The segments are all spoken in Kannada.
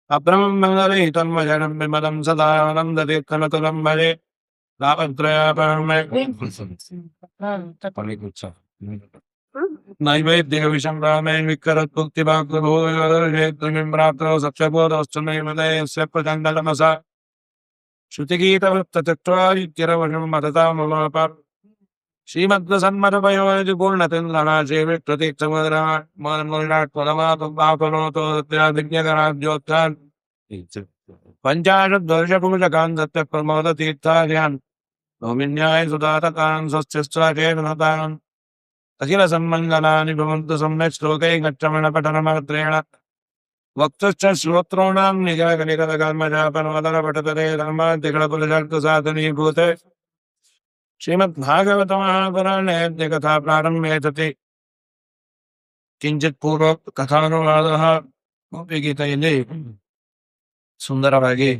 ಅಬ್ರಹ್ಮಣರೇ ತನ್ಮಯಣಂ ವಿಮಲಂ ಸದಾನಂದತೀರ್ಥನತುಲಂ ಭಜೆ ತಾಪತ್ರಯಾಪರಮೇ ನೈವೇದ್ಯ ವಿಷಂರಾಮೇ ವಿಕರತ್ಮುಕ್ತಿಭಾಗ್ರಭೂಮಿಮ್ರಾಪ್ತೋ ಸತ್ಯಬೋಧಶ್ಚ ನೈಮದಯಸ್ಯ ಪ್ರಚಂಡಲಮಸ ಶ್ರುತಿಗೀತವೃತ್ತಚಕ್ರಾದಿತ್ಯರವಶಂ ಮತತಾಮವಾಪ ಶ್ರೀಮದ್ಸನ್ಮತಪಯೋಜಿ ಪೂರ್ಣತಿಂದ್ರನಾಶೇ ವಿಕ್ರತೀರ್ಥಮುದ್ರಾತ್ಮನಮಾಪನೋತೋದ್ಯಾಜ್ಞಕರಾಜ್ಯೋತ್ಥಾನ್ ಪಂಚಾಶದ್ವರ್ಷಪೂಜಕಾನ್ ಸತ್ಯಪ್ರಮೋದತೀರ್ಥಾರ್ಯಾನ್ ನೌಮಿನ್ಯಾಯ ಸುಧಾತಕಾನ್ ಸ್ವಸ್ತಿಸ್ವಾಚೇನತಾನ್ ಅಖಿಲ ಸನ್ಮಂಗಲಾನಿ ಭವಂತು ಸಮ್ಯಕ್ ಶ್ಲೋಕೈಕಚ್ಛಮಣ ಪಠನಮಾತ್ರೇಣ ವಕ್ತಶ್ಚ ಶ್ರೋತ್ರೋಣಾಂ ನಿಗಮನಿಗಮಜಾಪನವದನ ಪಠತರೆ ಧರ್ಮಾದ್ಯಗಳ ಪುರುಷಾರ್ಥ ಸಾಧನೀಭೂತೆ ಶ್ರೀಮದ್ಭಾಗವತ ಮಹಾಪುರಾಣೇ ಕಥಾ ಪ್ರಾರಂಭೆ ಸತಿ ಕಿಂಚಿತ್ ಪೂರ್ವ ಕಥಾನುವಾದ ಗೀತೆಯಲ್ಲಿ ಸುಂದರವಾಗಿ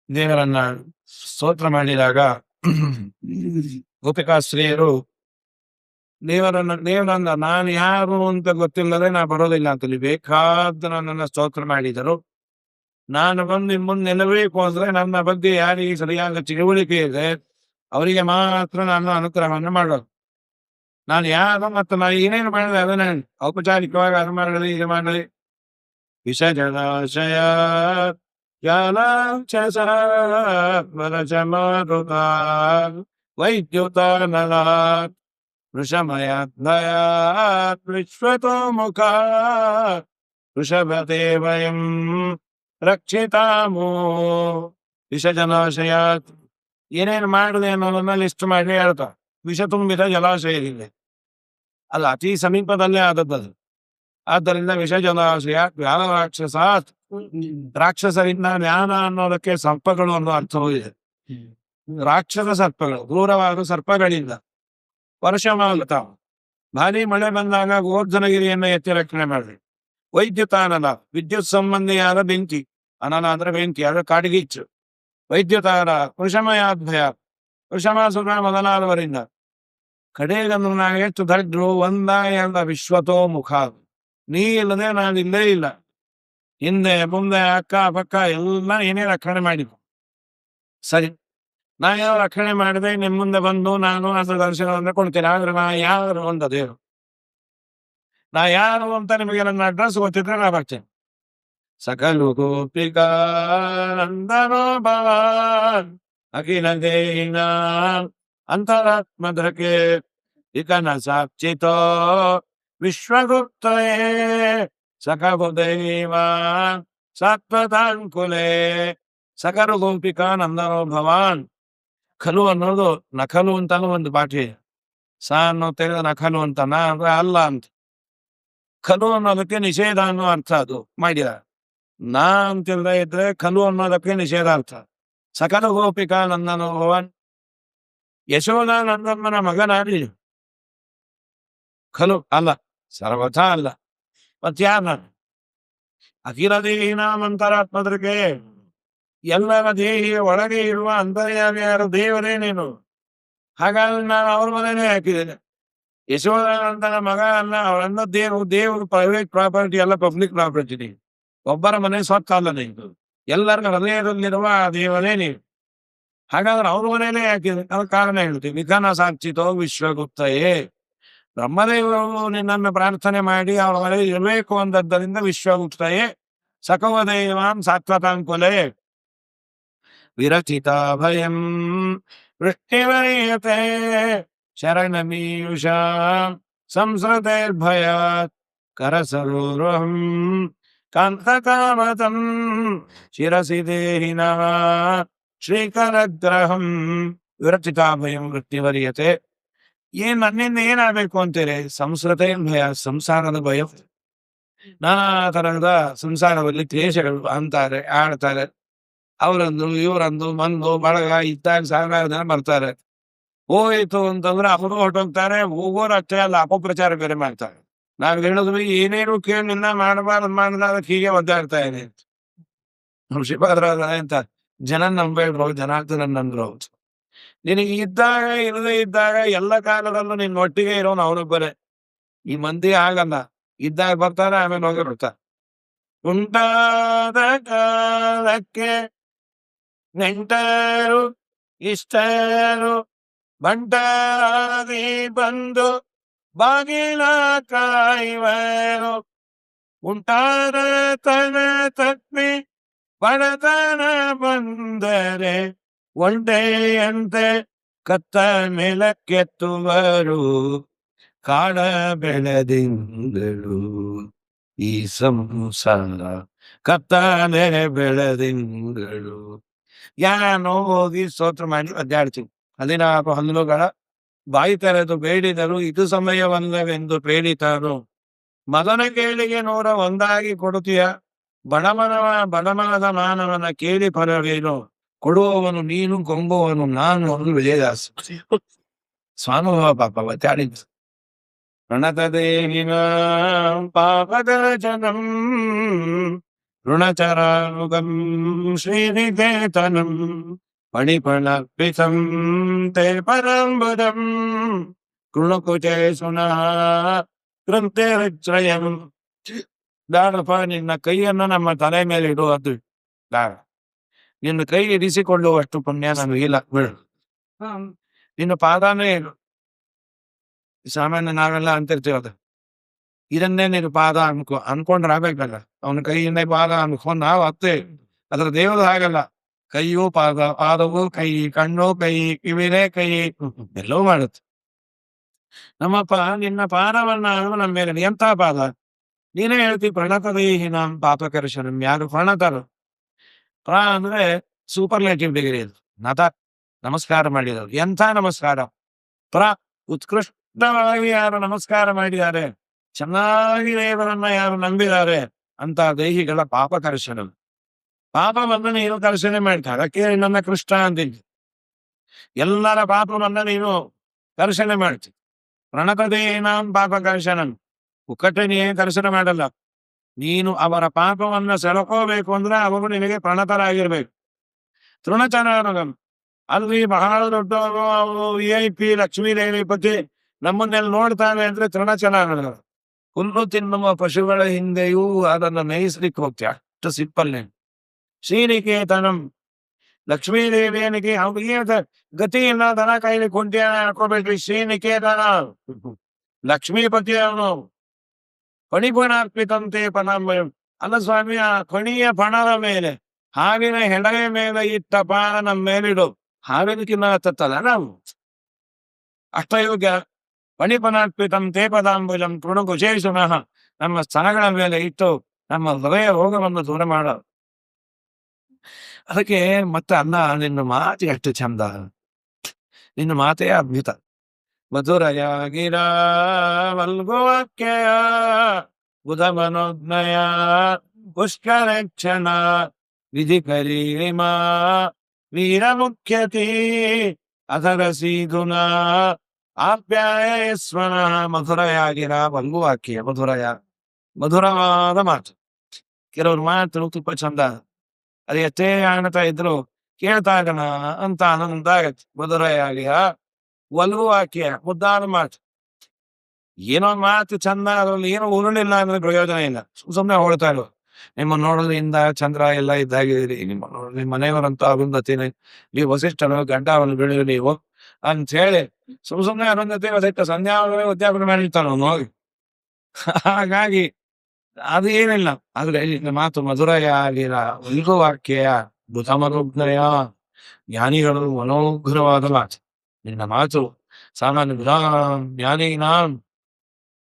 ದೇವರನ್ನ ಸ್ತೋತ್ರ ಮಾಡಿದಾಗ ಗೋಪಿಕಾಶ್ರೀಯರು ದೇವರನ್ನ ನಾನು ಯಾರು ಅಂತ ಗೊತ್ತಿಲ್ಲದೆ ನಾ ಬರೋದಿಲ್ಲ ಅಂತೇಳಿ ಬೇಕಾದ ನನ್ನನ್ನು ಸ್ತೋತ್ರ ಮಾಡಿದರು. ನಾನು ಬಂದು ಮುಂದೆ ನಿಲ್ಲಬೇಕು ಅಂದ್ರೆ ನನ್ನ ಬಗ್ಗೆ ಯಾರಿಗೆ ಸರಿಯಾದ ತಿಳುವಳಿಕೆ ಇದೆ ಅವರಿಗೆ ಮಾತ್ರ ನಾನು ಅನುಗ್ರಹವನ್ನು ಮಾಡೋದು. ನಾನು ಯಾರು ಮತ್ತು ನಾನು ಏನೇನು ಮಾಡಿದೆ ಅದನ್ನ ಔಪಚಾರಿಕವಾಗಿ ಅದು ಮಾಡಲಿ ಇದು ಮಾಡಲಿ ವಿಷಜನಾಶಯ ವೈದ್ಯುತಾನಲ ವೃಷಮಯಾತ್ ವಿಶ್ವತೋ ಮುಖ ವೃಷಭತೆ ವಯಂ ರಕ್ಷಿತಾಮೋ ವಿಷಜಲಾಶಯಾತ್ ಏನೇನು ಮಾಡಿದೆ ಅನ್ನೋದನ್ನ ಲಿಸ್ಟ್ ಮಾಡಿ ಹೇಳ್ತಾ ವಿಷ ತುಂಬಿದ ಜಲಾಶಯವಿದೆ ಅದು ಅತಿ ಸಮೀಪದಲ್ಲೇ ಆದದ್ದು. ಆದ್ದರಿಂದ ವಿಷ ಜಲಾಶಯ ವ್ಯಾನ ರಾಕ್ಷಸಾತ್ ರಾಕ್ಷಸರಿಂದ ಜ್ಞಾನ ಅನ್ನೋದಕ್ಕೆ ಸರ್ಪಗಳು ಅನ್ನೋ ಅರ್ಥವೂ ಇದೆ. ರಾಕ್ಷಸ ಸರ್ಪಗಳು ದೂರವಾದ ಸರ್ಪಗಳಿಂದ ವರ್ಷಮಾಗುತ್ತ ಭಾರಿ ಮಳೆ ಬಂದಾಗ ಗೋರ್ಧನಗಿರಿಯನ್ನ ಎತ್ತಿ ರಕ್ಷಣೆ ಮಾಡ್ರಿ. ವೈದ್ಯುತಾನನ ವಿದ್ಯುತ್ ಸಂಬಂಧಿಯಾದ ಬೆಂಕಿ, ಅನನ ಅಂದ್ರೆ ಬೆಂಕಿ, ಅದು ಕಾಡಿಗಿಚ್ಚು. ವೈದ್ಯುತಾನ ವೃಷಮಯಾದ್ಭಯ ವೃಷಮಾಸುರ ಮೊದಲಾದವರಿಂದ ಕಡೆಗನ್ನು ನಾವು ಎಷ್ಟು ದಡ್ರು ಒಂದ ಎಂದ ವಿಶ್ವತೋ ಮುಖ ನೀ ಇಲ್ಲದೆ ನಾನು ಇಲ್ಲೇ ಇಲ್ಲ. ಹಿಂದೆ ಮುಂದೆ ಅಕ್ಕ ಪಕ್ಕ ಎಲ್ಲ ಏನೇ ರಕ್ಷಣೆ ಮಾಡಿದ್ರು. ಸರಿ, ನಾ ಯಾವ ರಕ್ಷಣೆ ಮಾಡಿದೆ ನಿಮ್ ಮುಂದೆ ಬಂದು ನಾನು ಅದ್ರ ದರ್ಶನವನ್ನು ಕೊಡ್ತೇನೆ. ಆದ್ರೆ ನಾ ಯಾರು ಅಂತ ದೇವರು, ನಾ ಯಾರು ಅಂತ ನಿಮಗೆ ನನ್ನ ಅಡ್ರೆಸ್ ಗೊತ್ತಿದ್ರೆ ನಾ ಬರ್ತೇನೆ. ಸಕಲು ಗೋಪಿಕಾನಂದನೋ ಭವಾನ್ ಅಖಿಲ ದೇಹಿನ ಅಂತರಾತ್ಮಧಕೆ ಇಕನ ಸಾಕ್ಷಿತೋ ವಿಶ್ವಗುಪ್ತಯೇ ಸಖಬುದೈವ ಸಾತ್ವತಾಂಕುಲೆ. ಸಕರು ಗೋಪಿಕಾನಂದನೋ ಭವಾನ್. ಖಲು ಅನ್ನೋದು ನಖಲು ಅಂತಾನು ಒಂದು ಪಾಠಿ. ಸ ಅನ್ನೋ ತೆಗೆದ ನಖಲು ಅಂತ, ನಾ ಅಂದ್ರೆ ಅಲ್ಲ ಅಂತ. ಖಲು ಅನ್ನೋದಕ್ಕೆ ನಿಷೇಧ ಅನ್ನೋ ಅರ್ಥ ಅದು ಮಾಡಿದ. ನಾ ಅಂತಿಲ್ಲದೆ ಇದ್ರೆ ಖಲು ಅನ್ನೋದಕ್ಕೆ ನಿಷೇಧಾರ್ಥ. ಸಕಲ ಗೋಪಿಕಾನಂದನೋ ಭವಾನ್ ಯಶೋಧಾನಂದಮ್ಮನ ಮಗನಾಗಿ ಖಲು ಅಲ್ಲ, ಸರ್ವಥಾ ಅಲ್ಲ. ಮತ್ಯಾರ ಅಖಿಲ ದೇಹಿನಾಮಂತರಾತ್ಮದ್ರಿಗೆ ಎಲ್ಲರ ದೇಹಿಯ ಒಳಗೆ ಇರುವ ಅಂತರ್ಯಾಮಿ ಯಾರು ದೇವರೇ ನೀನು. ಹಾಗಾಗಿ ನಾನು ಅವ್ರ ಮನೆಯೇ ಹಾಕಿದ್ದೇನೆ. ಯಶೋಧಾನಂದನ ಮಗ ಅಲ್ಲ, ಅವಳನ್ನ ದೇವರು ಪ್ರೈವೇಟ್ ಪ್ರಾಪರ್ಟಿ ಅಲ್ಲ, ಪಬ್ಲಿಕ್ ಪ್ರಾಪರ್ಟಿ. ಒಬ್ಬರ ಮನೆ ಸ್ವತ್ತ ಅಲ್ಲ ನೀನು, ಎಲ್ಲರ ಹೃದಯದಲ್ಲಿರುವ ದೇವರೇ ನೀವು. ಹಾಗಾದ್ರೆ ಅವ್ರ ಮನೆಯಲ್ಲೇ ಹಾಕಿದೆ. ಅದ ಕಾರಣ ಹೇಳ್ತೀವಿ. ವಿಧಾನ ಸಾಕ್ಷಿತೋ ವಿಶ್ವಗುಪ್ತಯೇ. ಬ್ರಹ್ಮದೇವರು ನಿನ್ನನ್ನು ಪ್ರಾರ್ಥನೆ ಮಾಡಿ ಅವರ ಮನೆ ಇರಬೇಕು ಅಂದದ್ದರಿಂದ ವಿಶ್ವಗುಪ್ತಯೇ ಸಕವದೇವಾನ್ ಸಾತ್ವತಾಂಕುಲೆ ವಿರಚಿತ ಭಯಂ ವೃಷ್ಟಿವರೀಯತೆ ಶರಣಮೀಯುಷ ಸಂಸ್ರತೈರ್ಭಯಾತ್ ಕರಸರೋರುಹಂ ಕಾಂತಕಾಮತಂ ಶಿರಸಿ ದೇಹಿನ ಶ್ರೀಕರಗ್ರಹಂ ವಿರಚಿತ ಭಯಂ ವೃಷ್ಟಿವರೀಯತೆ. ನನ್ನಿಂದ ಏನಾಗಬೇಕು ಅಂತೀರಿ? ಸಂಸ್ಕೃತ ಭಯ, ಸಂಸಾರದ ಭಯ. ನಾನಾ ತರಹದ ಸಂಸಾರದಲ್ಲಿ ಕ್ಲೇಶಗಳು ಅಂತಾರೆ, ಆಡ್ತಾರೆ. ಅವರಂದು ಇವರಂದು ಮಂದು ಬಳಗ ಇದ್ದಾಗ ಸಾವಿರಾರು ಜನ ಬರ್ತಾರೆ. ಹೋಯ್ತು ಅಂತಂದ್ರೆ ಅವರು ಹೊರಟೋಗ್ತಾರೆ. ಹೋಗೋರು ಅಷ್ಟೇ ಅಲ್ಲ, ಅಪಪ್ರಚಾರ ಬೇರೆ ಮಾಡ್ತಾರೆ. ನಾವ್ ಹೇಳಿದ್ವಿ ಏನೇನು ಕೇಳಿನಿಂದ ಮಾಡಬಾರ್ದು ಮಾಡಿದ ಅದಕ್ಕೆ ಹೀಗೆ ಒದ್ದಾಡ್ತಾ ಇದೆ. ನಮ್ ಶ್ರೀಪಾದ್ರ ಅಂತ ಜನ ನಂಬೇಡ್ರು, ಜನಾರ್ದನ ನಂದ್ರು. ನಿನಗೆ ಇದ್ದಾಗ ಇಲ್ಲದೆ ಇದ್ದಾಗ ಎಲ್ಲ ಕಾಲದಲ್ಲೂ ನಿನ್ ಒಟ್ಟಿಗೆ ಇರೋನು ಅವನೊಬ್ಬರೇ. ಈ ಮಂದಿ ಆಗಲ್ಲ, ಇದ್ದಾಗ ಬರ್ತಾರೆ ಆಮೇಲೆ ಹೋಗಿ ಬಿಡ್ತಾರೆ. ಉಂಟಾದ ಕಾಲಕ್ಕೆ ನೆಂಟರು ಇಷ್ಟರು ಬಂಟಾಗಿ ಬಂದು ಬಾಗಿಲ ಕಾಯುವರು. ಉಂಟಾದ ತನ ತಪ್ಪಿ ಬಡತನ ಬಂದರೆ ಒಂಟೆಯಂತೆ ಕತ್ತ ಮೇಲಕ್ಕೆತ್ತುವರು. ಕಾಡ ಬೆಳೆದಿಂದಳು ಈ ಸಂಸಾರ ಕತ್ತಲೆ ಬೆಳೆದಿಂದಳು. ಯಾನೋ ಹೋಗಿ ಸ್ತೋತ್ರ ಮಾಡಿ ಅಡ್ಡಾಡ್ತೀವಿ. 14 ಹಲ್ಲುಗಳ ಬಾಯಿ ತೆರೆದು ಬೇಡಿದರು, ಇದು ಸಮಯವಲ್ಲವೆಂದು ಬೇಡಿತಾರು. ಮಗನ ಕೇಳಿಗೆ 101 ಕೊಡುತ್ತೀಯ, ಬಡಮನದ ಮಾನವನ ಕೇಳಿ ಫಲವೇನು. ಕೊಡುವವನು ನೀನು, ಕೊಂಬುವನು ನಾನು ಒಂದು ವಿಜಯದಾಸ. ಸ್ವಾಮಿ ಪಾಪ ಒತ್ತಾಡಿದ್ದು. ಋಣತದೇಹಿನ ಪಾಪದ ಜನಂ ಋಣಚರಾನುಗಂ ಶ್ರೀನಿಕೇತನಂ ಪಣಿಪಣರ್ಪಿತಂ ತೇ ಪರಂಬುದಂ ಕೃಣಕುಚೇ ಸುನಃ ಕೃಂತೆ ವಿಚ್ರಯಂ. ದಾರಪ್ಪ, ನಿನ್ನ ಕೈಯನ್ನು ನಮ್ಮ ತಲೆ ಮೇಲೆ ಇಡುವುದು ದಾರ. ನಿನ್ನ ಕೈ ಇರಿಸಿಕೊಳ್ಳುವಷ್ಟು ಪುಣ್ಯ ನಮಗಿಲ್ಲ, ಬಿಡು. ನಿನ್ನ ಪಾದನೇ ಇಡು. ಸಾಮಾನ್ಯ ನಾವೆಲ್ಲ ಅಂತಿರ್ತೀವದು, ಇದನ್ನೇ ನೀನು ಪಾದ ಅನ್ಕೊಂಡ್ರೆ ಆಗ್ಬೇಕಲ್ಲ. ಅವನ ಕೈಯಿಂದೇ ಪಾದ ಅನ್ಕೊಂಡ್ ನಾವು ಹತ್ತೇವೆ. ಅದ್ರ ದೇವರು ಹಾಗಲ್ಲ. ಕೈಯೂ ಪಾದ, ಪಾದವೂ ಕೈ, ಕಣ್ಣು ಕೈ, ಕಿವಿನೇ ಕೈ, ಎಲ್ಲವೂ ಮಾಡುತ್ತೆ. ನಮ್ಮಪ್ಪ ನಿನ್ನ ಪಾದವನ್ನ ನಮ್ಮ ಮೇಲೆ ಎಂಥ ಪಾದ. ನೀನೇ ಹೇಳ್ತೀವಿ ಪ್ರಣತದೇಹಿ ನಾಂ ಪಾಪಕರ್ಷಣಂ. ಯಾರು ಪ್ರಣತರು? ಪ್ರ ಅಂದ್ರೆ ಸೂಪರ್ಲೇಟಿವ್ ಡಿಗ್ರಿ. ಇದು ನತ ನಮಸ್ಕಾರ ಮಾಡಿದರು. ಎಂಥ ನಮಸ್ಕಾರ! ಪ್ರ ಉತ್ಕೃಷ್ಟವಾಗಿ ಯಾರು ನಮಸ್ಕಾರ ಮಾಡಿದ್ದಾರೆ, ಚೆನ್ನಾಗಿ ದೇವರನ್ನ ಯಾರು ನಂಬಿದ್ದಾರೆ ಅಂತ ದೇಹಿಗಳ ಪಾಪಕರ್ಷಣ. ಪಾಪವನ್ನು ನೀನು ಕರ್ಷಣೆ ಮಾಡ್ತಾರೆ. ಅದಕ್ಕೆ ನನ್ನ ಕೃಷ್ಣ ಅಂತಿದ್ದೆ. ಎಲ್ಲರ ಪಾಪವನ್ನ ನೀನು ಕರ್ಷಣೆ ಮಾಡ್ತಿ. ಪ್ರಣತದೇನಾಂ ಪಾಪಕರ್ಷಣಂ. ಒಕ್ಕಟ್ಟನೆಯೇ ಕರ್ಷಣ ಮಾಡಲ್ಲ. ನೀನು ಅವರ ಪಾಪವನ್ನ ಸೆಳ್ಕೋಬೇಕು ಅಂದ್ರೆ ಅವರು ನಿನಗೆ ಪ್ರಣತರಾಗಿರ್ಬೇಕು. ತೃಣಚನಾನುಗಂ. ಅಲ್ಲಿ ಬಹಳ ದೊಡ್ಡವರು, ಅವರು VIP ಲಕ್ಷ್ಮೀ ದೇವಿಪತಿ ನಮ್ಮನ್ನೆಲ್ಲ ನೋಡ್ತಾನೆ ಅಂದ್ರೆ ತೃಣಚನಾನುಗಂ. ಹುಲ್ಲು ತಿನ್ನುವ ಪಶುಗಳ ಹಿಂದೆಯೂ ಅದನ್ನು ಮೇಯಿಸ್ಲಿಕ್ಕೆ ಹೋಗ್ತೀಯ, ಅಷ್ಟು ಸಿಂಪಲ್. ಶ್ರೀನಿಕೇತನಂ. ಲಕ್ಷ್ಮೀ ದೇವಿಯನಿಗೆ ಅವ್ರಿಗೆ ಗತಿ ಇಲ್ಲ, ದನ ಕಾಯಿಲೆ ಕೊಂಟಿಯ ಹಾಕೋಬೇಕ್ರಿ. ಶ್ರೀನಿಕೇತನ ಲಕ್ಷ್ಮೀಪತಿ ಅವನು. ಪಣಿಪಣಾರ್ಪಿತಂತೆ ಪಣಾಂಬಯಂ. ಅಲ್ಲ ಸ್ವಾಮಿ, ಆ ಕಣಿಯ ಪಣದ ಮೇಲೆ, ಹಾವಿನ ಹೆಡೆಯ ಮೇಲೆ ಇಟ್ಟ ಪಾನ ನಮ್ಮ ಮೇಲಿಡು. ಹಾವಿನಕ್ಕಿನ್ನ ತತ್ತಲ್ಲ ನಾವು. ಅಷ್ಟಯೋಗ್ಯ. ಪಣಿಪಣಾರ್ಪಿತಂತೆ ಪದಾಂಬುಜಂ ತೃಣಕುಶೇಷುನಃ. ನಮ್ಮ ಸ್ತನಗಳ ಮೇಲೆ ಇಟ್ಟು ನಮ್ಮ ಹೃದಯ ರೋಗವನ್ನು ದೂರ ಮಾಡ. ಅದಕ್ಕೆ ಮತ್ತೆ ಅನ್ನ, ನಿನ್ನ ಮಾತು ಎಷ್ಟು ಚಂದ, ನಿನ್ನ ಮಾತೇ ಅದ್ಭುತ. ಮಧುರಯಾಗಿರ ವಲ್ಗುವಾಕ್ಯಯ ಬುಧ ಮನೋಜ್ಞಯ ಪುಷ್ಕರಕ್ಷಣ ವಿಧಿ ಕರೀಮ ವೀರ ಮುಖ್ಯತಿ ಅಧರ ಸೀಧುನ ಆಪ್ಯಾಯಸ್ವನ. ಮಧುರಯಾಗಿರ ವಲ್ಗುವಾಕ್ಯ. ಮಧುರವಾದ ಮಾತು. ಕೆಲವ್ರ ಮಾತು ತುಂಬ ಚಂದ, ಅದು ಎಷ್ಟೇ ಕಾಣ್ತಾ ಇದ್ರು ಕೇಳ್ತಾಗಣ ಅಂತ ಆನಂದ ಆಗತ್ತೆ. ಮಧುರಯಾಗಿರ ವಲ್ಗುವಾಕ್ಯ, ಮುದ್ದಾದ ಮಾತು. ಏನೋ ಮಾತು ಚಂದ, ಅದ್ರಲ್ಲಿ ಏನೋ ಉರುಳಿಲ್ಲ ಅಂದ್ರೆ ಪ್ರಯೋಜನ ಇಲ್ಲ. ಸುಮ್ಮನೆ ಹೊಳ್ತಾ ಇರು. ನಿಮ್ಮ ನೋಡೋದ್ರಿಂದ ಚಂದ್ರ ಎಲ್ಲ ಇದ್ದಾಗಿರಿ. ನಿಮ್ಮ ಮನೆಯವರಂತ ಅರುಂಧತಿನೇ, ನೀವು ವಸಿಷ್ಠರು, ಗಡ್ಡವನ್ನು ಬೆಳೆದು ನೀವು ಅಂತ ಹೇಳಿ ಸುಮ್ಮನೆ ಅರುಂಧತಿ ವಸಿಷ್ಠ ಸಂಧ್ಯಾವನೆ ಉದ್ಯಾಪನೆ ಮಾಡಿರ್ತಾನ ಹೋಗಿ. ಹಾಗಾಗಿ ಅದು ಏನಿಲ್ಲ. ಆದ್ರೆ ನಿನ್ನ ಮಾತು ಮಧುರಯಾಗಿರ ವಲ್ಗುವಾಕ್ಯ ಬುಧಮನುಜ್ಞಯ. ಜ್ಞಾನಿಗಳು ಮನೋಗ್ರವಾದ ಮಾತು. ನಿನ್ನ ಮಾತು ಸಾಮಾನ್ಯ ಜ್ಞಾನಿನಾಂ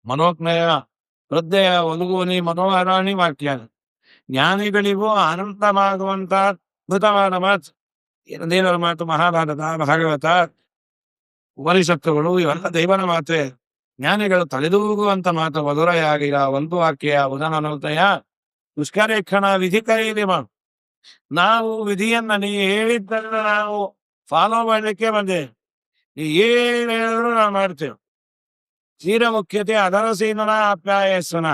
ಮನೋಜ್ಞಯ ಹೃದಯ ಒಲಗುವನಿ ಮನೋಹರಾಣಿ ವಾಕ್ಯ. ಜ್ಞಾನಿಗಳಿಗೂ ಆನಂದವಾಗುವಂತ ಅದ್ಭುತವಾದ ಮಾತು. ದೇವರ ಮಾತು, ಮಹಾಭಾರತ, ಭಾಗವತ, ಉಪನಿಷತ್ತುಗಳು ಇವೆಲ್ಲ ದೇವರ ಮಾತೇ. ಜ್ಞಾನಿಗಳು ತಲೆದೂಗುವಂತ ಮಾತು ಮಧುರಯಾಗಿರ ವಲ್ಗುವಾಕ್ಯ ಬುಧಮನುಜ್ಞಯ ದುಷ್ಕರೇಕ್ಷಣ ವಿಧಿ ಕರೀಲಿ. ನಾವು ವಿಧಿಯನ್ನ ನೀ ಹೇಳಿದ್ದನ್ನ ನಾವು ಫಾಲೋ ಮಾಡ್ಲಿಕ್ಕೆ ಬಂದೆ. ನೀ ಏನ್ ಹೇಳಿದ್ರು ನಾವು ಮಾಡ್ತೇವೆ. ಕ್ಷೀರ ಮುಖ್ಯತೆ ಅದರ ಸೀನನ ಆಪ್ಯಾಯಸ್ವನ.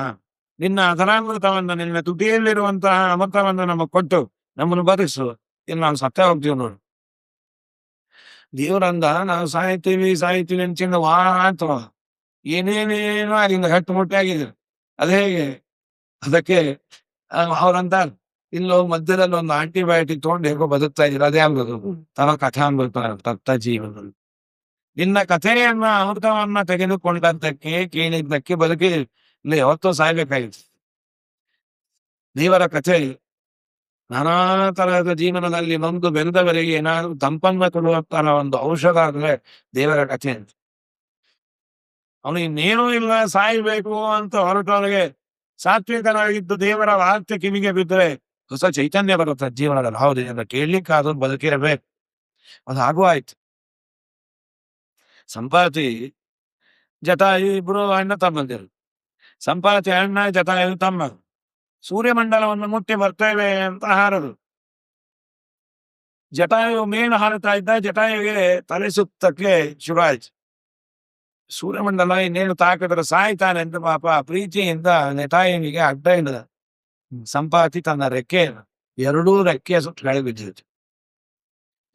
ನಿನ್ನ ಅಧರಾಮೃತವನ್ನು, ನಿನ್ನ ತುಟಿಯಲ್ಲಿರುವಂತಹ ಅಮೃತವನ್ನು ನಮಗೆ ಕೊಟ್ಟು ನಮ್ಮನ್ನು ಬದುಕಿಸು. ಇಲ್ಲಿ ನಾವು ಸತ್ತ ಹೋಗ್ತೀವಿ ನೋಡು. ದೇವರಂದ ನಾವು ಸಾಯ್ತೀವಿ ಅಂಚಿಂದ ವಾರ ಏನೇನೇನೋ ಅಲ್ಲಿಂದ ಗಟ್ಟು ಮುಟ್ಟಿ ಆಗಿದೆ. ಅದು ಹೇಗೆ? ಅದಕ್ಕೆ ಅವ್ರಂತ ಇಲ್ಲೋ ಮಧ್ಯದಲ್ಲಿ ಒಂದು ಆಂಟಿಬಯೋಟಿಕ್ ತಗೊಂಡು ಹೇಗೋ ಬದುಕ್ತಾ ಇದ್ದೀರ, ಅದೇ ಆಗ್ಬೋದು ತರ ಕಥಾ ತತ್ತ ಜೀವನ. ನಿನ್ನ ಕಥೆಯನ್ನ ಅಮೃತವನ್ನ ತೆಗೆದುಕೊಂಡದ್ದಕ್ಕೆ ಕೇಳಿದ್ದಕ್ಕೆ ಬದುಕಿ ಇಲ್ಲಿ ಯಾವತ್ತೋ ಸಾಯ್ಬೇಕಾಗಿತ್ತು. ದೇವರ ಕಥೆ ನಾನಾ ತರಹದ ಜೀವನದಲ್ಲಿ ನೊಂದು ಬೆಂದವರಿಗೆ ಏನಾದ್ರು ತಂಪನ್ನ ಕೊಡುವ ತರ ಒಂದು ಔಷಧ ಅಂದ್ರೆ ದೇವರ ಕಥೆ ಅಂತ. ಅವನು ಇನ್ನೇನೂ ಇಲ್ಲ, ಸಾಯ್ಬೇಕು ಅಂತ ಹೊರಟವನಿಗೆ ಸಾತ್ವಿಕನಾಗಿದ್ದು ದೇವರ ವಾರ್ತೆ ಕಿವಿಗೆ ಬಿದ್ದರೆ ಹೊಸ ಚೈತನ್ಯ ಬರುತ್ತೆ ಜೀವನದಲ್ಲಿ. ಹೌದು, ಇದನ್ನ ಕೇಳಲಿಕ್ಕೆ ಅದನ್ನು ಬದುಕಿರಬೇಕು. ಅದು ಹಾಗೂ ಆಯ್ತು. ಸಂಪಾತಿ ಜಟಾಯು ಇಬ್ರು ಅಣ್ಣ ತಮ್ಮಂದಿರು. ಸಂಪಾತಿ ಅಣ್ಣ, ಜಟಾಯು ತಮ್ಮ. ಸೂರ್ಯಮಂಡಲವನ್ನು ಮುಟ್ಟಿ ಬರ್ತೇವೆ ಅಂತ ಹಾರದು. ಜಟಾಯು ಮೇನು ಹಾರುತ್ತಾ ಇದ್ದ. ಜಟಾಯುಗೆ ತಲೆ ಸುತ್ತಕ್ಕೆ ಶುರು ಆಯ್ತು. ಸೂರ್ಯಮಂಡಲ ಇನ್ನೇನು ತಾಕಿದ್ರೆ ಸಾಯ್ತಾನೆ ಅಂತ ಪಾಪ ಪ್ರೀತಿಯಿಂದ ಜಟಾಯುವಿಗೆ ಅಡ್ಡ ಹಿಡಿದ. ಸಂಪಾತಿ ತನ್ನ ರೆಕ್ಕೆ ಎರಡೂ ರೆಕ್ಕೆಯ ಸುತ್ತ ಕೆಳಗೆ ಬಿದ್ದಿತ್ತು.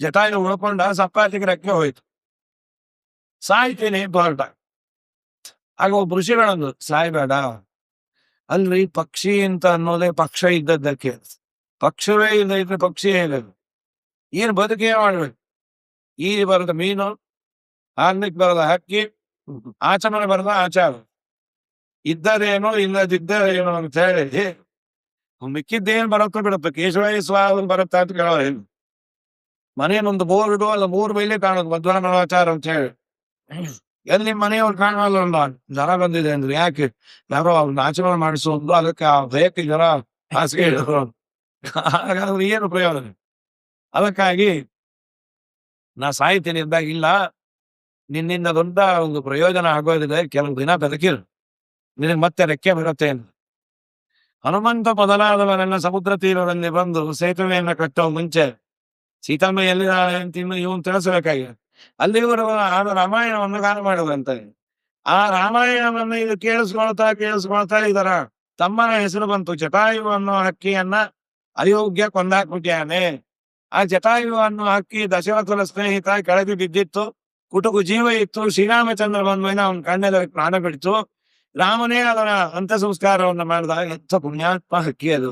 ಜಟಾಯು ಉಳ್ಕೊಂಡ, ಸಂಪಾತಿಗೆ ರೆಕ್ಕೆ ಹೋಯ್ತು. ಸಾಯ್ತೀನಿ ಅಂತ ಹೊರಟ. ಆಗ ಒಬ್ಬ ಋಷಿಗಳಂದು, ಸಾಯ್ಬೇಡ, ಅಲ್ರಿ ಪಕ್ಷಿ ಅಂತ ಅನ್ನೋದೇ ಪಕ್ಷ ಇದ್ದದ್ದಕ್ಕೆ, ಪಕ್ಷವೇ ಇಲ್ಲ ಇದ್ರೆ ಪಕ್ಷಿಯೇ ಇಲ್ಲ, ಏನ್ ಬದುಕೇ ಮಾಡ್ಬೇಕು. ಈ ಬರದ ಮೀನು, ಹಾರ್ಲಿಕ್ ಬರದ ಹಕ್ಕಿ, ಆಚಮನ ಬರದ ಆಚಾರ, ಇದ್ದರೇನೋ ಇಲ್ಲದಿದ್ದರೇನೋ ಅಂತ ಹೇಳಿ ಮಿಕ್ಕಿದ್ದೇನು ಬರುತ್ತೋ ಬಿಡುತ್ತೆ. ಕೇಶವಾಯಿ ಸ್ವಾದ ಬರುತ್ತಾ ಅಂತ ಕೇಳೋರು. ಮನೆಯನ್ನೊಂದು ಬೋರ್ಡು ಅಲ್ಲ 3 ಮೈಲಿ ಕಾಣೋದು ಮಧ್ವಾಹ್ನ ಆಚಾರ ಅಂತ ಹೇಳಿ. ಎಲ್ಲಿ ಮನೆಯವ್ರು ಕಾಣಲ್ಲ, ಜನ ಬಂದಿದೆ ಅಂದ್ರೆ ಯಾಕೆ ಯಾರೋ ಅವ್ರನ್ನ ಆಚರಣೆ ಮಾಡಿಸೋದು, ಅದಕ್ಕೆ ಆ ಬೇಕು ಜನ ಹಾಸಿಗೆ ಹೇಳಿದ್ರು. ಹಾಗಾದ್ರೆ ಏನು ಪ್ರಯೋಜನ? ಅದಕ್ಕಾಗಿ ನಾ ಸಾಯ್ತೀನಿ ಇದ್ದಾಗ, ಇಲ್ಲ, ನಿನ್ನಿಂದ ದೊಡ್ಡ ಒಂದು ಪ್ರಯೋಜನ ಆಗೋದಿದೆ, ಕೆಲವು ದಿನ ಬದುಕಿರು, ನಿನಗೆ ಮತ್ತೆ ರೆಕ್ಕೆ ಬರುತ್ತೆ ಅಂತ. ಹನುಮಂತ ಮೊದಲಾದವರೆಲ್ಲ ಸಮುದ್ರ ತೀರದಲ್ಲಿ ಬಂದು ಸೇತುವೆಯನ್ನ ಕಟ್ಟೋ ಮುಂಚೆ ಸೀತಮ್ಮ ಎಲ್ಲಿದ್ದಾಳೆ ಅಂತ ಇನ್ನು ಇವನು ತಿಳಿಸಬೇಕಾಗಿದೆ. ಅಲ್ಲಿವರು ರಾಮಾಯಣವನ್ನು ಗಾನ ಮಾಡುವಂತ. ಆ ರಾಮಾಯಣವನ್ನು ಇದು ಕೇಳಿಸ್ಕೊಳ್ತಾ ಇದರ ತಮ್ಮನ ಹೆಸರು ಬಂತು. ಜಟಾಯು ಅನ್ನೋ ಹಕ್ಕಿಯನ್ನ ಅಯೋಗ್ಯ ಕೊಂದಾಕ್ಬಿಟ್ಟಾನೆ. ಆ ಜಟಾಯು ಅನ್ನೋ ಹಕ್ಕಿ ದಶರಥನ ಸ್ನೇಹಿತ, ಕೆಳಗೆ ಬಿದ್ದಿತ್ತು, ಕುಟುಕು ಜೀವ ಇತ್ತು. ಶ್ರೀರಾಮಚಂದ್ರ ಬಂದ್ಮೇಲೆ ಅವನ ಕಣ್ಣೆಲ್ಲ ಪ್ರಾಣ ಬಿಡ್ತು. ರಾಮನೇ ಅದರ ಅಂತ್ಯ ಸಂಸ್ಕಾರವನ್ನು ಮಾಡಿದಾಗ ಎಂಥ ಪುಣ್ಯಾತ್ಮ ಹಕ್ಕಿ ಅದು.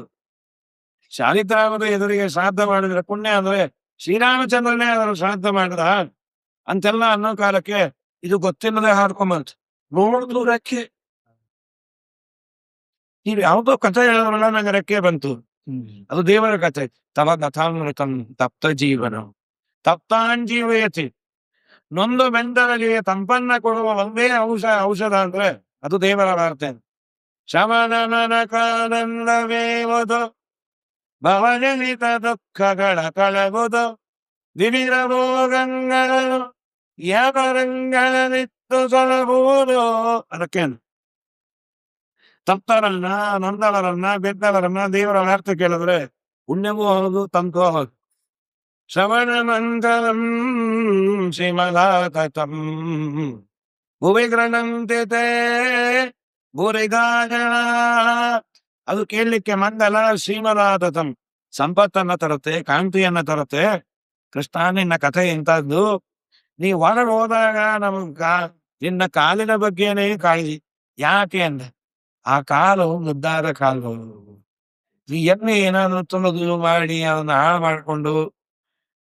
ಶಾಲಿಗ್ರಾಮದ ಎದುರಿಗೆ ಶ್ರಾದ್ದ ಮಾಡಿದ್ರೆ ಪುಣ್ಯ ಅಂದ್ರೆ ಶ್ರೀರಾಮಚಂದ್ರನೇ ಅದರ ಶ್ರಾದ್ದ ಮಾಡಿದ ಅಂತೆಲ್ಲ ಅನ್ನೋ ಕಾಲಕ್ಕೆ ಇದು ಗೊತ್ತಿಲ್ಲದೆ ಹಾಡ್ಕೊಂಬಂತ ನೋಡಿದ್ರು ರೆಕ್ಕೆ. ನೀವು ಯಾವ್ದೋ ಕಥೆ ಹೇಳಿದ್ರಲ್ಲ, ನಂಗೆ ರೆಕ್ಕೆ ಬಂತು. ಅದು ದೇವರ ಕಥೆ. ತವ ಕಥಾಮೃತಂ ತಪ್ತ ಜೀವನ ತಪ್ತಾಂಜೀವಯತಿ. ನೊಂದು ಬೆಂದವರಿಗೆ ತಂಪನ್ನ ಕೊಡುವ ಒಂದೇ ಔಷಧ ಅಂದ್ರೆ ಅದು ದೇವರ ವಾರ್ತೆ. ಶಮನನ ಕಾನಂದವೇವುದು ಭವಜನಿತ ದುಃಖಗಳ ಕಳಗುವುದು ವಿವಿಧ ಭೋಗಗಳು ಯಾವರಂಗಳನಿತ್ತು ಸೊಲಬಹುದು. ಅದಕ್ಕೇನು ತಪ್ತರನ್ನ, ನೊಂದವರನ್ನ, ಬೆದ್ದವರನ್ನ ದೇವರ ವಾರ್ತೆ ಕೇಳಿದ್ರೆ ಪುಣ್ಯವೂ ಹೌದು, ತಂಪೂ ಹೌದು. ಶ್ರವಣ ಮಂಗಲಂ ಶ್ರೀಮದಾತಂ ಭುವಿಗ್ರಣಂತೆ ಭೂರಿಗಾಜನ. ಅದು ಕೇಳಲಿಕ್ಕೆ ಮಂಗಲ, ಶ್ರೀಮದಾತಂ ಸಂಪತ್ತನ್ನ ತರುತ್ತೆ, ಕಾಂತಿಯನ್ನ ತರುತ್ತೆ. ಕೃಷ್ಣ, ನಿನ್ನ ಕಥೆ ಇಂಥದ್ದು. ನೀ ಹೊರಗೆ ಹೋದಾಗ ನಿನ್ನ ಕಾಲಿನ ಬಗ್ಗೆನೇ ಕಾಳಜಿ. ಯಾಕೆ ಅಂದ್ರೆ ಆ ಕಾಲು ಮುದ್ದಾದ ಕಾಲು. ನೀ ಎಣ್ಣೆ ಏನಾದ್ರು ತುಳಿದು ಮಾಡಿ ಅದನ್ನ ಹಾಳು ಮಾಡಿಕೊಂಡು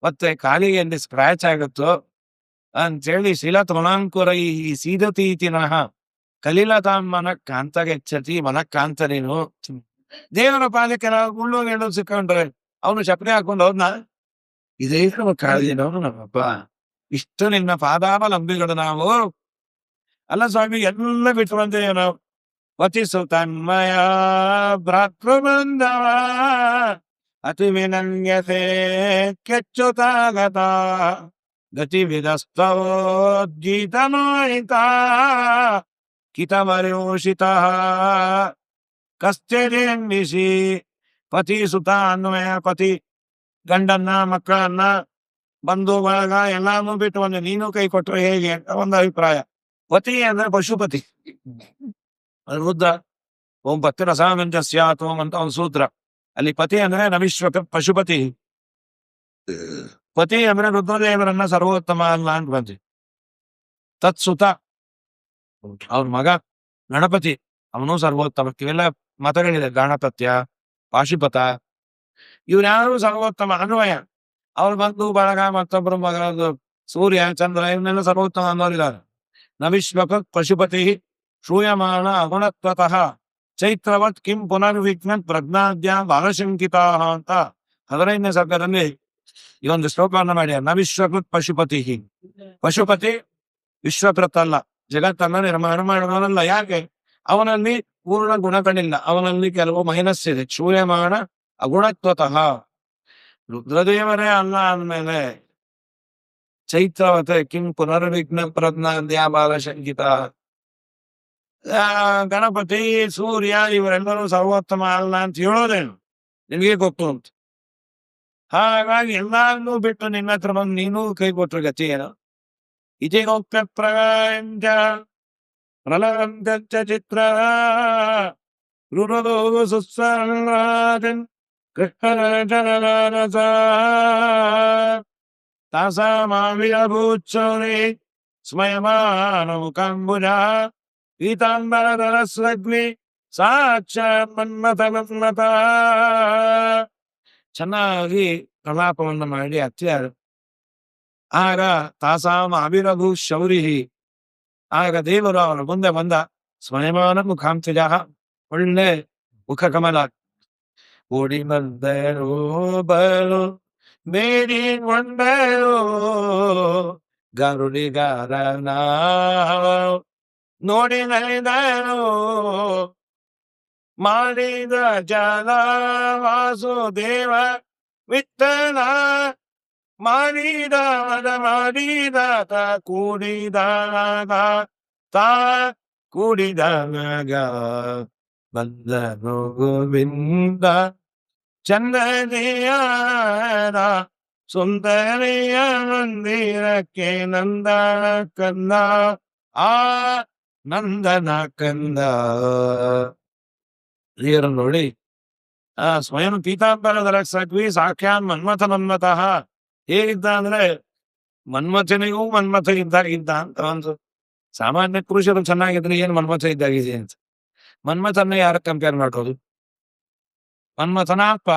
ಮತ್ತೆ ಕಾಲಿಗೆ ಎಲ್ಲಿ ಸ್ಕ್ರಾಚ್ ಆಗುತ್ತೋ ಅಂತೇಳಿ ಶಿಲತೃಣಾಂಕುರ ಈ ಸೀದತೀತಿನಃ ಕಲಿಲತಾಮನ ಕಾಂತಗೆಚ್ಚತಿ ಮನಕ್ಕಾಂತ. ನೀನು ದೇವರ ಪಾಲಕರ ಗುಳ್ಳು ಗೆಳು ಸಿಕ್ಕೊಂಡ್ರೆ ಅವನು ಚಪ್ಪಲಿ ಹಾಕೊಂಡು ಹೋದ್ನ, ಇದೇ ಕಾಳಜಿನವನು ನಮ್ಮಪ್ಪ, ಇಷ್ಟು ನಿನ್ನ ಪಾದಾವಲಂಬಿಗಳು ನಾವು. ಅಲ್ಲ ಸ್ವಾಮಿ, ಎಲ್ಲ ಬಿಟ್ಟು ಬಂದೇವೆ ನಾವು. ವತಿಸು ತನ್ಮಯ ಭ್ರಾತೃಬಂಧವ ಅತಿ ವಿನನ್ಯತೆ ಕೆಚ್ಚುತಾಗತ ಗತಿವಿಧಸ್ತವೋದ್ಗೀತಮೋಹಿತ ಕಿತಮರ್ಯೋಷಿತ ಕಶ್ಚಿದೇನ್ನಿಸಿ. ಪತಿ ಸುತ ಅನ್ವಯ, ಪತಿ ಗಂಡನ್ನ, ಮಕ್ಕಳನ್ನ, ಬಂಧು ಬಳಗ ಎಲ್ಲಾನು ಬಿಟ್ಟು ಒಂದು ನೀನು ಕೈ ಕೊಟ್ಟರೆ ಹೇಗೆ ಅಂತ ಒಂದು ಅಭಿಪ್ರಾಯ. ಪತಿ ಅಂದ್ರೆ ಪಶುಪತಿ. ರುದ್ರ ಓಂ ಪತಿ ರಸಾನಂದ ಸ್ಯಾತ್ ಓಂ ಅಂತ ಒಂದು ಸೂತ್ರ. ಅಲ್ಲಿ ಪತಿ ಅಂದ್ರೆ ನವಿಶ್ವಕ ಪಶುಪತಿ. ಪತಿ ಅಂದ್ರೆ ರುದ್ರದೇವರನ್ನ ಸರ್ವೋತ್ತಮ ಅಲ್ಲ ಅಂತ ಬಂದಿ. ತತ್ಸುತ ಅವ್ರ ಮಗ ಗಣಪತಿ, ಅವನು ಸರ್ವೋತ್ತಮ. ಇವೆಲ್ಲ ಮತಗಳಿದೆ. ಗಣಪತ್ಯ, ಪಾಶುಪತ, ಇವ್ರ್ಯಾರು ಸರ್ವೋತ್ತಮ ಅನ್ವಯ. ಅವ್ರು ಬಂಧು ಬಳಗ ಮತ್ತೊಬ್ಬರು ಮಗನದು ಸೂರ್ಯ ಚಂದ್ರ ಇವನ್ನೆಲ್ಲ ಸರ್ವೋತ್ತಮ ಅನ್ನೋರಿದ್ದಾರೆ. ನ ವಿಶ್ವಕ ಪಶುಪತಿ ಶ್ರೂಯಮಾನ ಅಗುಣತ್ವತಃ ಚೈತ್ರವತ್ ಕಿಂ ಪುನರ್ವಿಘ್ನ ಪ್ರಜ್ಞಾದ್ಯ ಬಾಲಶಂಕಿತ ಅಂತ 15ನೇ ಸರ್ಗದಲ್ಲಿ ಈ ಒಂದು ಶ್ಲೋಕವನ್ನು ಮಾಡ್ಯಾರ. ನ ವಿಶ್ವಕೃತ್ ಪಶುಪತಿ, ಪಶುಪತಿ ವಿಶ್ವಕೃತ್ ಅಲ್ಲ, ಜಗತ್ತನ್ನ ನಿರ್ಮಾಣ ಮಾಡೋನಲ್ಲ. ಯಾಕೆ? ಅವನಲ್ಲಿ ಪೂರ್ಣ ಗುಣಗಳಿಲ್ಲ, ಅವನಲ್ಲಿ ಕೆಲವು ಮೈನಸ್ ಇದೆ. ಶ್ರೂಯಮಾನ ಅಗುಣತ್ವತಃ ರುದ್ರದೇವರೇ ಅಲ್ಲ ಅಂದ್ಮೇಲೆ ಚೈತ್ರವತೆ ಕಿಂ ಪುನರ್ವಿಘ್ನ ಪ್ರಜ್ಞಾದ್ಯ ಬಾಲಶಂಕಿತ, ಗಣಪತಿ ಸೂರ್ಯ ಇವರೆಲ್ಲರೂ ಸರ್ವೋತ್ತಮ ಅಲ್ಲ ಅಂತ ಹೇಳೋದೇನು ನಿನಗೆ ಗೊತ್ತು ಅಂತ. ಹಾಗಾಗಿ ಎಲ್ಲಾರನ್ನೂ ಬಿಟ್ಟು ನಿನ್ನ ಹತ್ರ ಬಂದು ನೀನು ಕೈ ಕೊಟ್ರ ಗತಿ ಏನು? ಇತಿಗೋಪ್ಯ ಪ್ರಳಂಚ ಪ್ರಲಂಚ ಚಿತ್ರ ರುರದೋ ಸುಸ್ಸರಾಜನ್ ಕೃಷ್ಣರಸ ತಾಸಾಮಾವಿರಭೂಚೌರಿ ಸ್ಮಯಮಾನಮುಖಾಂಬುಜ ಪೀತಾಂಬರಧರಸ್ರಗ್ನಿ ಸಾಕ್ಷಾತ್ ಮನ್ಮಥ ಮನ್ಮಥ. ಚೆನ್ನಾಗಿ ಪ್ರಲಾಪವನ್ನು ಮಾಡಿ ಅತ್ಯಾರು. ಆಗ ತಾಸಾಮ ಅವಿರಭೂ ಶೌರಿ, ಆಗ ದೇವರು ಅವರ ಮುಂದೆ ಬಂದ. ಸ್ಮಯಮಾನ ಮುಖಾಂತಿಜ, ಒಳ್ಳೆ ಮುಖ ಕಮಲ. ಓಡಿ ಬಂದರು ಬರು ಬೇಡಿ ಕೊಂಡರು ಗರುಡಿಗಾರನ ನೋಡಿ ನಲಿದರು ಮಾಡಿದ ಜಲ ವಾಸುದೇವ ವಿಠಲ ಮಾಡಿದ ಕೂಡಿದಾಗ ತಾ ಕೂಡಿದಾಗ ಬಂದನು ಗೋವಿಂದ ಚಂದನೆಯರ ಸುಂದರಿಯ ಮಂದಿರಕ್ಕೆ ನಂದನ ಕಂದ, ಆ ನಂದನ ಕಂದ. ನೀರನ್ನು ನೋಡಿ ಸ್ವಯಂ ಪೀತಾಂಬರಧರ ಸಗ್ವಿ ಸಾಕ್ಷಾತ್ ಮನ್ಮಥ ಮನ್ಮಥಃ. ಹೇಗಿದ್ದ ಅಂದ್ರೆ ಮನ್ಮಥನಿಗೂ ಮನ್ಮಥ ಇದ್ದ ಅಂತ. ಒಂದು ಸಾಮಾನ್ಯ ಪುರುಷರು ಚೆನ್ನಾಗಿದ್ರೆ ಏನ್ ಮನ್ಮಥ ಇದ್ದಾಗಿದೆ ಅಂತ. ಮನ್ಮಥನ್ನ ಯಾರ ಕಂಪೇರ್ ಮಾಡೋದು? ಮನ್ಮಥನ ಅಪ್ಪ.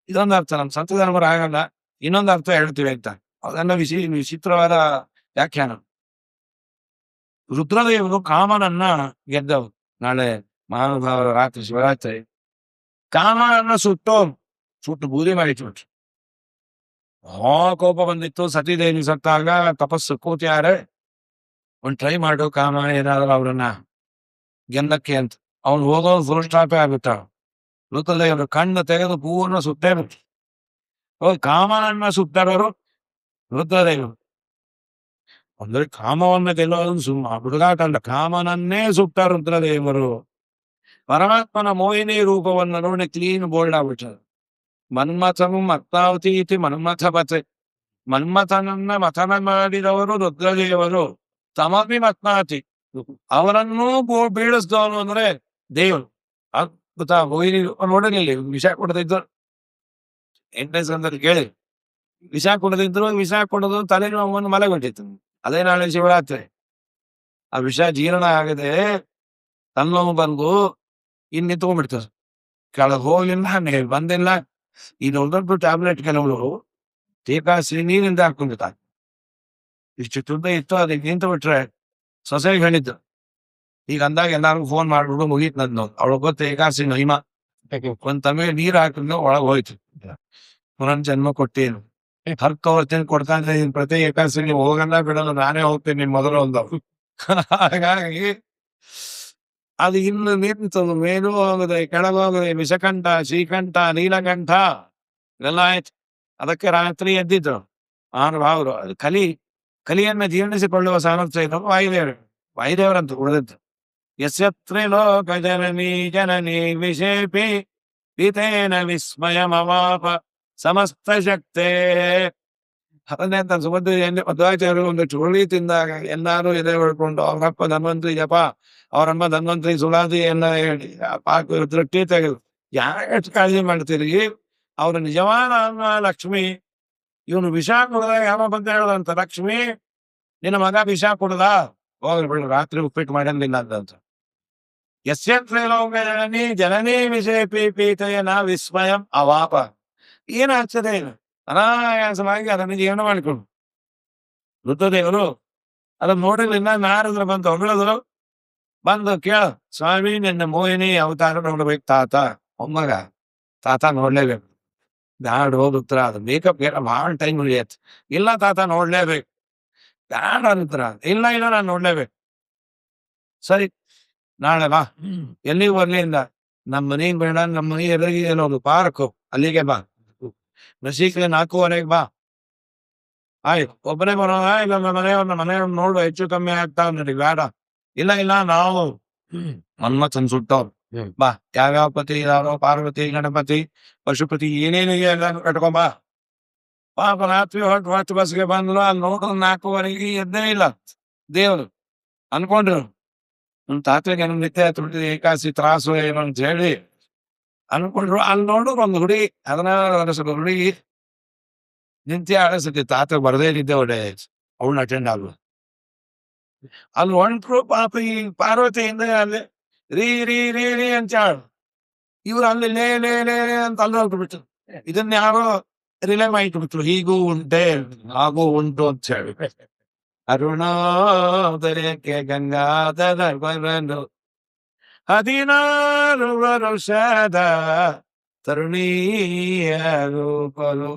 ಇದೊಂದು ಅರ್ಥ. ನಮ್ ಸಂತ ಧರ್ಮರು ಆಗಲ್ಲ, ಇನ್ನೊಂದು ಅರ್ಥ ಹೇಳ್ತೀವಿ ಅಂತ. ಅದನ್ನ ವಿಚಿತ್ರವಾದ ವ್ಯಾಖ್ಯಾನ. ರುದ್ರದೇವರು ಕಾಮನನ್ನ ಗೆದ್ದವರು. ನಾಳೆ ಮಹಾನುಭಾವರ ರಾತ್ರಿ ಶಿವರಾತ್ರಿ ಕಾಮನನ್ನ ಸುಟ್ಟು ಬೂದಿ ಮಾಡಿಟ್ಬಿಟ್ರು. ಕೋಪ ಬಂದಿತ್ತು. ಸತೀದೇವಿ ಸತ್ತಾಗ ತಪಸ್ಸು ಕೂತ್ಯಾರೆ, ಒಂದ್ ಟ್ರೈ ಮಾಡು ಕಾಮ ಏನಾದ್ರು ಅವ್ರನ್ನ ಗೆಲ್ಲಕ್ಕೆ ಅಂತ. ಅವ್ನು ಹೋಗೋದು ಫುಲ್ ಸ್ಟಾಪೇ ಆಗುತ್ತ. ರುದ್ರದೇವರು ಕಣ್ಣು ತೆಗೆದು ಪೂರ್ಣ ಸುತ್ತೇ ಬಿಟ್ರು. ಕಾಮನನ್ನ ಸುತ್ತರೋರು ರುದ್ರದೇವರು. ಅಂದ್ರೆ ಕಾಮವನ್ನ ಗೆಲ್ಲೋದು ಹುಡುಗಾಟ ಅಲ್ಲ, ಕಾಮನನ್ನೇ ಸುಟ್ಟ ರುದ್ರದೇವರು. ಪರಮಾತ್ಮನ ಮೋಹಿನಿ ರೂಪವನ್ನು ನೋಡಿ ಕ್ಲೀನ್ ಬೋಲ್ಡ್ ಆಗ್ಬಿಟ್ಟ. ಮನ್ಮಥನು ಮತ್ತಾವತಿ ಇತಿ ಮನ್ಮಥ ಪತೆ. ಮನ್ಮಥನನ್ನ ಮಥನ ಮಾಡಿದವರು ರುದ್ರದೇವರು. ತಮಪಿ ಮತ್ನಾತಿ, ಅವರನ್ನೂ ಬೀಳಿಸ್ದವನು ಅಂದ್ರೆ ದೇವರು. ಅದ್ಭುತ ಮೋಹಿನಿ ನೋಡಲಿಲ್ಲ. ವಿಷ ಕೊಡದಿದ್ರು 8ನೇ ಸಂದರ್ಭ ಕೇಳಿ, ವಿಷ ಕೊಡದಿದ್ರು. ವಿಷ ಕೊಡೋದು ತಲೆನೋವನ್ನು ಮಲಗೊಟ್ಟಿತ್ತು. ಅದೇ ನಾಳೆ ಶಿವರಾತ್ರಿ. ಆ ವಿಷ ಜೀರ್ಣ ಆಗದೆ ತಲೆನೋವು ಬಂದು ಇಲ್ಲಿ ತಗೊಂಡ್ಬಿಡ್ತಾರೆ. ಕೆಳಗೆ ಹೋಗ್ಲಿಲ್ಲ, ಬಂದಿಲ್ಲ. ಈ ದೊಡ್ಡ ಟ್ಯಾಬ್ಲೆಟ್ ಕೆಲವರು ಟೀಕಾಸಿ ನೀರಿಂದ ಹಾಕೊಂಡಿರ್ತಾರೆ. ಇಷ್ಟು ತುದ್ದ ಇತ್ತು, ಅದಕ್ಕೆ ನಿಂತು ಬಿಟ್ರೆ ಸೊಸೆಗೆ ಹೇಳಿದ್ದು. ಈಗ ಅಂದಾಗ ಎಲ್ಲಾರ್ಗು ಫೋನ್ ಮಾಡ್ಬಿಟ್ಟು ಮುಗೀತು ನಂದು. ಅವಳು ಗೊತ್ತ ಏಕಾಸಿ ಮಹಿಮಾ. ಒಂದ್ ತಮಿಳು ನೀರ್ ಹಾಕಿದ್ರು ಒಳಗ್ ಹೋಯ್ತು. ಪುನರ್ ಜನ್ಮ ಕೊಟ್ಟೇನು 10 ವರ್ಷ ಕೊಡ್ತಾ ಇದ್ದೀನಿ. ಪ್ರತಿ ಏಕಾಸಿ ನೀವು ಹೋಗಲ್ಲ ಬಿಡಲ್ಲ, ನಾನೇ ಹೋಗ್ತೀನಿ ಮೊದಲು ಅಂದವು. ಹಾಗಾಗಿ ಅದು ಇನ್ನು ನಿಂತದು. ಮೇಲೂ ಹೋಗದೆ ಕೆಳಗೋಗದೆ ವಿಷಕಂಠ, ಶ್ರೀಕಂಠ, ನೀಲಕಂಠ ಇವೆಲ್ಲ ಆಯ್ತು. ಅದಕ್ಕೆ ರಾತ್ರಿ ಎದ್ದಿದ್ರು ಮಹಾನುಭಾವರು. ಅದು ಕಲಿಯನ್ನ ಜೀರ್ಣಿಸಿಕೊಳ್ಳುವ ಸಾಮರ್ಥ್ಯ ಇದ್ರು ವಾಯುದೇವರಂತ ಉಳಿದಿದ್ದು. ಯಸ್ಯತ್ರಿ ಲೋಕ ಜನನಿ ವಿಷೇಪಿ ಪಿತೇನ ವಿಸ್ಮಯಮವಾಪ ಸಮಸ್ತ ಶಕ್ತೇ. ಅದನ್ನೇ ಅಂತ ಸುಮಧ್ವದಲ್ಲಿ ಮಧ್ವಾಚಾರ್ಯರು ಒಂದು ಚುರುಳಿ ತಿಂದಾಗ ಎಲ್ಲಾರು ಎದೆ ಹೊಡ್ಕೊಂಡು ಅವರಪ್ಪ ಧನ್ವಂತರಿ ಜಪ, ಅವರಮ್ಮ ಧನ್ವಂತರಿ ಸುಳಾದಿ ಎಲ್ಲ ಹೇಳಿ ದೃಷ್ಟಿ ತೆಗೆದು ಎಷ್ಟು ಕಾಳಜಿ ಮಾಡ್ತೀರಿ. ಅವ್ರ ನಿಜವಾದ ಅಮ್ಮ ಲಕ್ಷ್ಮಿ. ಇವನು ವಿಷ ಕುಡ್ದ ಯಾವ ಬಂತ ಹೇಳದಂತ, ಲಕ್ಷ್ಮಿ ನಿನ್ನ ಮಗ ವಿಷ ಕುಡ್ದ, ಹೋಗ್ಲಿ ಬಿಡು ರಾತ್ರಿ ಉಪ್ಪಿಟ್ಟು ಮಾಡಂಗಿಲ್ಲ ಅಂತ. ಯಸ್ಯತ್ರೈಲೋಕ ಜನನಿ ಜನನೇ ವಿಷಯ ಪೀಪೀತಯನ ವಿಸ್ಮಯಂ ಅವಾಪ. ಏನು ಆಶ್ಚರ್ಯ ಇಲ್ಲ, ಅನಾಯಾಸವಾಗಿ ಅದನ್ನು ಜೀವನ ಮಾಡಿಕೊಂಡು ರುದ್ರದೇವರು ಅದನ್ನ ನೋಡಿರ್ಲಿಲ್ಲ. ನಾರದ್ರು ಬಂದು ಹೊಗಳಿದ್ರು, ಬಂದು ಕೇಳ ಸ್ವಾಮಿ ನಿನ್ನ ಮೋಹಿನಿ ಅವತಾರ ನೋಡ್ಬೇಕು ತಾತ. ಒಮ್ಮಗ ತಾತ ನೋಡ್ಲೇಬೇಕು. ಬ್ಯಾಡ ರುದ್ರ, ಅದು ಮೇಕಪ್ ಭಾಳ ಟೈಮ್ ಉಳಿಯತ್. ಇಲ್ಲ ತಾತ ನೋಡ್ಲೇಬೇಕು. ಬ್ಯಾಡ ರುದ್ರ, ಇಲ್ಲ ಇಲ್ಲ ನಾನು ನೋಡ್ಲೇಬೇಕು. ಸರಿ ನಾಳೆ ಬಾ. ಎಲ್ಲಿಗೆ ಬರ್ಲಿಂದ? ನಮ್ಮ ಮನೆಗೆ ಬೇಡ, ನಮ್ಮ ಮನೆ ಎದುರಿಗೆ ಏನೋದು ಪಾರ್ಕ್, ಅಲ್ಲಿಗೆ ಬಾ. ನಸೀಕ್ರೆ 4:15 ಬಾ. ಆಯ್ತು, ಒಬ್ಬನೇ ಬರೋಣ, ಇಲ್ಲ ಮನೆಯವ್ರನ್ನ ನೋಡು, ಹೆಚ್ಚು ಕಮ್ಮಿ ಆಗ್ತಾವ ನನಗೆ ಬೇಡ. ಇಲ್ಲ ಇಲ್ಲ ನಾವು ಮನ್ಮಥನ್ ಸುಟ್ಟವ್ರು, ಬಾ. ಯಾವ್ಯಾವ ಪತಿ ಯಾವ್ಯಾವ ಪಾರ್ವತಿ ಗಣಪತಿ ಪಶುಪತಿ ಏನೇನಿಗೆ ಎಲ್ಲ ಕಟ್ಕೊಂಬಾ. ಪಾಪ ರಾತ್ರಿ ಹೊಟ್ಟು ಬಸ್ಗೆ ಬಂದ್ರು. ಅಲ್ಲಿ ನೋಡಿದ್ರು 4:15 ಎದ್ದೇ ಇಲ್ಲ ದೇವ್ರು. ಅನ್ಕೊಂಡ್ರು ನಮ್ ತಾತಗೆ ನಿತ್ಯ ತುಳಿದ ಏಕಾಸಿ ತ್ರಾಸು ಏನು ಅಂತ ಹೇಳಿ ಅನ್ಕೊಂಡ್ರು. ಅಲ್ಲಿ ನೋಡಿದ್ರು ಒಂದು ಹುಡುಗಿ, 16 ವರ್ಷದ ಹುಡುಗಿ ನಿತ್ಯ ಆಡಸತಿ. ತಾತ ಬರದೇ ಇದ್ದೆ ಒಳ್ಳೆ ಅವಳನ್ನ ಅಟೆಂಡ್ ಆಗ. ಅಲ್ಲಿ ಹೊಂಟ್ರು. ಪಾಪ ಈ ಪಾರ್ವತಿಯಿಂದ ಅಲ್ಲಿ ರೀ ರೀ ರೀ ರೀ ಅಂತ ಹೇಳು. ಇವ್ರು ಅಲ್ಲಿ ಲೇ ಲೇ ಲೇ ಅಂತ ಅಲ್ಲಿ ಹೊರಟು. ಇದನ್ನ ಯಾರೋ ರಿಲೇ ಮಾಡಿಟ್ಬಿಟ್ರು, ಹೀಗೂ ಉಂಟೆ ಹಾಗೂ ಉಂಟು ಅಂತ ಹೇಳಿ. ಅರುಣೋದಯಕ್ಕೆ ಗಂಗಾಧರ ಬರಲು 16 ವರ್ಷದ ತರುಣೀಯ ರೂಪಲು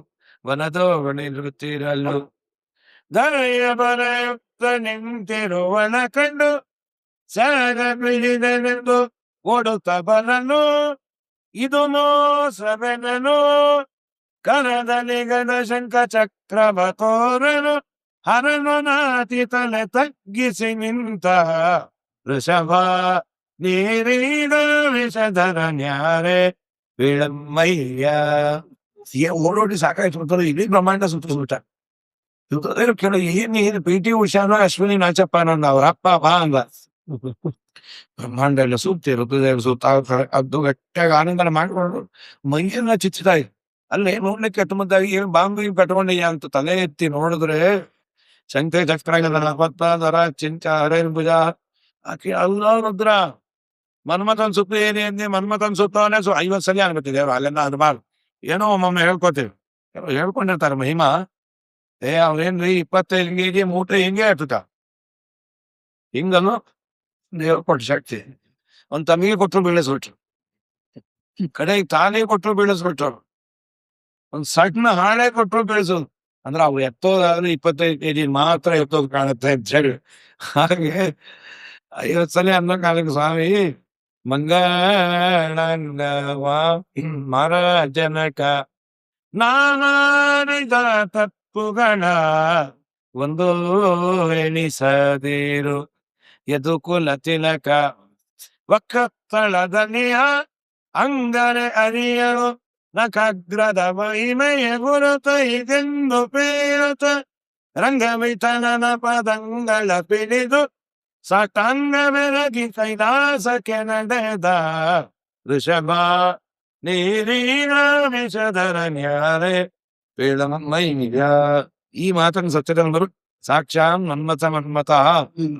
ವನದೋಣಿರುತ್ತಿರಲು ದಯ ಬರಯುಕ್ತ ನಿಂತಿರುವನ ಕಂಡು ಸಾಗ ಬಿಡಿದನೆಂದು ಓಡುತ್ತ ಬರಲು. ಇದು ಮೋಸವೆನನು ಕರದಲ್ಲಿ ಗದ ಶಂಖ ಚಕ್ರವ ತೋರನು. ಹರನು ನಾತಿ ತಲೆ ತಗ್ಗಿಸಿ ನಿಂತ ವೃಷಭ ನೀರಿದ ವಿಷಧರ ನ್ಯಾರೆ ವಿಳಮಯ್ಯ. ಓಡೋಡಿ ಸಾಕಾಯ್ತು ಬಿಡ್ತಾರೆ. ಇಡೀ ಬ್ರಹ್ಮಾಂಡ ಸುತ್ತ ಕೇಳ ಏನ್ PT ಉಷಾನು ಅಶ್ವಿನಿ ನಾಚಪ್ಪ ಅನ್ನೋದು ಅವ್ರ ಅಪ್ಪ ಬಾ ಅಂದ. ಬ್ರಹ್ಮಾಂಡ ಎಲ್ಲ ಸೂಕ್ತಿ ಋತುದೇವ ಸೂತ ಅದು ಗಟ್ಟಿಯಾಗಿ ಆನಂದನ ಮಾಡ್ಕೊಂಡು ಮೈಯನ್ನ ಚಿಚ್ಚಿತಾ ಇದೆ. ಅಲ್ಲೇ ನೋಡ್ಲಿಕ್ಕೆ ಕೆಟ್ಟಮದ್ದಾಗಿ ಏನು ಬಾಂಬಿ ಕಟ್ಕೊಂಡಿಯ ಅಂತ ತಲೆ ಎತ್ತಿ ನೋಡಿದ್ರೆ ಶಂಖ ಚಕ್ರ ನಪತ್ತರ ಚಿಂಚ ಹರೇರ್ಭುಜ ಆಕೆ ಅಲ್ಲ ರುದ್ರ. ಮನ್ಮಥನ್ ಸುತ್ತ ಏನೇ ಅಂದಿ, ಮನ್ಮಥನ್ ಸುತ್ತವನೇ 50 ಸಲ ಅನ್ಬತ್ತಿದೆ ಅವ್ರು. ಅಲ್ಲೆಲ್ಲ ಅನ್ಬಾರ್ದು, ಏನೋ ಒಮ್ಮೊಮ್ಮೆ ಹೇಳ್ಕೊತೀವಿ, ಹೇಳ್ಕೊಂಡಿರ್ತಾರೆ ಮಹಿಮಾ. ಅವ್ರೇನ್ರಿ 25 kg ಮೂಟೆ ಹಿಂಗೆ ಇರ್ತದ ಹಿಂಗನು ದೇವ್ರ ಕೊಟ್ಟು ಶಕ್ತಿ. ಒಂದ್ ತಮ್ಮಿಗೆ ಕೊಟ್ಟರು ಬೀಳಿಸ್ಬಿಟ್ರು, ಕಡೆಗೆ ತಾನೇ ಕೊಟ್ಟರು ಬೀಳಿಸ್ಬಿಟ್ರು, ಒಂದ್ ಸಣ್ಣ ಹಾಳೆ ಕೊಟ್ಟರು ಬೀಳಿಸೋದು. ಅಂದ್ರೆ ಅವು ಎತ್ತೋದಾದ್ರೆ 25 kg ಮಾತ್ರ ಎತ್ತೋದು ಕಾಣುತ್ತೆ ಅಂತ ಹೇಳಿ. ಹಾಗೆ 50 ಸಲ ಅನ್ನೋ ಕಾಲಕ್ಕೆ ಸ್ವಾಮಿ ಮಂಗಳವಾ ಮರ ಜನಕ ನಾನಾರಿದ ತಪ್ಪುಗಳ ಒಂದು ಎಣಿಸದಿರು ಯದುಕುಲ ತಿಲಕ ವಕ್ಕಸ್ಥಳದನಿಯ ಅಂಗರೆ ಅರಿಯರು ನಖಗ್ರದ ಮಹಿಮೆಯ ಗುರುತ ಇದೆಂದು ಪೇರುತ ರಂಗವಿಠಲನ ಪದಂಗಳ ಪಿಡಿದು ಸಾಷ್ಟಾಂಗ ಬೆರಗಿ ಕೈಲಾಸಕ್ಕೆ ನಡೆದ ವೃಷಭ ನೀರಿನ ವಿಷಧರ ನ್ಯಾರೆ ಪೇಳಮಯ್ಯ. ಈ ಮಾತನ್ನು ಸತ್ಯದಂದರು ಸಾಕ್ಷಾತ್ ಮನ್ಮಥ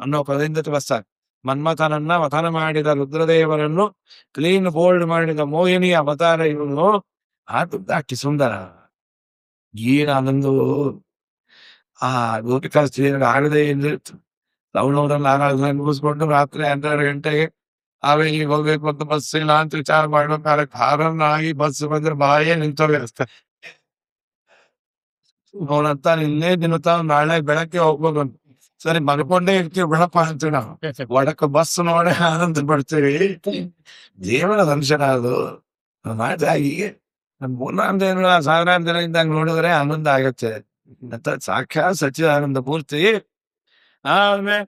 ಅನ್ನೋ ಪದದಿಂದ ತಿಳಿಸ್ತಾರೆ. ಮನ್ಮಥನನ್ನ ವಥನ ಮಾಡಿದ ರುದ್ರದೇವರನ್ನು ಕ್ಲೀನ್ ಬೋಲ್ಡ್ ಮಾಡಿದ ಮೋಹಿನಿ ಅವತಾರ ಇವನು. ಅದು ಅಷ್ಟು ಸುಂದರ. ಏನ ಆನಂದವು ಆ ಗೋಪಿಕಾ ಸ್ತ್ರೀಯರಿಗೆ ಆಗದೆ ಇಲ್ಲಿತ್ತು. ಲವಣವರಲ್ಲಿ ಆರಾಧನೆ ಮುಗಿಸ್ಕೊಂಡು ರಾತ್ರಿ 12 ಗಂಟೆಗೆ ಆವೇಲಿಗೆ ಹೋಗ್ಬೇಕು ಅಂತ ಬಸ್ ಇಲ್ಲ ಅಂತ ವಿಚಾರ ಮಾಡೋ ಕಾಲಕ್ಕೆ ಹಾರನ್ನಾಗಿ ಬಸ್ ಬಂದ್ರೆ ಬಾಯೇ ನಿಂತೋಗಿರುತ್ತೆ. ಅವನಂತ ನಿನ್ನೆ ದಿನತ ನಾಳೆ ಬೆಳಗ್ಗೆ ಹೋಗ್ಬೋದು. ಸರಿ ಮಲ್ಕೊಂಡೇ ಇರ್ತೀವಿ ಬಿಡಪ್ಪ ಅಂತೀವಿ ನಾವು. ಒಡಕ ಬಸ್ ನೋಡಿ ಆನಂದ ಪಡ್ತೀವಿ. ದೇವರ ದರ್ಶನ ಅದು ಹೀಗೆ ಮೂರ್ನಾಲ್ಕು ದಿನ 1000 ದಿನ ಇದ್ದಾಗ ನೋಡಿದ್ರೆ ಆನಂದ ಆಗತ್ತೆ ಅಂತ ಸಾಕ್ಷಾತ್ ಸಚ್ಚಿದಾನಂದ ಮೂರ್ತಿ. ಆಮೇಲೆ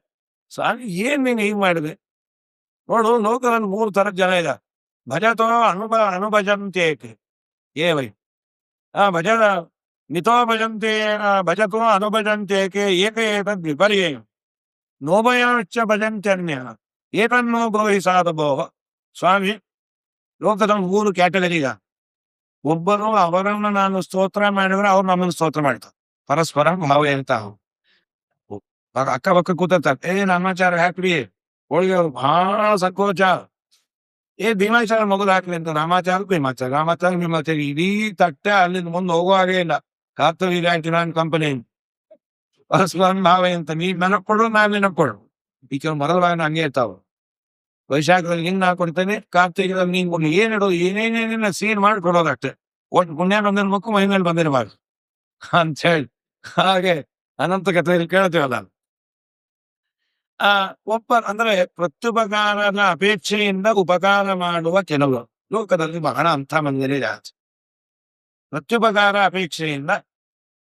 ಸ್ವಾಮಿ ಏನ್ ನೀನ್ ಹೀಗ್ ಮಾಡಿದೆ ನೋಡು, ಲೋಕದಲ್ಲಿ 3 ಥರದ ಜನ ಇದ. ಭಜತೋ ಅನುಭಜಂತೆ ಏ ವೈ ಭಜ ಮಿತೋ ಭಜಂತೆ ಭಜತೋ ಅನುಭಜಂತೇಕೆ ಏಕ ಏತದ್ ವಿಪರ್ಯಯ ನೋಭಯಾಶ್ಚ ಭಜಂತ್ಯನ್ಯ ಏತನ್ನೋ ಬ್ರೋಹಿ ಸಾಧಭೋಹ. ಸ್ವಾಮಿ ಲೋಕದಲ್ಲಿ 3 ಕ್ಯಾಟಗರಿ ಈಗ. ಒಬ್ಬರು ಅವರನ್ನು ನಾನು ಸ್ತೋತ್ರ ಮಾಡಿದ್ರೆ ಅವ್ರು ನಮ್ಮನ್ನು ಸ್ತೋತ್ರ ಮಾಡ್ತಾರೆ, ಪರಸ್ಪರ ಭಾವ ಇರ್ತಾವ. ಅಕ್ಕ ಪಕ್ಕ ಕೂತಾರೆ, ನಮ್ಮಾಚಾರ ಹಾಕ್ರಿ ಹೋಳಿಗೆ, ಅವ್ರು ಬಹಳ ಸಂಕೋಚ. ಭೀಮಾಚಾರ ಮೊದಲು ಹಾಕ್ಲಿ ಅಂತ ರಾಮಾಚಾರ ಭೀಮಾಚಾರ ಇಡೀ ತಟ್ಟೆ ಅಲ್ಲಿಂದ ಮುಂದೆ ಹೋಗುವಾಗೇ ಇಲ್ಲ. ಕಾರ್ತ ಕಂಪನಿ ಪರಸ್ಪರ ಭಾವ ಅಂತ ನೀ ನನಗ್ ಕೊಡು, ನಾನು ನಿನಗ್ ಕೊಡು. ಈ ಕೆಲವು ಮೊದಲ ಹಂಗೆ ಇರ್ತಾವ. ವೈಶಾಖದಲ್ಲಿ ಹಿಂಗ್ ನಾ ಕೊಡ್ತೇನೆ, ಕಾರ್ತಿಕದಲ್ಲಿ ನೀನ್ ಕೊಡ್ಲಿ, ಏನಿಡು ಏನೇನೇನ ಸೀನ್ ಮಾಡಿ ಕೊಡೋದಷ್ಟೇ. ಒಟ್ಟು ಪುಣ್ಯ ಬಂದಿನ ಮಕ್ಕು ಮೈ ಮೇಲೆ ಬಂದಿರಬಾರ್ದು ಅಂತ ಹೇಳಿ. ಹಾಗೆ ಅನಂತ ಕಥೆಯಲ್ಲಿ ಕೇಳ್ತೀವಲ್ಲ. ಅಂದ್ರೆ ಪ್ರತ್ಯುಪಕಾರದ ಅಪೇಕ್ಷೆಯಿಂದ ಉಪಕಾರ ಮಾಡುವ ಕೆಲವು ಲೋಕದಲ್ಲಿ ಬಹಳ ಅಂಥ ಮಂದಿರೇ ಜಾಸ್ತಿ. ಪ್ರತ್ಯುಪಕಾರ ಅಪೇಕ್ಷೆಯಿಂದ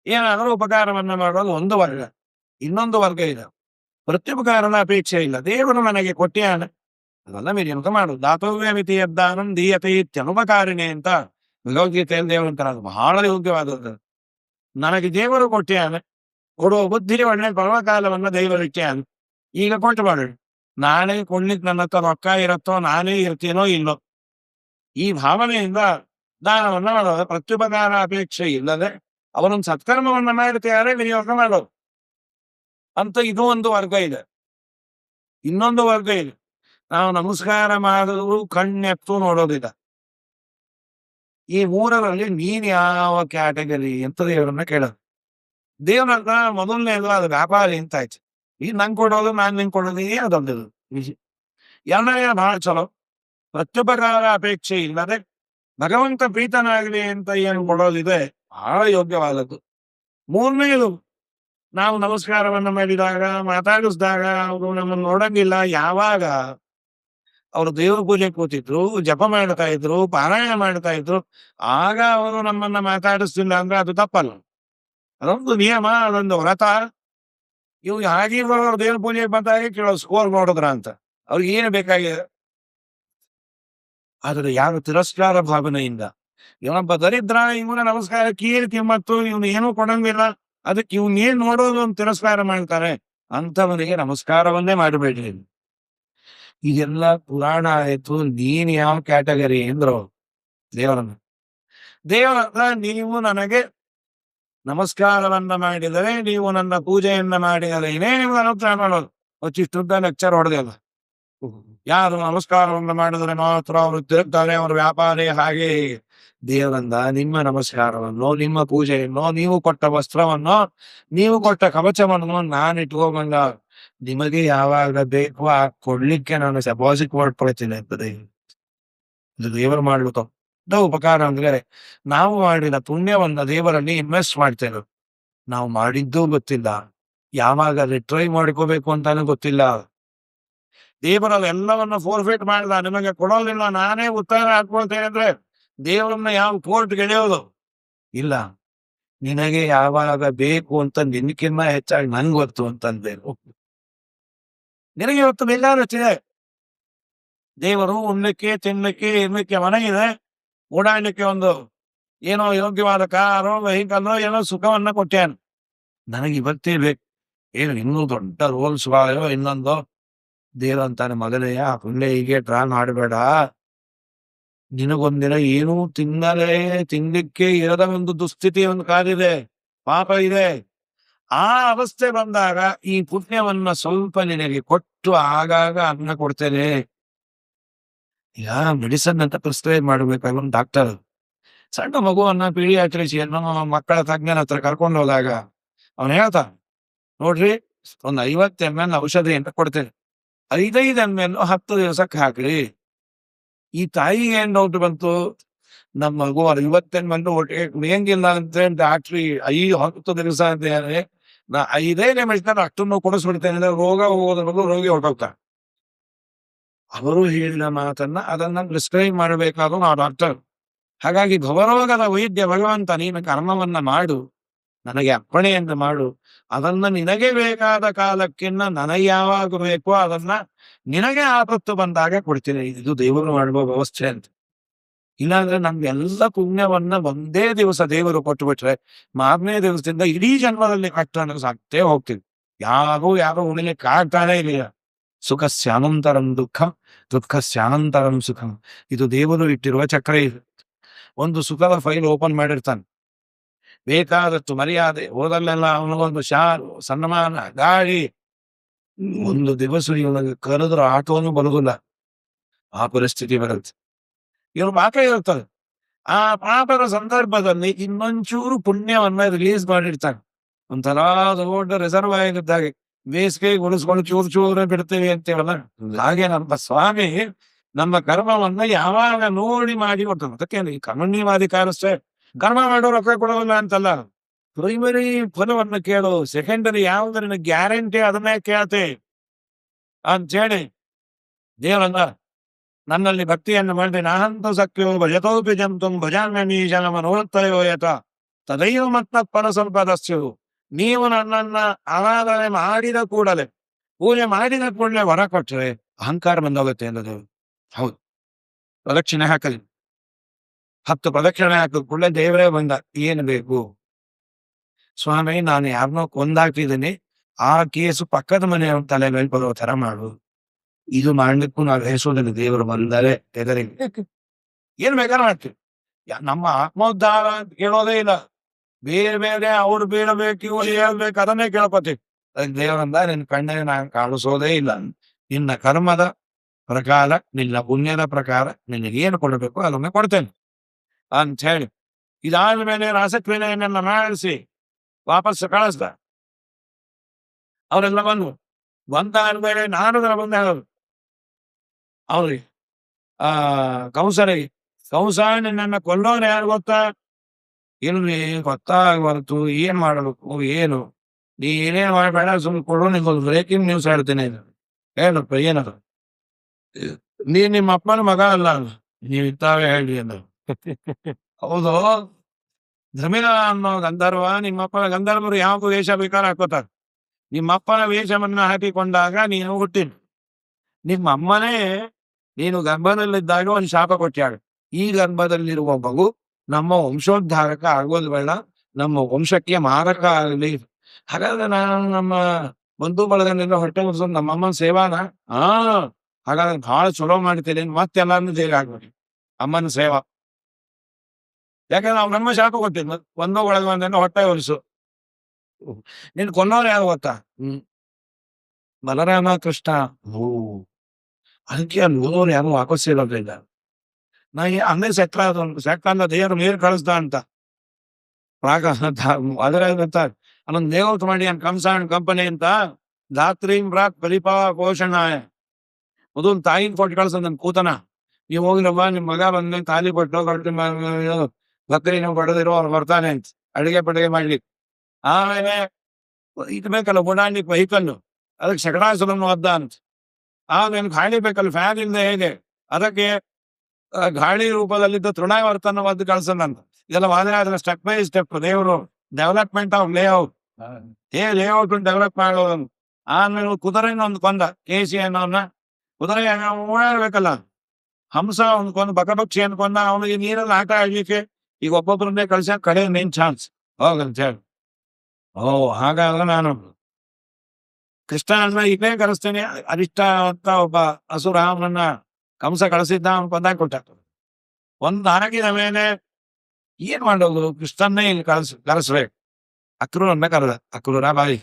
ಏನಾದರೂ ಉಪಕಾರವನ್ನ ಮಾಡೋದು ಒಂದು ವರ್ಗ. ಇನ್ನೊಂದು ವರ್ಗ ಇದೆ, ಪ್ರತ್ಯುಪಕಾರದ ಅಪೇಕ್ಷೆ ಇಲ್ಲ, ದೇವರು ನನಗೆ ಕೊಟ್ಟ್ಯಾನ, ಅದೆಲ್ಲ ಮೀರಿಯಂತ ಮಾಡುದು. ದಾತವ್ಯ ಮಿತಿ ಯದ್ದಾನಂ ದೀಯತೆ ಇತ್ಯನುಪಕಾರಿಣೆ ಅಂತ ಭಗವದ್ಗೀತೆಯಲ್ಲಿ ದೇವರು ಅಂತಾರೆ. ಅದು ಬಹಳ ಯೋಗ್ಯವಾದದ್ದು. ನನಗೆ ದೇವರು ಕೊಟ್ಟ್ಯಾನ, ಕೊಡುವ ಬುದ್ಧಿ ಒಳ್ಳೆ ಪರ್ವಕಾಲವನ್ನ ದೇವರಿಟ್ಟ್ಯಾನ, ಈಗ ಕೊಟ್ಟು ಮಾಡಿ, ನಾಳೆ ಕೊಡ್ಲಿಕ್ಕೆ ನನ್ನ ಹತ್ರ ರೊಕ್ಕ ಇರತ್ತೋ, ನಾನೇ ಇರ್ತೀನೋ ಇಲ್ಲೋ, ಈ ಭಾವನೆಯಿಂದ ದಾನವನ್ನ ಮಾಡೋದು. ಪ್ರತ್ಯುಪಕಾರ ಅಪೇಕ್ಷೆ ಇಲ್ಲದೆ ಅವನೊಂದು ಸತ್ಕರ್ಮವನ್ನ ಮಾಡ್ತಾರೆ, ವಿನಿಯೋಗ ಮಾಡೋದು ಅಂತ ಇದು ಒಂದು ವರ್ಗ ಇದೆ. ಇನ್ನೊಂದು ವರ್ಗ ಇದೆ, ನಾವು ನಮಸ್ಕಾರ ಮಾಡಿದ್ರು ಕಣ್ಣೆತ್ತು ನೋಡೋದಿಲ್ಲ. ಈ ಮೂರರಲ್ಲಿ ನೀನ್ ಯಾವ ಕ್ಯಾಟಗರಿ ಅಂತ ದೇವರನ್ನ ಕೇಳೋದು. ದೇವರನ್ನ ಮೊದಲನೇದು ಅದು ವ್ಯಾಪಾರಿ ಅಂತ ಆಯ್ತು. ಈ ನಂಗೆ ಕೊಡೋದು, ನಾನ್ ನಿಂಗೆ ಕೊಡೋದು, ಅದೊಂದು ವಿಷಯ. ಎರಡನೇ ಬಹಳ ಚಲೋ, ಪ್ರತ್ಯುಪಕಾರ ಅಪೇಕ್ಷೆ ಇಲ್ಲದೆ ಭಗವಂತ ಪ್ರೀತನಾಗಲಿ ಅಂತ ಏನು ಕೊಡೋದಿದೆ, ಬಹಳ ಯೋಗ್ಯವಾದದ್ದು. ಮೂರನೇದು, ನಾವು ನಮಸ್ಕಾರವನ್ನ ಮಾಡಿದಾಗ, ಮಾತಾಡಿಸಿದಾಗ ಅವರು ನಮ್ಮನ್ನು ನೋಡಂಗಿಲ್ಲ, ಯಾವಾಗ ಅವರು ದೇವ್ರ ಪೂಜೆ ಕೂತಿದ್ರು, ಜಪ ಮಾಡ್ತಾ ಇದ್ರು, ಪಾರಾಯಣ ಮಾಡ್ತಾ ಇದ್ರು, ಆಗ ಅವರು ನಮ್ಮನ್ನ ಮಾತಾಡಿಸ್ತಿಲ್ಲ ಅಂದ್ರೆ ಅದು ತಪ್ಪಲ್ಲ. ಅದೊಂದು ನಿಯಮ, ಅದೊಂದು ವ್ರತ. ಇವು ಹಾಗಿರೋರು ದೇವ್ರ ಪೂಜೆಗೆ ಬಂದಾಗ ಕೆಲವು ಸ್ಕೋರ್ ನೋಡಿದ್ರ ಅಂತ ಅವ್ರಿಗೆ ಏನು ಬೇಕಾಗಿದೆ. ಆದ್ರೆ ಯಾರು ತಿರಸ್ಕಾರ ಭಾವನೆಯಿಂದ, ಇವನೊಬ್ಬ ದರಿದ್ರ, ಇವನ ನಮಸ್ಕಾರ ಕೀರ್ ಕಿಮ್ಮತ್ತು, ಇವನು ಏನೂ ಕೊಡಂಗಿಲ್ಲ, ಅದಕ್ಕೆ ಇವನ್ ಏನ್ ನೋಡೋದು ಅಂತ ತಿರಸ್ಕಾರ ಮಾಡ್ತಾರೆ, ಅಂತವನಿಗೆ ನಮಸ್ಕಾರವನ್ನೇ ಮಾಡಬೇಡ್ರಿ. ಇದೆಲ್ಲ ಪುರಾಣ ಆಯ್ತು. ನೀನ್ ಯಾವ ಕ್ಯಾಟಗರಿ ಅಂದ್ರು ದೇವರನ್ನ ನೀವು ನನಗೆ ನಮಸ್ಕಾರವನ್ನ ಮಾಡಿದರೆ, ನೀವು ನನ್ನ ಪೂಜೆಯನ್ನ ಮಾಡಿದರೆ ಏನೇ ನೀವು ಅನುಗ್ರಹ ಮಾಡೋದು. ಅಷ್ಟಿಷ್ಟುದ್ದ ಲೆಕ್ಚರ್ ಹೊಡೆದಲ್ಲ. ಯಾರು ನಮಸ್ಕಾರವನ್ನ ಮಾಡಿದ್ರೆ ಮಾತ್ರ ಅವರು ತಿರುಗ್ತಾರೆ, ಅವ್ರ ವ್ಯಾಪಾರಿ ಹಾಗೆ. ದೇವರಂದ ನಿಮ್ಮ ನಮಸ್ಕಾರವನ್ನು, ನಿಮ್ಮ ಪೂಜೆಯನ್ನು, ನೀವು ಕೊಟ್ಟ ವಸ್ತ್ರವನ್ನು, ನೀವು ಕೊಟ್ಟ ಕವಚವನ್ನು ನಾನು ಇಟ್ಕೊಂಬಂದ ನಿಮಗೆ ಯಾವಾಗ ಬೇಕು ಆ ಕೊಡ್ಲಿಕ್ಕೆ ನಾನು ಡೆಪಾಸಿಟ್ ಮಾಡ್ಕೊಳ್ತೀನಿ ಅಂತದೆ. ಇದು ದೇವರು ಮಾಡಲು ದೊಡ್ಡ ಉಪಕಾರ. ಅಂದ್ರೆ ನಾವು ಮಾಡಿದ ಪುಣ್ಯವನ್ನ ದೇವರಲ್ಲಿ ಇನ್ವೆಸ್ಟ್ ಮಾಡ್ತೇವೆ. ನಾವು ಮಾಡಿದ್ದು ಗೊತ್ತಿಲ್ಲ, ಯಾವಾಗ ರಿಟ್ರೈ ಮಾಡ್ಕೋಬೇಕು ಅಂತಾನು ಗೊತ್ತಿಲ್ಲ. ದೇವರಲ್ಲಿ ಎಲ್ಲವನ್ನ ಫೋರ್ಫಿಟ್ ಮಾಡಿದ, ನಿಮಗೆ ಕೊಡೋದಿಲ್ಲ, ನಾನೇ ಉತ್ತರ ಹಾಕೊಳ್ತೇನೆ ಅಂದ್ರೆ ದೇವರನ್ನ ಯಾವ ಕೋರ್ಟ್ ಗೆಳೆಯೋದು ಇಲ್ಲ. ನಿನಗೆ ಯಾವಾಗ ಬೇಕು ಅಂತ ನಿನಕ್ಕಿನ್ನ ಹೆಚ್ಚಾಗಿ ನನ್ಗೆ ಗೊತ್ತು ಅಂತಂದೇನು. ನಿನಗೆ ಇವತ್ತು ಬೇಕಾದಷ್ಟಿದೆ. ದೇವರು ಉಣ್ಲಿಕ್ಕೆ, ತಿನ್ಲಿಕ್ಕೆ, ಇರ್ಲಿಕ್ಕೆ ಮನೆ ಇದೆ, ಓಡಾಡ್ಲಿಕ್ಕೆ ಒಂದು ಏನೋ ಯೋಗ್ಯವಾದ ಕಾರೋ ವೆಹಿಕಲ್ ಏನೋ ಸುಖವನ್ನ ಕೊಟ್ಟ್ಯಾನ. ನನಗೆ ಇವತ್ತೇ ಬೇಕು, ಏನು ಇನ್ನೂ ದೊಡ್ಡ ರೋಲ್ಸ್ ಬಾಯೋ ಇನ್ನೊಂದು. ದೇವಂತಾನೆ, ಮಗನೆಯ ಪುಣ್ಯ ಹೀಗೆ ಡ್ರಾ ಮಾಡಬೇಡ, ನಿನಗೊಂದಿನ ಏನೂ ತಿನ್ಲಿಕ್ಕೆ ಇರದ ಒಂದು ದುಸ್ಥಿತಿ ಒಂದು ಕಾದಿದೆ, ಪಾಪ ಇದೆ. ಆ ಅವಸ್ಥೆ ಬಂದಾಗ ಈ ಪುಣ್ಯವನ್ನ ಸ್ವಲ್ಪ ನಿನಗೆ ಕೊಟ್ಟು ಆಗಾಗ ಅನ್ನ ಕೊಡ್ತೇನೆ. ಈಗ ಮೆಡಿಸನ್ ಅಂತ ಪ್ರಿಸ್ಕ್ರೈಬ್ ಮಾಡ್ಬೇಕಾಗ ಒಂದು ಡಾಕ್ಟರ್ ಸಣ್ಣ ಮಗುವನ್ನ ಪೀಡಿಯಾಟ್ರಿಷಿಯನ್ ಮಕ್ಕಳ ತಜ್ಞನ ಹತ್ರ ಕರ್ಕೊಂಡು ಹೋದಾಗ ಅವನು ಹೇಳ್ತಾ, ನೋಡ್ರಿ ಒಂದು 50 ml ಔಷಧಿ ಅಂತ ಕೊಡ್ತೇನೆ, 5 ml 10 ದಿವಸಕ್ಕೆ ಹಾಕ್ರಿ. ಈ ತಾಯಿಗೆ ಏನ್ ಡೌಟ್ ಬಂತು, ನಮ್ಮ ಮಗು 50 ml ಒಟ್ಟಿಗೆ ಕುಡಿಯಂಗಿಲ್ಲ ಅಂತ ಡಾಕ್ಟ್ರಿ 10 ದಿವಸ ಅಂತ ಹೇಳಿ ನಾ 5 ಮೆಡಿಸಿನ್ ಅಷ್ಟನ್ನು ಕೊಡಿಸ್ಬಿಡ್ತೇನೆ ಅಂದ್ರೆ ರೋಗ ಹೋಗೋದ್ರಲ್ಲೂ ರೋಗಿ ಹೊರಟೋಗ್ತಾನೆ. ಅವರು ಹೇಳಿದ ಮಾತನ್ನ ಅದನ್ನ ಪ್ರಿಸ್ಕ್ರೈಬ್ ಮಾಡಬೇಕಾದ್ರು ನಾವು ಡಾಕ್ಟರ್. ಹಾಗಾಗಿ ಭವರೋಗದ ವೈದ್ಯ ಭಗವಂತ, ನೀನು ಕರ್ಮವನ್ನ ಮಾಡು, ನನಗೆ ಅಪ್ಪಣೆಯನ್ನ ಮಾಡು, ಅದನ್ನ ನಿನಗೆ ಬೇಕಾದ ಕಾಲಕ್ಕಿನ್ನ ನನಗೆ ಯಾವಾಗ ಬೇಕೋ ಅದನ್ನ ನಿನಗೆ ಆಪತ್ತು ಬಂದಾಗ ಕೊಡ್ತೀನಿ. ಇದು ದೇವರು ಮಾಡುವ ವ್ಯವಸ್ಥೆ ಅಂತ. ಇಲ್ಲಾಂದ್ರೆ ನಮ್ಗೆಲ್ಲ ಪುಣ್ಯವನ್ನ ಒಂದೇ ದಿವಸ ದೇವರು ಕೊಟ್ಟುಬಿಟ್ರೆ ಮಾರನೇ ದಿವಸದಿಂದ ಇಡೀ ಜನ್ಮದಲ್ಲಿ ಕಷ್ಟ ಸಾಕ್ತೇ ಹೋಗ್ತೀವಿ. ಯಾರು ಉಳಿಲಿಕ್ಕೆ ಆಗ್ತಾನೆ ಇಲ್ಲ. ಸುಖಸ್ಯಾನಂತರಂ ದುಃಖಂ, ದುಃಖಸ್ಯಾನಂತರಂ ಸುಖಂ. ಇದು ದೇವರು ಇಟ್ಟಿರುವ ಚಕ್ರ. ಇದು ಒಂದು ಸುಖದ ಫೈಲ್ ಓಪನ್ ಮಾಡಿರ್ತಾನೆ, ಬೇಕಾದಷ್ಟು ಮರ್ಯಾದೆ, ಹೋದಲ್ಲೆಲ್ಲ ಅವನಿಗೊಂದು ಶಾಲು, ಸನ್ಮಾನ, ಗಾಳಿ. ಒಂದು ದಿವಸ ಇವನಿಗೆ ಕರೆದ್ರು ಆಟೋನು ಬರುದಿಲ್ಲ. ಆ ಪರಿಸ್ಥಿತಿ ಬರುತ್ತೆ. ಇವ್ರು ಪಾಪ ಇರ್ತದೆ. ಆ ಪಾಪದ ಸಂದರ್ಭದಲ್ಲಿ ಇನ್ನೊಂಚೂರು ಪುಣ್ಯವನ್ನ ರಿಲೀಸ್ ಮಾಡಿರ್ತಾನೆ. ಒಂಥರ ದೊಡ್ಡ ರಿಸರ್ವಾಯರ್ ಇದ್ದಾಗೆ ಬೇಸಿಗೆ ಉಳಿಸ್ಕೊಂಡು ಚೂರು ಚೂರು ಬಿಡ್ತೇವೆ ಅಂತೇವಲ್ಲ, ಹಾಗೆ ನಮ್ಮ ಸ್ವಾಮಿ ನಮ್ಮ ಕರ್ಮವನ್ನ ಯಾವಾಗ ನೋಡಿ ಮಾಡಿ ಕೊಡ್ತಾನೆ. ಅದಕ್ಕೆ ಈ ಕರ್ಮಣ್ಯವಾಧಿಕಾರಸ್ಥೆ ಕರ್ಮ ಮಾಡೋ ರೊಕ್ಕ ಕೊಡೋಲ್ಲ ಅಂತಲ್ಲ, ಪ್ರೈಮರಿ ಫಲವನ್ನು ಕೇಳು, ಸೆಕೆಂಡರಿ ಯಾವ್ದ್ರ ಗ್ಯಾರಂಟಿ ಅದನ್ನೇ ಕೇಳ್ತೆ ಅಂತೇಳಿ ದೇವರನ್ನ ನನ್ನಲ್ಲಿ ಭಕ್ತಿಯನ್ನು ಮಾಡಿದೆ. ನಾನಂತ ಸಖ್ಯೋ ಭಜತೋಪಿ ಜಂತು ಭಜಾಮ್ಯಮೀಶನ ಮನೋತ್ತಯೋ ಯಥ ತದೈವ ಮತ್ತ ಫಲ ಸಂಪದಸ್ಯು. ನೀವು ನನ್ನನ್ನ ಆರಾಧನೆ ಮಾಡಿದ ಕೂಡಲೇ, ಪೂಜೆ ಮಾಡಿದ ಕೂಡಲೇ ವರ ಕೊಟ್ಟರೆ ಅಹಂಕಾರ ಬಂದೋಗುತ್ತೆ ಅನ್ನೋದು. ಹೌದು, ಪ್ರದಕ್ಷಿಣೆ ಹಾಕಲಿ, 10 ಪ್ರದಕ್ಷಿಣೆ ಹಾಕಿದ ಕೂಡಲೇ ದೇವರೇ ಬಂದ. ಏನು ಬೇಕು ಸ್ವಾಮಿ? ನಾನು ಯಾರನ್ನೋ ಕೊಂದಾಕಿದ್ದೀನಿ, ಆ ಕೇಸು ಪಕ್ಕದ ಮನೆಯವ್ರ ತಲೆ ಮೇಲೆ ಬರೋ ತರ ಮಾಡು. ಇದು ಮಾಡ್ಲಿಕ್ಕೂ ನಾವು ಹೆಸೋದಲ್ಲಿ ದೇವರು ಬಂದರೆ ಎದರಿಗೆ ಏನ್ ಬೇಕಾದ್ರೆ ಮಾಡ್ತೀವಿ. ನಮ್ಮ ಆತ್ಮೋದ್ಧಾರ ಅಂತ ಕೇಳೋದೇ ಇಲ್ಲ, ಬೇರೆ ಬೇರೆ ಅವ್ರು ಬೀಳಬೇಕು ಇವ್ರು ಹೇಳ್ಬೇಕು ಅದನ್ನೇ ಕೇಳ್ಕೊತೀವಿ. ಅದಕ್ಕೆ ದೇವರಂದ ನಿನ್ನ ಕಣ್ಣೇ ನಾನು ಕಾಣಿಸೋದೇ ಇಲ್ಲ, ನಿನ್ನ ಕರ್ಮದ ಪ್ರಕಾರ ನಿನ್ನ ಪುಣ್ಯದ ಪ್ರಕಾರ ನಿನಗೇನು ಕೊಡಬೇಕು ಅದನ್ನ ಕೊಡ್ತೇನೆ ಅಂತ ಹೇಳಿ ಇದಾದ ಮೇಲೆ ರಾಸಕ್ರಿಯೆಯನ್ನ ಮಾಡಿಸಿ ವಾಪಸ್ ಕಳಿಸ್ದ. ಅವರೆಲ್ಲ ಬಂದಾದ್ಮೇಲೆ ನಾರದರ ಬಂದ ಹೇಳೋದು ಅವ್ರಿಗೆ, ಕಂಸನಿಗೆ, ಕಂಸ ನಿನ್ನ ಕೊಲ್ಲೋರು ಯಾರು ಗೊತ್ತಾ? ಇಲ್ರಿ ಗೊತ್ತಾಗಬಾರ್ದು, ಏನ್ ಮಾಡಬೇಕು ಏನು, ನೀ ಏನೇನ್ ಮಾಡಬೇಡ, ಸುಮ್ಮನೆ ಕೊಡು, ನಿಮ್ಗೊಂದು ಬ್ರೇಕಿಂಗ್ ನ್ಯೂಸ್ ಹೇಳ್ತೀನಿ. ಹೇಳಪ್ಪ ಏನದು? ನೀವ್ ನಿಮ್ಮ ಅಪ್ಪನ ಮಗ ಅಲ್ಲ, ನೀವ್ ಇತ್ತಾವೆ ಹೇಳ್ರಿ ಅಂದ. ಹೌದು, ಧರ್ಮಿಳ ಅನ್ನೋ ಗಂಧರ್ವ ನಿಮ್ಮಪ್ಪನ ಗಂಧರ್ವರು ಯಾವ ವೇಷ ಬೇಕಾದ್ರೆ ಹಾಕೋತಾರೆ. ನಿಮ್ಮಪ್ಪನ ವೇಷವನ್ನ ಹಾಕಿಕೊಂಡಾಗ ನೀನು ಹುಟ್ಟಿನ, ನಿಮ್ಮ ಅಮ್ಮನೇ ನೀನು ಗರ್ಭದಲ್ಲಿದ್ದಾಗ ಒಂದು ಶಾಪ ಕೊಟ್ಟಾಗ, ಈ ಗರ್ಭದಲ್ಲಿರುವ ಮಗು ನಮ್ಮ ವಂಶೋದ್ಧಾರಕ ಆಗೋದು ಬೇಡ, ನಮ್ಮ ವಂಶಕ್ಕೆ ಮಾರಕ ಆಗಲಿ. ಹಾಗಾದ್ರೆ ನಾನು ನಮ್ಮ ಬಂಧು ಬಳಗನೆಲ್ಲ ಹೊಟ್ಟೆ ಮುರ್ಸೋದು ನಮ್ಮಮ್ಮನ ಸೇವಾನ? ಹಾಗಾದ್ರೆ ಬಹಳ ಚಲೋ ಮಾಡ್ತೇನೆ, ಮತ್ತೆಲ್ಲಾನು ಜೈಲ್ ಆಗ್ಬೇಕು ಅಮ್ಮನ ಸೇವಾ. ಯಾಕಂದ್ರೆ ಅವ್ನ ನಮ್ಮ ಶಾಪ ಕೊಟ್ಟಿದ್ನ, ಒಂದೋ ಒಳಗೆ ಒಂದೇನೋ ಹೊಟ್ಟೆ ಹೊಲಿಸು. ನೀನ್ ಕೊನ್ನೋರು ಯಾರು ಗೊತ್ತಾ? ಬಲರಾಮ ಕೃಷ್ಣ. ಅದಕ್ಕೆ ಅಲ್ಲಿ ಓದೋರು ಯಾರು ವಾಪಸ್ ಇರೋದಿಲ್ಲ. ನಾ ಹಂಗೆ ಸೆಟ್ಲ ದೇವರು ನೀರು ಕಳಿಸ್ದ ಅಂತ ಪ್ರಾಗ ಅದರ ಅನ್ನೊಂದು ದೇವತ್ ಮಾಡಿ ಕಂಸ ಕಂಪನಿ ಅಂತ ಧಾತ್ರಿ ಪ್ರಾಕ್ ಪರಿಪಾ ಪೋಷಣಾಯ ಮೊದಲು ತಾಯಿನ ಕೊಟ್ಟು ಕಳ್ಸ ನನ್ ಕೂತನ, ನೀವು ಹೋಗಿರಮ್ಮ ನಿಮ್ ಮಗ ಬಂದ ತಾಲಿ ಕೊಟ್ಟು ಬಕ್ರಿನ ಪಡೆದಿರೋ ಅವ್ರು ಬರ್ತಾನೆ ಅಂತ ಅಡಿಗೆ ಪಡಿಗೆ ಮಾಡ್ಲಿಕ್ಕೆ. ಆಮೇಲೆ ಇದು ಬೇಕಲ್ಲ ಓಡಾಡ್ಲಿಕ್ಕೆ ವೆಹಿಕಲ್, ಅದಕ್ಕೆ ಶಕಟಾಸುರನ್ನು ಒದ್ದ ಅಂತ. ಆಮೇಲೆ ಗಾಳಿ ಬೇಕಲ್ಲ ಫ್ಯಾನ್ ಇಂದ ಹೇಗೆ, ಅದಕ್ಕೆ ಗಾಳಿ ರೂಪದಲ್ಲಿದ್ದ ತೃಣಾವರ್ತನ ಒದ್ದು ಕಳ್ಸಂತ. ಇದೆಲ್ಲ ವಾದನ ಸ್ಟೆಪ್ ಬೈ ಸ್ಟೆಪ್ ದೇವರು development of layout, layout develop ಮಾಡೋದು. ಆಮೇಲೆ ಕುದುರೆನ ಒಂದು ಕೊಂದ, ಕೇಸಿ ಅನ್ನೋನ್ನ ಕುದುರೆ ಓಡಾಡ್ಬೇಕಲ್ಲ, ಹಂಸ ಒಂದು ಕೊಂದ, ಬಕಪಕ್ಷಿ ಅನ್ಕೊಂಡ, ಅವನಿಗೆ ನೀರಲ್ಲಿ ಆಟ ಆಡ್ಲಿಕ್ಕೆ ಈಗ ಒಬ್ಬೊಬ್ಬರನ್ನೇ ಕಳ್ಸ ಕಡೆ ಮೇನ್ ಚಾನ್ಸ್ ಹೋಗಂತ ಹೇಳಿ. ಹಾಗಾದ್ರೆ ನಾನು ಕೃಷ್ಣನ ಇದೇ ಕಳಿಸ್ತೇನೆ. ಅರಿಷ್ಟ ಅಂತ ಒಬ್ಬ ಹಸುರ ಅವನನ್ನ ಕಂಸ ಕಳಿಸಿದ್ದ, ಅವನ್ ಕೊಂದಾಗಿ ಕೊಟ್ಟ. ಒಂದ್ ಹಾಕಿದ ಮೇಲೆ ಏನ್ ಮಾಡೋದು, ಕೃಷ್ಣನ್ನೇ ಇಲ್ಲಿ ಕಳಿಸ್ಬೇಕು. ಅಕ್ರೂರನ್ನ ಕರೆದ, ಅಕ್ರೂರ ಬಾಯಿ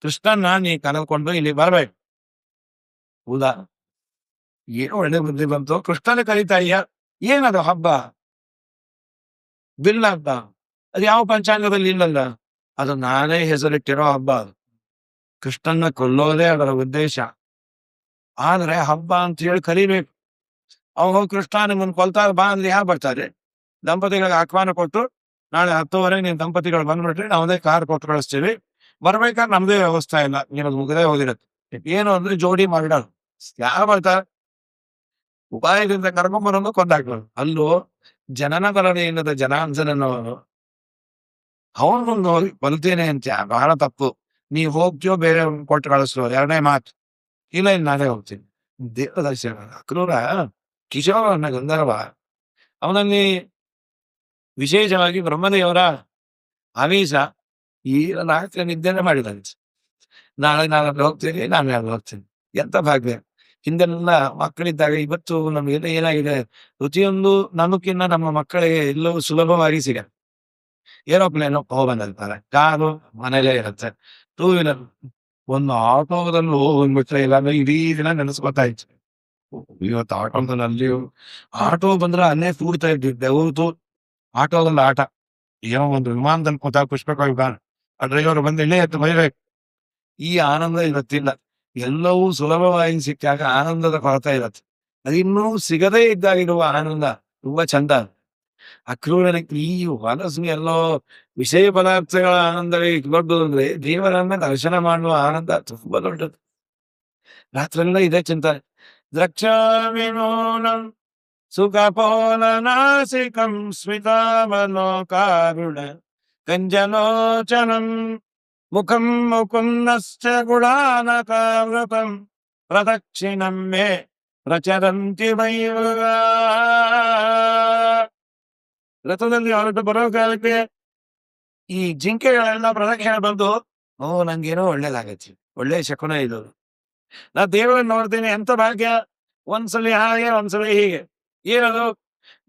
ಕೃಷ್ಣನ್ನ ನೀ ಕರೆದುಕೊಂಡು ಇಲ್ಲಿ ಬರ್ಬೇಕು. ಹೌದಾ, ಏನು ಒಳ್ಳೆ ಬುದ್ಧಿ ಬಂತು. ಕೃಷ್ಣನ ಕರೀತಾಯ್ಯ, ಏನದು ಹಬ್ಬ ಬಿಲ್ಲ ಅಂತ, ಅದು ಯಾವ ಪಂಚಾಂಗದಲ್ಲಿ ಇಲ್ಲಲ್ಲ, ಅದು ನಾನೇ ಹೆಸರಿಟ್ಟಿರೋ ಹಬ್ಬ. ಅದು ಕೃಷ್ಣನ್ನ ಕೊಲ್ಲೋದೇ ಅದರ ಉದ್ದೇಶ. ಆದ್ರೆ ಹಬ್ಬ ಅಂತ ಹೇಳಿ ಕರಿಬೇಕು. ಅವಾಗ ಕೃಷ್ಣ ನಿಮ್ಮನ್ನು ಕೊಲ್ತಾರೆ ಬಾ ಅಂದ್ರೆ ಯಾರು ಬರ್ತಾರೆ? ದಂಪತಿಗಳಿಗೆ ಆಹ್ವಾನ ಕೊಟ್ಟು ನಾಳೆ 10:30 ನೀನ್ ದಂಪತಿಗಳು ಬಂದ್ಬಿಟ್ರಿ, ನಾವದೇ ಕಾರ್ ಕೊಟ್ಟು ಕಳಿಸ್ತೀವಿ. ಬರ್ಬೇಕಾದ್ರೆ ನಮ್ದೇ ವ್ಯವಸ್ಥೆ ಇಲ್ಲ, ನಿಮ್ಮದು ಮುಗದೇ ಹೋಗಿರತ್ತೆ. ಏನು ಅಂದ್ರೆ ಜೋಡಿ ಮಾಡಿಡೋದು, ಯಾರು ಬರ್ತಾರೆ? ಉಪಾಯದಿಂದ ಕರ್ಕೊಂಬರನ್ನು ಕೊಂದಾಕ್ಬೋದು. ಅಲ್ಲೂ ಜನನ ಬರದೇ ಇಲ್ಲದ ಜನಾಂಜನವನು ಅವನು ನೋಡಿ ಬಲ್ತೇನೆ ಅಂತ ಬಹಳ ತಪ್ಪು. ನೀವ್ ಹೋಗ್ತೀಯೋ ಬೇರೆ ಕೊಟ್ಟು ಕಳಿಸ್ತೀವೋ ಎರಡನೇ ಮಾತು. ಇಲ್ಲ ನಾನೇ ಹೋಗ್ತೀನಿ. ದೇವದರ್ಶನ ಅಕ್ರೂರ ಕಿಶೋರನ ಗಂಧರ್ವ, ಅವನಲ್ಲಿ ವಿಶೇಷವಾಗಿ ಬ್ರಹ್ಮದೇವರ ಆವೇಶ. ಈ ರಾತ್ರಿ ನಿದ್ದೆನೆ ಮಾಡಿದಂತೆ, ನಾಳೆ ನಾನು ಹೋಗ್ತೀನಿ, ನಾನು ಹೋಗ್ತೀನಿ. ಎಂತ ಭಾಗ್ಯ. ಹಿಂದೆಲ್ಲ ಮಕ್ಕಳಿದ್ದಾಗ, ಇವತ್ತು ನಮ್ಗೆಲ್ಲ ಏನಾಗಿದೆ, ಪ್ರತಿಯೊಂದು ನಮಗಿನ್ನ ನಮ್ಮ ಮಕ್ಕಳಿಗೆ ಎಲ್ಲವೂ ಸುಲಭವಾಗಿ ಸಿಗ. ಏರೋಪ್ಲೇನ್ ಹೋಗ್ಬಂದಿರ್ತಾರೆ, ಕಾರು ಮನೇಲೇ ಇರುತ್ತೆ, 2 ವೀಲರ್ ಒಂದು ಆಟೋದಲ್ಲಿ ಹೋಗ್ಬಿಟ್ರೆ, ಇಲ್ಲಾಂದ್ರೆ ಇಡೀ ದಿನ ನೆನೆಸ್ಕೊತಾ ಇತ್ತು. ಇವತ್ತು ಆಟೋದಲ್ಲಿ ಅಲ್ಲಿಯೂ ಆಟೋ ಬಂದ್ರೆ ಅಲ್ಲೇ ಕೂಡ್ತಾ ಇದ್ವಿ ಬೆವರ್ತು. ಆಟೋದಲ್ಲಿ ಆಟ. ಏನೋ ಒಂದು ವಿಮಾನದಲ್ಲಿ ಕೂತಾಗ ಪುಷ್ಪಕ ವಿಮಾನ. ಆ ಡ್ರೈವರ್ ಬಂದು ಇಲ್ಲೇ ಎತ್ತು ಬೈಬೇಕು. ಈ ಆನಂದ ಇವತ್ತಿಲ್ಲ. ಎಲ್ಲವೂ ಸುಲಭವಾಗಿ ಸಿಕ್ಕಾಗ ಆನಂದದ ಕೊರತೆ ಇರತ್ತೆ. ಅದಿನ್ನೂ ಸಿಗದೇ ಇದ್ದಾಗಿರುವ ಆನಂದ ತುಂಬಾ ಚಂದ. ಅಕ್ರೂರನಿಗೆ ಈ ಹೊಲಸು ಎಲ್ಲೋ ವಿಷಯ ಪದಾರ್ಥಗಳ ಆನಂದವೇ ದೊಡ್ಡದು ಅಂದ್ರೆ ದೇವರನ್ನ ದರ್ಶನ ಮಾಡುವ ಆನಂದ ತುಂಬಾ ದೊಡ್ಡದು. ರಾತ್ರೆಲ್ಲ ಇದೇ ಚಿಂತನೆ. ದ್ರಕ್ಷಾಮಿನೂನಂ ಸುಖಪೋಲನಾಸಿಕಂ ಸ್ಮಿತಾವಲೋಕಾರುಣ ಕಂಜಲೋಚನಂ ಮುಖಂ ಮುಕುಂದಶ್ಚ ಗುಣಾನಕಾವೃತಂ ಪ್ರದಕ್ಷಿಣಂ ಮೇ ಪ್ರಚರಂತಿ ಮಯೂರ. ರಥದಲ್ಲಿ ಹೊರಟು ಬರೋ ಕಾಲಕ್ಕೆ ಈ ಜಿಂಕೆಗಳೆಲ್ಲ ಪ್ರದಕ್ಷಿಣೆ ಬಂದು ನಂಗೇನೋ ಒಳ್ಳೇದಾಗತ್ತೆ, ಒಳ್ಳೆ ಶಕುನ ಇದು, ನಾ ದೇವರನ್ನ ನೋಡ್ತೀನಿ, ಎಂತ ಭಾಗ್ಯ. ಒಂದ್ಸಲಿ ಹಾಗೆ ಒಂದ್ಸಲಿ ಹೀಗೆ. ಏನದು?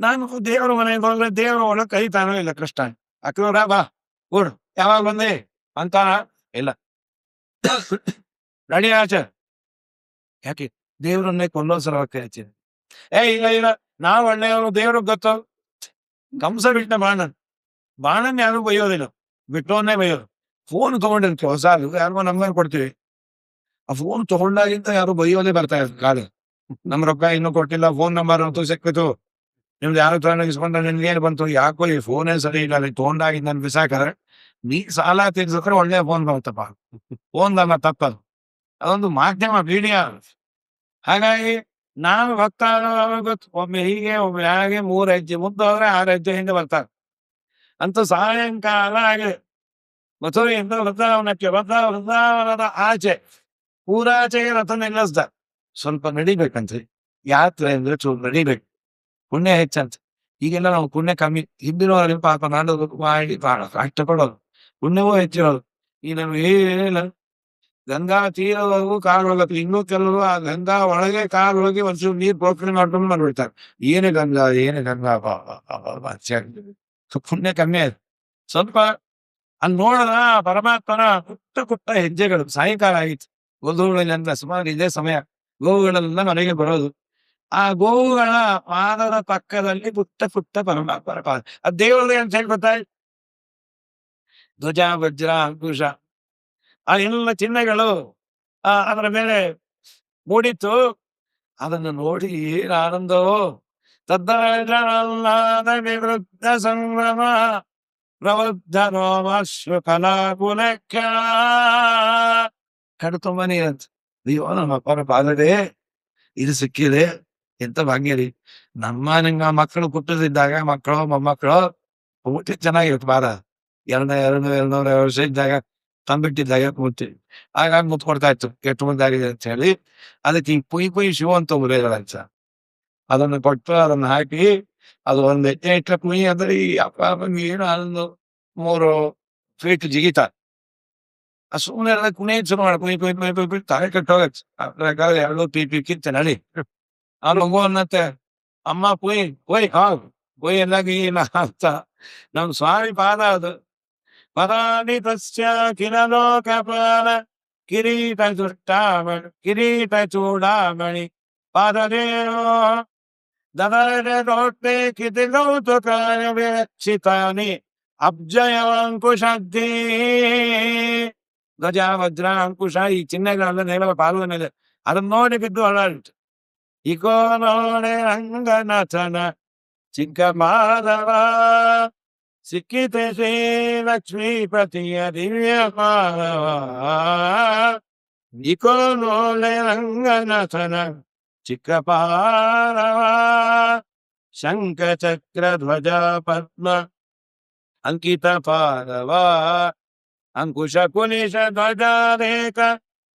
ನಾನು ದೇವರ ಮನೆಗೆ ಹೋದ್ರೆ ದೇವರ ಒಳಗೆ ಕರೀತಾನೋ ಇಲ್ಲ ಕೃಷ್ಣ. ಅಕ್ರೂರ ಬಾ ಕೂಡು, ಯಾವಾಗ ಬಂದೆ ಅಂತಾನ ಇಲ್ಲ. ನಡಿ ಆಚೆ. ಯಾಕೆ? ದೇವರನ್ನೇ ಕೊಂದೋಸಲ ಹಚ್ಚಿದೆ. ಇಲ್ಲ ಇಲ್ಲ, ನಾವ್ ಒಳ್ಳೆಯವರು, ದೇವ್ರಿಗೆ ಗೊತ್ತು. ಕಂಸ ಬಿಟ್ಟ ಬಾಣನ್ ಯಾರು ಬೈಯೋದಿಲ್ಲ, ಬಿಟ್ಟವನ್ನೇ ಬೈಯೋದು. ಫೋನ್ ತಗೊಂಡಿರ್ತೀವಿ ಹೊಸ, ಯಾರಿಗೋ ನಮ್ಗೆ ಕೊಡ್ತೀವಿ. ಆ ಫೋನ್ ತಗೊಂಡಾಗಿಂತ ಯಾರು ಬೈಯೋದೇ ಬರ್ತಾ ಇರ್ತದೆ ಕಾಲ. ನಮ್ ರೊಕ್ಕ ಇನ್ನೂ ಕೊಟ್ಟಿಲ್ಲ, ಫೋನ್ ನಂಬರ್ ಅಂತೂ ಸಿಕ್ಕಿತು, ನಿಮ್ದು ಯಾರು ತರ ಇಸ್ಕೊಂಡ್ರೆ ನಿನ್ಗೆ ಏನ್ ಬಂತು, ಯಾಕೋ ಈ ಫೋನೇ ಸರಿ ಇಲ್ಲ, ಅಲ್ಲಿ ತಗೊಂಡಾಗಿಂದ ನನ್ ಬಿಸಾಕದ್ರೆ ನೀ ಸಾಲ ತೀರ್ಸಿದ್ರೆ ಒಳ್ಳೆ ಫೋನ್ ಬರುತ್ತಪ್ಪ. ಫೋನ್ ಅಲ್ಲ ತಪ್ಪದು, ಅದೊಂದು ಮಾಧ್ಯಮ ಮೀಡಿಯಾ. ಹಾಗಾಗಿ ನಾನು ಭಕ್ತ ಗೊತ್ತು, ಒಮ್ಮೆ ಹೀಗೆ ಒಮ್ಮೆ ಹಾಗೆ 3 ಹೆಜ್ಜೆ ಮುಂದೆ ಹೋದ್ರೆ 6 ಹೆಜ್ಜೆ ಹಿಂದೆ ಬರ್ತಾರೆ. ಅಂತೂ ಸಾಯಂಕಾಲ ಆಗಿದೆ. ಮಥುರೆಯಿಂದ ವೃಂದಾವನಕ್ಕೆ, ವೃಂದಾವನದ ಆಚೆ ಊರಾಚೆಗೆ ರಥ ನಿಲ್ಲಿಸ್ದ. ಸ್ವಲ್ಪ ನಡಿಬೇಕಂತೆ, ಯಾತ್ರೆ ಅಂದ್ರೆ ಚೂರು ನಡಿಬೇಕು, ಪುಣ್ಯ ಹೆಚ್ಚಂತೆ. ಈಗೆಲ್ಲ ನಾವು ಪುಣ್ಯ ಕಮ್ಮಿ, ಹಿಂದಿನವರಲ್ಲಿ ಪಾಪ ಮಾಡೋದು ಮಾಡಿ ಕಷ್ಟಪಡೋದು, ಪುಣ್ಯವೂ ಹೆಚ್ಚಿರೋದು. ಈ ನಮ್ಗೆ ಏನಿಲ್ಲ, ಗಂಗಾ ತೀರವರೆಗೂ ಕಾರ್ ಹೋಗತ್ತೆ. ಇನ್ನೂ ಕೆಲವರು ಆ ಗಂಗಾ ಒಳಗೆ ಕಾರ್ ಹೋಗಿ ಒಂಚೂರು ನೀರ್ ಪ್ರೋಕ್ಷಣೆ ಮಾಡ್ಕೊಂಡು ಬಂದ್ಬಿಡ್ತಾರೆ. ಏನು ಗಂಗಾ ಪುಣ್ಯ ಕಮ್ಮಿ ಆಯ್ತು. ಸ್ವಲ್ಪ ಅಲ್ಲಿ ನೋಡೋಣ ಪರಮಾತ್ಮನ ಪುಟ್ಟ ಹೆಜ್ಜೆಗಳು. ಸಾಯಂಕಾಲ ಆಗಿತ್ತು, ಗೋಧೂಳಿನಿಂದ ಸುಮಾರು ಇದೇ ಸಮಯ ಗೋವುಗಳೆಲ್ಲ ಮನೆಗೆ ಬರೋದು. ಆ ಗೋವುಗಳ ಪಾದದ ಪಕ್ಕದಲ್ಲಿ ಪುಟ್ಟ ಪರಮಾತ್ಮನ ಪಾದ. ಆ ದೇವರೇ ಅಂತ ಹೇಳಿ ಗೊತ್ತಾಯ್ತು. ಧ್ವಜ ವಜ್ರ ಅಂಕುಶ ಆ ಎಲ್ಲ ಚಿಹ್ನೆಗಳು ಅದರ ಮೇಲೆ ಮೂಡಿತ್ತು. ಅದನ್ನು ನೋಡಿ ಏನ್ ಆನಂದವೋ. ತದ್ದಾದ ವಿವೃದ್ಧ ಸಂಭ್ರಮ ಪ್ರವೃದ್ಧ ರೋಮಾಶ್ರು ಕಲಾಕುಲಕ್ಕ. ಕಡು ತುಂಬ ನೀರಂತ. ಅಯ್ಯೋ ನಮ್ಮ ಅಪ್ಪನ ಪಾದವೇ ಇದು ಸಿಕ್ಕಿದೆ, ಎಂತ ಭಾಗ್ಯ ರೀ. ನಮ್ಮ ಮಕ್ಕಳು ಹುಟ್ಟದಿದ್ದಾಗ ಮಕ್ಕಳು ಮೊಮ್ಮಕ್ಕಳು ಊಟ ಚೆನ್ನಾಗಿರುತ್ತೆ. ಪಾದ 200 ವರ್ಷ ಇದ್ದಾಗ ತಂಬಿಟ್ಟಿದ್ದಾಗ ಕೂತೀವಿ, ಹಾಗಾಗಿ ಮುತ್ ಕೊಡ್ತಾ ಇತ್ತು, ಕೆಟ್ಟು ಮುಂದಾಗಿದೆ ಅಂತ ಹೇಳಿ. ಅದಕ್ಕೆ ಈ ಪುಯ್ ಶಿವ ಅಂತ ಮುರಿಯದಂತ ಅದನ್ನು ಕೊಟ್ಟು ಅದನ್ನ ಹಾಕಿ ಅದು ಒಂದು ಹೆಜ್ಜೆ ಇಟ್ಟ ಪುಯ್ ಅಂದ್ರೆ ಈ ಅಪ್ಪ ಏನು ಅದೊಂದು 3 ಫೀಟ್ ಜಿಗಿತ. ಆ ಸುಮ್ಮನೆ ಎಲ್ಲ ಕುಣಿಯ ಶುರು ಮಾಡಿ ಕುಯ್ ತಲೆ ಕಟ್ಟೋಗತ್ತೆ. ಅದ್ರಾಗ 2 ಪಿ ಕಿತ್ತ ನಡಿ. ಆ ಮಗು ಅನ್ನತ್ತೆ, ಅಮ್ಮ ಪುಯ್ ಪುಯ್ ಎಲ್ಲಾಗ ಅಂತ. ನಮ್ ಸ್ವಾಮಿ ಪಾದ ಅದು. ಪದಾನಿ ತಸ್ಯ ಕಿಲ ಲೋಕಪಾಲ ಕಿರೀಟ ಚೂಡಾಮಣಿ ಪಾದದೇವೋ ದೊಡ್ಡೆ ಕಿತಿಗೌತುಕಾಯ ವಿರಕ್ಷಿತಾನಿ ಅಬ್ಜಯವಂಕುಶದ್ದಿ. ಧ್ವಜ ವಜ್ರ ಅಂಕುಶ ಈ ಚಿಹ್ನೆಗಳೆಲ್ಲ ನೇರ ಪಾದದ ಮೇಲೆ. ಅದನ್ನ ನೋಡಿ ಬಿದ್ದು ಅಲಾಡಿತು. ಇಕೋ ನೋಡೆ ರಂಗನಾಥನ ಚಿಕ್ಕ ಮಾಧವ ಸಿಕ್ಕಿತೆ ಶ್ರೀ ಲಕ್ಷ್ಮೀಪತಿಯ ದಿವ್ಯ ಮಾಧವ. ಇಕೋ ನೋಡೆ ರಂಗನಾಥನ ಚಿಕ್ಕ ಪಾರವ ಶಂಖ ಚಕ್ರ ಧ್ವಜ ಪದ್ಮ ಅಂಕಿತ ಪಾದವ ಅಂಕುಶ ಕುಲಿಶ ಧ್ವಜಾರೇಕ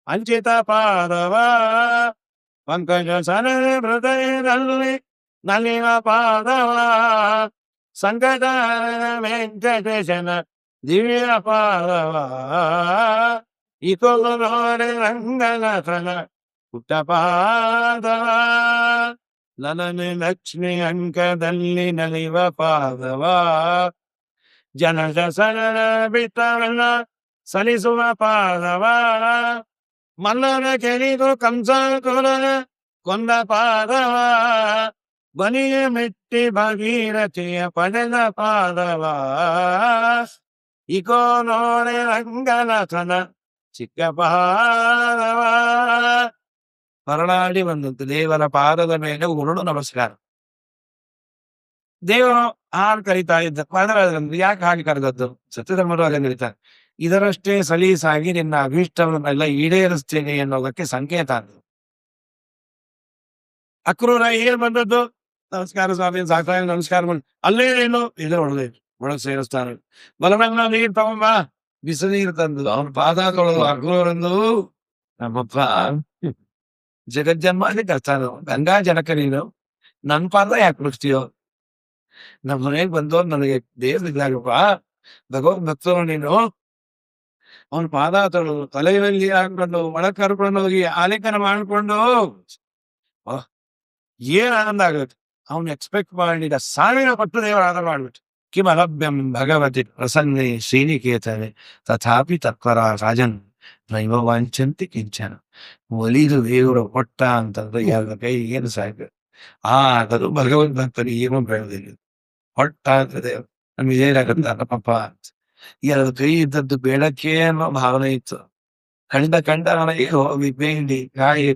ಅಂಚಿತ ಪಾದವ ಪಂಕಜ ಸರಳ ಹೃದಯದಲ್ಲಿ ನಲಿನ ಪಾದವ ಸಂಕಟ ವೆಂಕಟೇಶನ ದಿವ್ಯ ಪಾದವ. ಇಕೋ ನೋಡೆ ರಂಗನಾಥನ ಪುಟ್ಟ ಪಾದವ ನಲನೆ ಲಕ್ಷ್ಮಿ ಅಂಕದಲ್ಲಿ ನಲಿವ ಪಾದವ ಜನಜ ಸರಳ ಬಿಟ್ಟವನ್ನ ಸಲಿಸುವ ಪಾದವ ಮಲ್ಲನ ಕೆರಿದು ಕಂಸ ಕೊಂದ ಪಾದವ ಬಲಿಯ ಮೆಟ್ಟಿ ಭಗೀರಥಿಯ ಪಡೆದ ಪಾದವ ಇಕೋ ನೋಡೆ ರಂಗನಾಥನ ಚಿಕ್ಕ ಪಾದವ. ಮರಳಾಡಿ ಬಂದಂತೆ ದೇವರ ಪಾದದ ಮೇಲೆ ಉರುಳು ನಮಸ್ಕಾರ. ದೇವರು ಹಾಲು ಕರೀತಾ ಇದ್ದ ಪಾದರಾಜಂದ್ರೆ ಯಾಕೆ ಹಾಗೆ ಕರೆದದ್ದು? ಸತ್ಯಧರ್ಮರು ಹಾಗೆ ಕರೀತಾರೆ. ಇದರಷ್ಟೇ ಸಲೀಸಾಗಿ ನಿನ್ನ ಅಭೀಷ್ಟವನ್ನೆಲ್ಲ ಈಡೇರಿಸ್ತೇನೆ ಎನ್ನುವುದಕ್ಕೆ ಸಂಕೇತ ಅದು. ಅಕ್ರೂರ ಏನ್ ಬಂದದ್ದು? ನಮಸ್ಕಾರ ಸ್ವಾಮಿ, ಸಾಕಾಗಿ ನಮಸ್ಕಾರ ಮಾಡಿ ಅಲ್ಲೇ ಏನು ಇದರೊಳಗೆ ಒಳಗೆ ಸೇರಿಸ್ತಾನೆ. ಬಲರಂಗ ನೀರು ತಗೊಂಬ, ಬಿಸಿ ನೀರು ತಂದು ಅವನ ಪಾದ ತೊಳೆದು ಅಕ್ರೂರಂದು ನಮ್ಮಪ್ಪ ಜಗಜ್ಜನ್ಮಾಲಿ ಕರ್ತಾನ, ಗಂಗಾ ಜನಕ ನೀನು ನನ್ ಪಾದ ಯಾಕೆ ಬಿಡ್ತೀಯೋ? ನಮ್ಮ ಮನೆಗೆ ಬಂದವ್ರು ನನಗೆ ದೇವ್ರಿದ್ದಾಗಪ್ಪ, ಭಗವದ್ ಭಕ್ತರು ನೀನು. ಅವನ ಪಾದ ತೊಳೆದು ತಲೆಯಲ್ಲಿ ಹಾಕೊಂಡು ಒಳಗ್ ಕರ್ಕೊಂಡು ಹೋಗಿ ಆಲಿಂಗನ ಮಾಡ್ಕೊಂಡು ಏನ್ ಆನಂದ ಆಗುತ್ತೆ. ಅವನು ಎಕ್ಸ್ಪೆಕ್ಟ್ ಮಾಡಿದ 1000 ಪಟ್ಟು ದೇವರ ಆಧಾರ ಮಾಡ್ಬಿಟ್ಟು ಕಿಮಲಭ್ಯಂ ಭಗವತಿ ಪ್ರಸನ್ನೆ ಶ್ರೀನಿಕೇತನೆ ತಥಾಪಿ ತತ್ಪರ ರಾಜನ್ ನೈವ ವಾಂಚಂತಿ ಕಿಂಚನ. ಒಲಿದು ದೇವರು ಕೊಟ್ಟ ಅಂತಂದ್ರೆ ಎರಡು ಕೈ ಏನು ಸಾಕು. ಆದರೂ ಭಗವದ್ ಭಕ್ತರು ಏನೂ ಬೆಳೆದಿಲ್ಲ. ಹೊಟ್ಟ ಅಂತ ದೇವರು ನಮ್ಗೆ ಏನಾಗತ್ತ ಪಾಪ ಅಂತ ಎರಡು ಕೈ ಇದ್ದದ್ದು ಬೇಡಕ್ಕೆ ಅನ್ನೋ ಭಾವನೆ ಇತ್ತು. ಕಂಡ ನನಗೆ ಹೋಗಿ ಬೇಂಡಿ ಕಾಯಿ.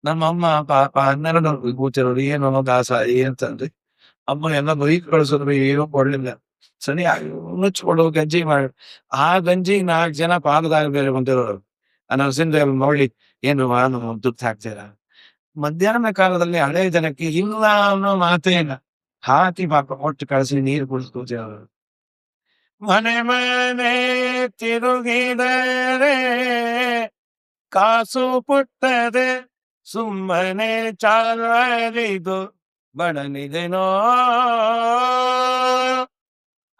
ನಮ್ಮಮ್ಮ ಪಾಪ 12 ಕೂತಿರೋರು ಏನೋ ದಾಸ ಅಂತಂದ್ರೆ ಅಮ್ಮ ಎಲ್ಲ ಬೈಕ್ ಕಳಿಸೋದ್ರು, ಏನೂ ಕೊಡ್ಲಿಲ್ಲ. ಸರಿ ಮುಚ್ಚಿಕೊಡು ಗಂಜಿ ಮಾಡಿ. ಆ ಗಂಜಿ 4 ಜನ ಪಾದದಾಗ ಬೇರೆ ಬಂದಿರೋರು. ಆ ನರಸಿಂಹದೇವ್ ನೋಡಿ ಏನು ದುಡ್ಡು ಹಾಕ್ತೀರ. ಮಧ್ಯಾಹ್ನ ಕಾಲದಲ್ಲಿ ಹಳೆ ಜನಕ್ಕೆ ಇಲ್ಲ ಅನ್ನೋ ಮಾತೇ ಇಲ್ಲ. ಹಾಕಿ ಪಾಪ ಕೊಟ್ಟು ಕಳಿಸಿ ನೀರು ಕುಡಿಸ್ಕೋತಿರೋರು. ಮನೆ ಮನೆ ತಿರುಗಿದರೆ ಕಾಸು ಪುಟ್ಟದೆ, ಸುಮ್ಮನೆ ಚಾಲಿದು ಬಡನಿದೆನೋ.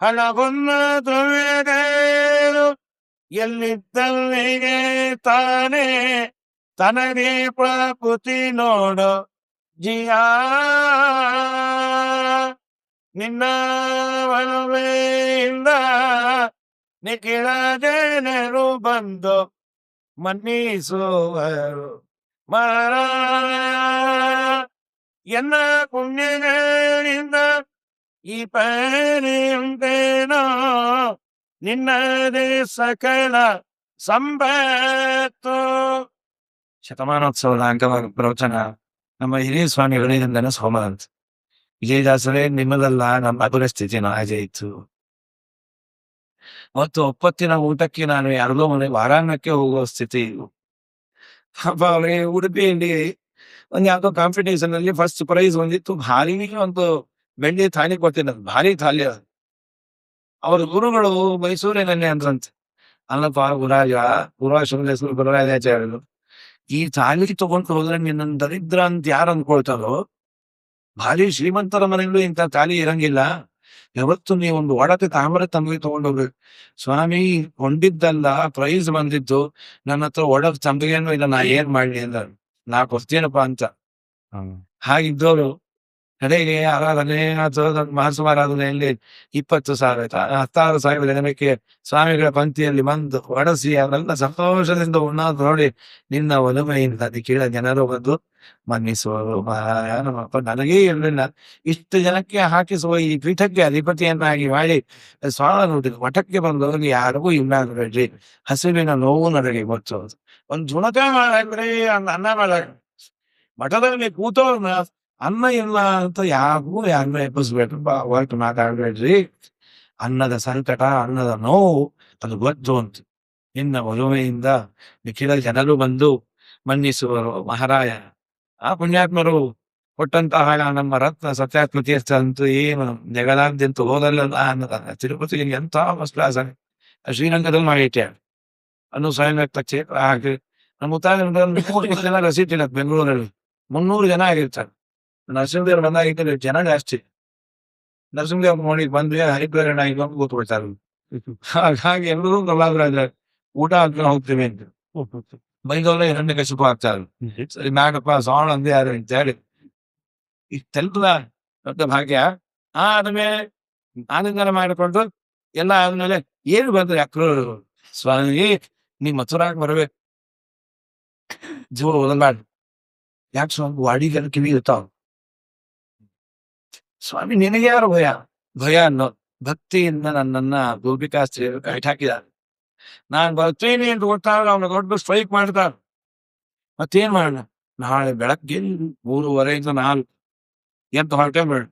ಹಣವನ್ನ ದ್ರವ್ಯದೇನು ಎಲ್ಲಿದ್ದಲ್ಲಿಗೆ ತಾನೇ ತನಗೆ ಪ್ರಕೃತಿ ನೋಡು ಜಿಯ. ನಿನ್ನ ಒಲವೆಯಿಂದ ನಿಖಿಳ ಜನರು ಬಂದು ಮನ್ನಿಸುವರು ಮರ. ಎನ್ನ ಪುಣ್ಯಗಳಿಂದ ಈ ಪೇನೋ ನಿನ್ನದೇ ಸಕಲ ಸಂಪತ್ತು. ಶತಮಾನೋತ್ಸವದ ಅಂಗವಾಗಿ ಪ್ರವಚನ ನಮ್ಮ ಹಿರಿಯ ಸ್ವಾಮಿಗಳಿಂದನೇ ಸೋಮರಂತ. ವಿಜಯದಾಸರೇ, ನಿಮ್ಮದಲ್ಲ ನಮ್ಮ ಪರಿಸ್ಥಿತಿ ಹಾಗೆ ಇತ್ತು. ಮತ್ತು ಒಪ್ಪತ್ತಿನ ಊಟಕ್ಕೆ ನಾನು ಯಾರದೋ ಮನೆ ವಾರಾಣಕ್ಕೆ ಹೋಗುವ ಸ್ಥಿತಿ. ಪಾಪ ಅವರಿಗೆ ಉಡುಪಿಯಲ್ಲಿ ಒಂದ್ ಯಾವ್ದೋ ಕಾಂಪಿಟೇಷನ್ ಅಲ್ಲಿ ಫಸ್ಟ್ ಪ್ರೈಸ್ ಬಂದಿತ್ತು. ಭಾರಿ ಒಂದು ಬೆಳ್ಳಿ ಥಾಲಿ ಕೊಟ್ಟಿದ್ದಾರೆ, ಭಾರಿ ಥಾಲಿ. ಅವ್ರ ಗುರುಗಳು ಮೈಸೂರಿನಲ್ಲಿ ಅಂದ್ರಂತೆ, ಅಲ್ಲಪ್ಪ ಗುರುರಾಜಾಚಾರ್ಯರು, ಈ ಥಾಲಿ ತಗೊಂಡು ಹೋದ್ರೆ ನಿನ್ನ ದರಿದ್ರ ಅಂತ ಯಾರು ಅಂದ್ಕೊಳ್ತಾರೋ, ಭಾರಿ ಶ್ರೀಮಂತರ ಮನೆಯಲ್ಲೂ ಇಂಥ ಥಾಲಿ ಇರಂಗಿಲ್ಲ. ಯಾವತ್ತು ನೀವು ಒಂದು ಒಡತೆ ತಾಮ್ರ ತಂಬಿ ತಗೊಂಡೋಗ್ಬೇಕು. ಸ್ವಾಮಿ ಕೊಂಡಿದ್ದಲ್ಲ, ಪ್ರೈಸ್ ಬಂದಿದ್ದು, ನನ್ನ ಹತ್ರ ಒಡಕ್ ತಂಬಿಗೆನೂ ಇಲ್ಲ, ನಾ ಏನ್ ಮಾಡ್ಲಿ ಅಂದ. ನಾ ಕೊಡ್ತೀನಪ್ಪ ಅಂತ. ಹಾಗಿದ್ದವರು ಕಡೆಗೆ ಆರಾಧನೆ ಮಹಾಸಮಾರಾಧನೆಯಲ್ಲಿ 20,000 16,000 ಜನಕ್ಕೆ ಸ್ವಾಮಿಗಳ ಪಂಕ್ತಿಯಲ್ಲಿ ಬಂದು ಒಡಸಿ ಅವರೆಲ್ಲ ಸಂತೋಷದಿಂದ ಉಣ್ಣೋದು ನೋಡಿ ನಿನ್ನ ಒಲುಮೆಯಿಂದ ಕೀಳ ಜನರು ಬಂದು ಮನ್ನಿಸುವರು. ನಮ್ಮಪ್ಪ ನನಗೇ ಇರಲಿಲ್ಲ, ಇಷ್ಟು ಜನಕ್ಕೆ ಹಾಕಿಸುವ ಈ ಪೀಠಕ್ಕೆ ಅಧಿಪತಿಯನ್ನಾಗಿ ಮಾಡಿ ಸ್ವಾಮಿ ಮಠಕ್ಕೆ ಬಂದವರಿಗೆ ಯಾರಿಗೂ ಇಲ್ಲಾಗ್ಬೇಡ್ರಿ, ಹಸಿವಿನ ನೋವು ನನಗೆ ಗೊತ್ತು. ಒಂದು ಜುಣಕ ಮಾಡ್ರಿ, ಅನ್ನ ಮಾಡ ಮಠದಲ್ಲಿ ಕೂತವ್ರನ್ನ ಅನ್ನ ಇಲ್ಲ ಅಂತ ಯಾರನ್ನೂ ಎಬ್ಬಿಸ್ಬೇಡ್ರಿ, ಹೊರಟು ಮಾತಾಡ್ಬೇಡ್ರಿ. ಅನ್ನದ ಸಂಕಟ, ಅನ್ನದ ನೋವು ಅದು ಗೊತ್ತು ಅಂತ ನಿನ್ನ ಒಲುಮೆಯಿಂದ ನಿಖಿಲ ಜನರು ಬಂದು ಮನ್ನಿಸುವರು ಮಹಾರಾಯ. ಆ ಪುಣ್ಯಾತ್ಮರು ಕೊಟ್ಟಂತಹ ನಮ್ಮ ರತ್ನ ಸತ್ಯಾತ್ಮ ತೀರ್ಥ ಅಂತೂ ಏನು ಜಗದಾದ್ಯಂತ ಹೋದಲ್ಲ ಅನ್ನದ. ತಿರುಪತಿಗೆ ಎಂತ ಫಸ್ಟ್ ಕ್ಲಾಸ್ ಶ್ರೀರಂಗದಲ್ಲಿ ಮಾಡಿಟ್ಟೆ ಅನ್ನು ಸ್ವಯಂ ವ್ಯಕ್ತ ಕ್ಷೇತ್ರ ಹಾಕಿ ನಮ್ಮ ಉತ್ತರ 300 ಜನ ರಸೀಟ್ ಇಲ್ಲ ಬೆಂಗಳೂರಲ್ಲಿ, 300 ಜನ ಆಗಿರ್ತಾರೆ. ನರಸಿಂಹದೇವ್ರು ಬಂದಾಗಿದ್ದರೆ ಜನ ಜಾಸ್ತಿ. ನರಸಿಂಹದೇವ್ರು ನೋಡಿ ಬಂದ್ರೆ ಹರಿಪ್ರಕರಣ ಇದ್ಕೊಂಡು ಕೂತ್ಕೊಳ್ತಾರೆ. ಹಾಗಾಗಿ ಎಲ್ಲರೂ ಪ್ರಹ್ಲಾದರಾಜ ಊಟ ಹಾಕೊಂಡು ಹೋಗ್ತೀವಿ ಅಂತ ಬೈದವ್ರೆ ಎರಡನೇ ಕಶಿಪು ಆಗ್ತಾರೆ. ಸರಿ ನಾಗಪ್ಪ ಸಾಣ ಅಂದೇ ಯಾರು ಅಂತ ಹೇಳಿ ಇಷ್ಟೆಲ್ಲ ದೊಡ್ಡ ಭಾಗ್ಯ. ಆದ್ಮೇಲೆ ಆನಂದನ ಮಾಡಿಕೊಂಡು ಎಲ್ಲ ಆದ್ಮೇಲೆ ಏನು ಬಂದ್ರೆ ಅಕ್ರೂರು, ಸ್ವಾಮಿ ನೀ ಮಥುರಾಕ್ ಬರ್ಬೇಕು, ಜೀವ ಓದಲ್ಬಾರ್ದು, ಯಾಕೆ ಸ್ವಾಮಿ ವಾಡಿಗರ ಕಿವಿ ಇರ್ತಾವ. ಸ್ವಾಮಿ ನಿನಗೆ ಯಾರು ಭಯ? ಭಯ ಅನ್ನೋ ಭಕ್ತಿಯಿಂದ ನನ್ನನ್ನ ಗೋಪಿಕಾಸ್ತ್ರೀಯರು ಕೈಟ್ ಹಾಕಿದ್ದಾರೆ. ನಾನ್ ಬರ್ತೀನಿ ಅಂತ ಗೊತ್ತಾದ್ರೆ ಅವನ ದೊಡ್ಡ ಸ್ಟ್ರೈಕ್ ಮಾಡ್ತಾರೆ. ಮತ್ತೇನ್ ಮಾಡೋಣ? ನಾಳೆ ಬೆಳಗ್ಗೆ 3:30 4 ಎದ್ದು ಹೊರಟೆ ಬೇಡ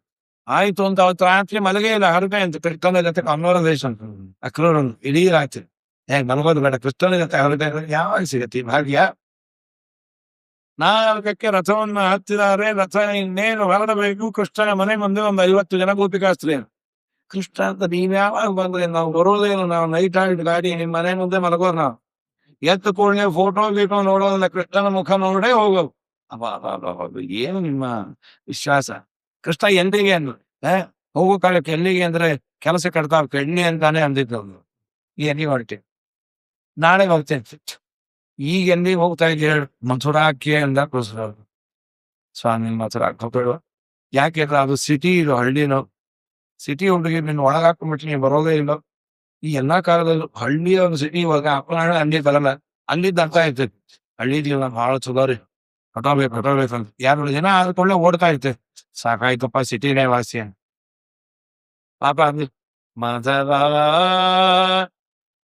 ಆಯ್ತು ಅಂತ ಅವತ್ತು ರಾತ್ರಿ ಮಲಗೇ ಇಲ್ಲ. ಹೊರಟೆ ಅಂತ ಕೃಷ್ಣನ ಜೊತೆ ಕನ್ವರ್ಸೇಷನ್ ಅಕ್ರೂರ ಇಡೀ ರಾತ್ರಿ. ಮಲಗೋದು ಬೇಡ, ಕೃಷ್ಣನ ಜೊತೆ ಹೊರಟೆ ಯಾವಾಗ ಸಿಗತಿ ಭಾಗ್ಯ. 4ಕ್ಕೆ ರಥವನ್ನ ಹತ್ತಿದ್ದಾರೆ. ರಥ ಇನ್ನೇನು ಹೊರಡಬೇಕು. ಕೃಷ್ಣನ ಮನೆ ಮುಂದೆ ಒಂದು 50 ಜನ ಗೋಪಿಕಾಸ್ತ್ರೀಯರು. ಕೃಷ್ಣ ಅಂತ ನೀವ್ ಯಾವಾಗ ಬಂದ್ರೆ? ನಾವು ಬರೋದೇನು, ನಾವು ನೈಟ್ ಆಗಿ ಗಾಡಿ ನಿಮ್ ಮನೆ ಮುಂದೆ ಮಲಗೋದು. ನಾವು ಎತ್ತು ಕೂಡಲೇ ಫೋಟೋ ಗೀಟೋ ನೋಡೋದಿಲ್ಲ, ಕೃಷ್ಣನ ಮುಖ ನೋಡೇ ಹೋಗೋದು. ಏನು ನಿಮ್ಮ ವಿಶ್ವಾಸ? ಕೃಷ್ಣ ಎಂದಿಗೆ ಅಂದ್ರು ಹೋಗೋ ಕಾಲಕ್ಕೆ ಎಲ್ಲಿಗೆ ಅಂದ್ರೆ ಕೆಲಸ ಕಟ್ತಾವ ಕಣ್ಣಿ ಅಂತಾನೆ ಅಂದಿದ್ದು. ಎಲ್ಲಿ ಹೊರಟೆ? ನಾಳೆ ಹೋಗ್ತೇನೆ. ಈಗ ಎಲ್ಲಿಗೆ ಹೋಗ್ತಾ ಇದ್ದೀರಿ? ಮಥುರಾಕ್ಕೆ ಅಂದ ಕೃಷ್ಣ. ಸ್ವಾಮಿ ಮಥುರಾಕ್ ಹೋಗ್ಬೇಡ. ಯಾಕೆ ಅದು ಸಿಟಿ ಇದು, ಹಳ್ಳಿನೋ. ಸಿಟಿ ಹುಡುಗಿ ನಿನ್ನ ಒಳಗಾಕೊಂಡ್ಬಿಟ್ಟು ನೀವು ಬರೋದೇ ಇಲ್ಲ. ಈ ಎಲ್ಲಾ ಕಾಲದಲ್ಲೂ ಹಳ್ಳಿಯ ಒಂದು ಸಿಟಿ ಇವಾಗ ಅಪ್ಪನಾಡ ಅಲ್ಲಿ ಬರಲ್ಲ. ಅಲ್ಲಿದ್ದ ಅರ್ಥ ಇರ್ತೈತಿ ಹಳ್ಳಿ ಜೀವನ ಬಹಳ ಚಲೋ ರೀ. ಹೊಟ್ಟೋಗ್ಬೇಕಂತ 2 ಜನ ಆದ್ಕೊಳ್ಳೆ ಓಡ್ತಾ ಇರ್ತೇವೆ. ಸಾಕಾಯ್ತಪ್ಪ ಸಿಟಿನೇ ವಾಸಿ ಅಂತ. ಪಾಪ ಅಂದ್ ಮಧವ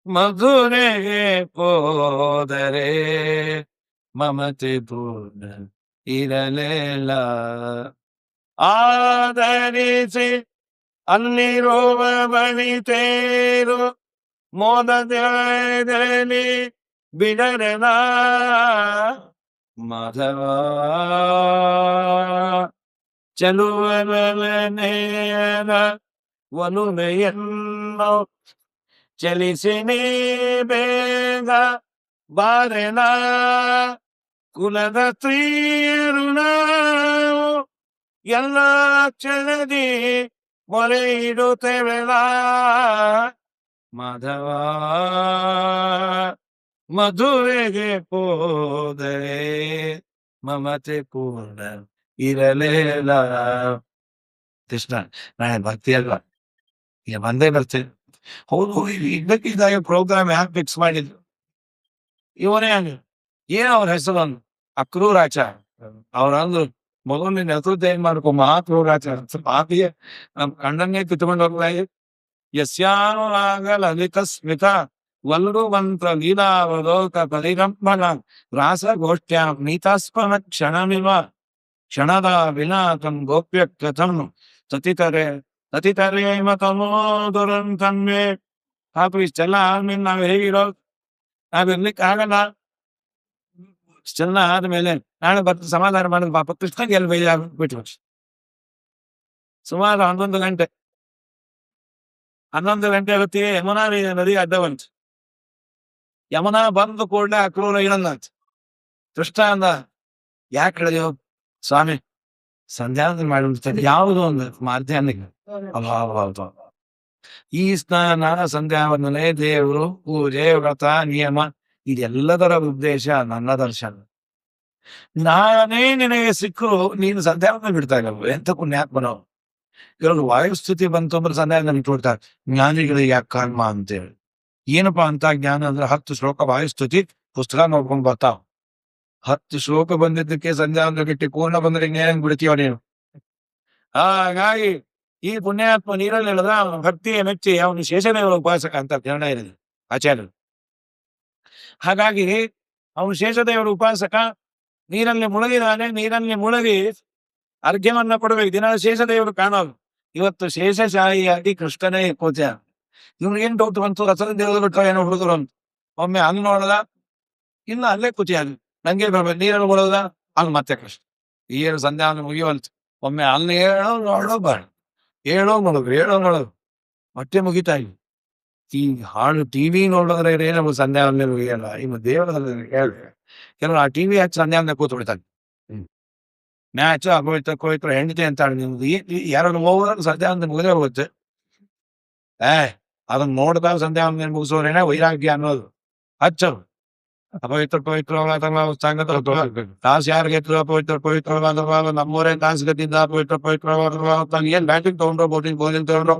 ಮಧುರೆಗೆ ಹೋದರೆ ಮಮತೆ ಪೂರ್ಣ ಇರಲಿಲ್ಲ. ಆದರಿಸಿ ಅಲ್ಲಿರುವ ಬನಿತೇರು ಮೋದದಲ್ಲಿ ಬಿಡರೆನ ಮಾಧವ ಚಲುವನೇನ ಒಲುಮೆಯನ್ನು ಚಲಿಸಿ ನೀ ಬೇಗ ಬಾರೆನ ಕುಲದ ಸ್ತ್ರೀಯರು ನಾವು ಎಲ್ಲ ಚಲದಿ ಮೊರೆ ಇಡುತ್ತೇವೆಲ್ಲ. ಮಾಧವ ಮಧುರೆಗೆ ಹೋದರೆ ಮಮತೆ ಪೂರ್ಣ ಇರಲಿಲ್ಲ. ಕೃಷ್ಣ ನಾಳೆ ಭಕ್ತಿ ಅಲ್ವಾ, ಈಗ ಬಂದೇ ಬರ್ತೇನೆ. ಹೌದು, ಇದ್ದಕ್ಕಿದ್ದಾಗ ಪ್ರೋಗ್ರಾಮ್ ಯಾಕೆ ಫಿಕ್ಸ್ ಮಾಡಿದ್ರು? ಇವನೇ ಹಂಗ ಏನ್ ಅವ್ರ ಹೆಸರು ಅಂದ್ರು ಅಕ್ರೂರಾಚಾರ್ಯ. ಅವ್ರಂದ್ರು ಮೊದಲು ಹೆಸರು ಏನ್ ಮಾಡ್ಕೊ ಮಹಾಕ್ರೂರಾಚಾರ್ಯ. ಪಾಪಿಗೆ ನಮ್ ಕಣ್ಣನ್ನೇ ಕಿತ್ಕೊಂಡು ಹೋಗ್ತಾ ಯಸ್ಯಾನುರಾಗ ಲಲಿತ ಸ್ಮಿತ ವಲ್ರು ಮಂತ್ರ ಲೀಲಾವಲೋಕ ಪರಿರಂಭಣ ರಾಸಗೋಷ್ಠ್ಯಾಂ ನೀತಾಸ್ಪನ ಕ್ಷಣಮಿವ ಕ್ಷಣದ ವಿನಾಥಂ ಗೋಪ್ಯ ಕಥಂ ತತಿತರೆ ತಮೋದುರಂತನ್ವೇ. ಪಾಪ ಇಷ್ಟೆಲ್ಲ ಆದ್ಮೇಲೆ ನಾವ್ ಹೇಗಿರೋದು? ನಾವಿರ್ಲಿಕ್ಕೆ ಆಗಲ್ಲ. ಇಷ್ಟೆಲ್ಲ ಆದ್ಮೇಲೆ ನಾಳೆ ಬರ್ತ ಸಮಾಧಾನ ಮಾಡಿದ್ ಪಾಪ ಕೃಷ್ಣಗೆ ಎಲ್ಲಿ ಬೇಜಾರ್ಬಿಟ್ಟು ಸುಮಾರು 11 ಗಂಟೆ ಹೊತ್ತಿಗೆ ಯಮುನಾ ನದಿ ಅಡ್ಡ ಬಂತು. ಯಮುನಾ ಬಂದ ಕೂಡಲೇ ಅಕ್ರೂರ ಇಳಲ್ಲ ಅಂತ. ಕೃಷ್ಣ ಅಂದ ಯಾಕೆ ಹೇಳಿದೆವು? ಸ್ವಾಮಿ ಸಂಧ್ಯಾವಂದನೆ ಮಾಡಿಬಿಡ್ತೇನೆ. ಯಾವುದು ಒಂದು ಮಾಧ್ಯಾಹ್ನಕ್ಕೆ ಈ ಸ್ನಾನ ಸಂಧ್ಯಾವಂದನೆ ದೇವರು ಪೂಜೆ ವ್ರತ ನಿಯಮ ಇದೆಲ್ಲದರ ಉದ್ದೇಶ ನನ್ನ ದರ್ಶನ. ನಾನೇ ನಿನಗೆ ಸಿಕ್ಕರು ನೀನು ಸಂಧ್ಯಾವಂದನೆ ಬಿಡ್ತಾ ಇಲ್ಲ. ಎಂತ ಪುಣ್ಯಾತ್ಮನೋ. ಕೆಲವರು ವಾಯುಸ್ಥಿತಿ ಬಂತು ಅಂದ್ರೆ ಸಂಧ್ಯಾವಂದನೆ ಇಟ್ಬಿಡ್ತಾರೆ. ಜ್ಞಾನಿಗಳಿಗೆ ಯಾಕೆ ಕರ್ಮ ಅಂತೇಳಿ. ಏನಪ್ಪಾ ಅಂತ ಜ್ಞಾನ ಅಂದ್ರೆ 10 ಶ್ಲೋಕ ವಾಯುಸ್ತುತಿ ಪುಸ್ತಕ ನೋಡ್ಕೊಂಡ್ ಬರ್ತಾವ. 10 ಶ್ಲೋಕ ಬಂದಿದ್ದಕ್ಕೆ ಸಂಧ್ಯಾವಂದನೆ ಬಿಟ್ಟು ಪೂರ್ಣ ಬಂದ್ರೆ ಇನ್ನೇನ್ ಬಿಡ್ತೀವ ನೀನು? ಹಾಗಾಗಿ ಈ ಪುಣ್ಯಾತ್ಮ ನೀರಲ್ಲಿ ಹೇಳಿದ್ರ ಅವನ ಭಕ್ತಿಯ ಮೆಚ್ಚಿ ಅವನು ಶೇಷದೇವರ ಉಪಾಸಕ ಅಂತ ನಿರ್ಣಯ ಇದೆ ಆಚಾರ್ಯರು. ಹಾಗಾಗಿ ಅವನು ಶೇಷದೇವರ ಉಪಾಸಕ. ನೀರಲ್ಲಿ ಮುಳುಗಿದಾನೆ. ನೀರಲ್ಲಿ ಮುಳುಗಿ ಅರ್ಘ್ಯವನ್ನ ಕೊಡಬೇಕು. ದಿನ ಶೇಷದೇವರು ಕಾಣೋದು. ಇವತ್ತು ಶೇಷಶಾಹಿಯಾಗಿ ಕೃಷ್ಣನೇ ಕೋಚ. ಇವ್ನಿಗೇನ್ ಡೌಟ್ ಬಂತು? ರಸದ ದೇವರು ಬಿಟ್ಟು ಏನೋ ಹುಡುಗರು ಅಂತ. ಒಮ್ಮೆ ಹಂಗ್ ನೋಡದ, ಇನ್ನು ಅಲ್ಲೇ ಕುಚಿಯಾಗಿ ನಂಗೆ ಬರ್ಬೇಕು. ನೀರಲ್ಲಿ ಮುಳುಗದ ಅಲ್ಲಿ ಮತ್ತೆ ಕೃಷ್ಣ. ಏನು ಸಂಧ್ಯಾವಂದನೆ ಮುಗಿಯುವಂತ. ಒಮ್ಮೆ ಅಲ್ಲಿ ನೋಡೋ ಬಾಳ ಹೇಳೋ ಮಾಡೋದು ಮತ್ತೆ ಮುಗಿತಾ ಇಲ್ಲ. ಈ ಹಾಳು ಟಿವಿ ನೋಡಿದ್ರೆ ಏನೋ ಸಂಧ್ಯಾವಂದನೆ ಮುಗಿಯಲ್ಲ. ಇನ್ನು ದೇವರಲ್ಲಿ ಹೇಳಿದ್ರೆ ಕೆಲವರು ಆ ಟಿವಿ ಹಚ್ಚಿ ಸಂಧ್ಯಾವಂದನೆ ಕೂತ್ ಬಿಡ್ತಾನೆ. ಮ್ಯಾಚ್ ಹೋಯ್ತು ಹೆಂಡತಿ ಅಂತ ನಿಮ್ದು ಯಾರು ಹೋಗೋದ್ರೆ ಸಂಧ್ಯಾವಂದನೆ ಮುಗಿದೇ ಹೋಗುತ್ತೆ. ಅದನ್ನ ನೋಡಿದಾಗ ಸಂಧ್ಯಾವಂದನೆ ಮುಗಿಸೋರೇನೆ ವೈರಾಗ್ಯ ಅನ್ನೋದು. ಹಚ್ಚರು ಅಪವಿತ್ರವಾದ ತಾಸು ಯಾರಿಗೆ ಪವಿತ್ರವಾದ ನಮ್ಮೂರೇ ತಾಸು ಗತಿಯಿಂದ ಪವಿತ್ರವಾದ ಏನ್ ಬ್ಯಾಟಿಂಗ್ ತಗೊಂಡ್ರು ಬೌಲಿಂಗ್ ತಗೊಂಡ್ರು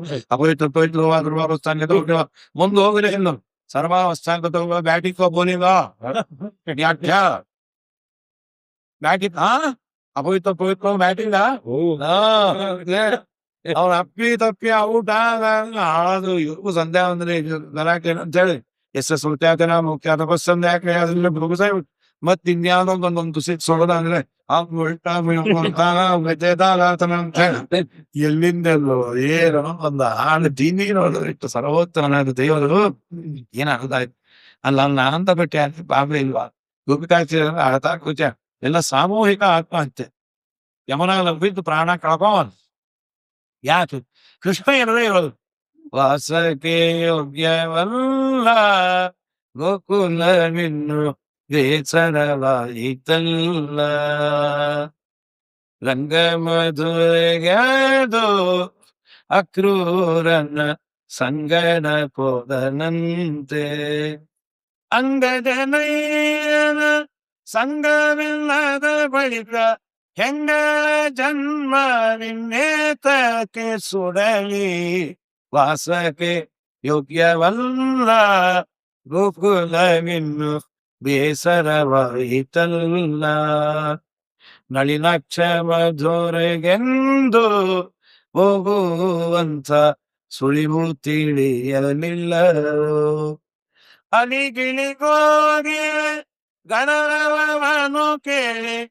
ಪವಿತ್ರವಾದ ತಗೊಂಡ್ರು ಮುಂದೆ ಹೋಗಿಲ್ಲ. ಇನ್ನು ಸರ್ವಾವಸ್ಥಾಂಗ ತಗೊಂಡು ಬ್ಯಾಟಿಂಗ್ ಬೌಲಿಂಗ್ ಬ್ಯಾಟಿಂಗ್ ಅಪವಿತ್ರ ಪವಿತ್ರ ಬ್ಯಾಟಿಂಗ ಅವ್ರ ಅಪ್ಪಿ ತಪ್ಪಿ ಔಟ್ ಆದು ಇವ್ರಿಗೂ ಸಂದೇಹ ಅಂದ್ರೆ ಗಲಾಟೆ ಅಂತ ಹೇಳಿ ಸುಲ್ತಾತನ ಮುಖ್ಯ ತಪಸ್ಸಂದ ಯಾಕೆ ಅದ್ರಲ್ಲಿ ಭುಗುಸ ಮತ್ ಇನ್ಯಾವ್ದೋ ಒಂದೊಂದು ಸಿಕ್ಸ್ ಹೊಡೆದಂದ್ರೆ ಎಲ್ಲಿಂದೆಲ್ಲೋ ಏನೋ ಒಂದು ಹಾಳು ದೀನಿ ನೋಡಿದ್ರೆ ಇಟ್ಟು ಸರ್ವೋತ್ತಮನಾದ ದೇವರು ಏನಾಗುದಾಯ್ತು ಅಲ್ಲ ಅಂತ ಬಿಟ್ಟೆ ಬಾಬೆ ಇಲ್ವಾ ಗುಪ್ಪಿಕಾಯ್ತಿ ಅರ್ಥ ಕೂಚ ಎಲ್ಲ ಸಾಮೂಹಿಕ ಆತ್ಮಹತ್ಯೆ ಯಮುನಾಗ ಬಿದ್ದು ಪ್ರಾಣ ಕಳ್ಕೊಂಡ್ ಯಾಕೆ ಕೃಷ್ಣ ಏನದೇ ಇರೋದು ವಾಸಕ್ಕೆ ಯೋಗ್ಯವಲ್ಲ ಗೋಕುಲವಿನ್ನು ಬೇಸರವಾಯಿತಲ್ಲ ರಂಗ ಮಧುರೆಗದು ಅಕ್ರೂರನ ಸಂಗನ ಪೋದನಂತೆ ಅಂಗಜನಯ್ಯನ ಸಂಗವಿಲ್ಲದ ಬಳಿಕ ಹೆಂಗ ಜನ್ಮ ನಿನ್ನೇತಕ್ಕೆ ಸುಡಲಿ ವಾಸಕ್ಕೆ ಯೋಗ್ಯವಲ್ಲ ಗೋಕುಲವಿನ್ನು ಬೇಸರವಾಯಿತಲ್ಲ ನಳಿನಾಕ್ಷ ಮಧುರೆಗೆಂದು ಹೋಗುವಂತ ಸುಳಿವು ತಿಳಿಯಲಿಲ್ಲ ಅಲಿಗಿಳಿಗೋಗಿ ಗಣರವನು ಕೇಳಿ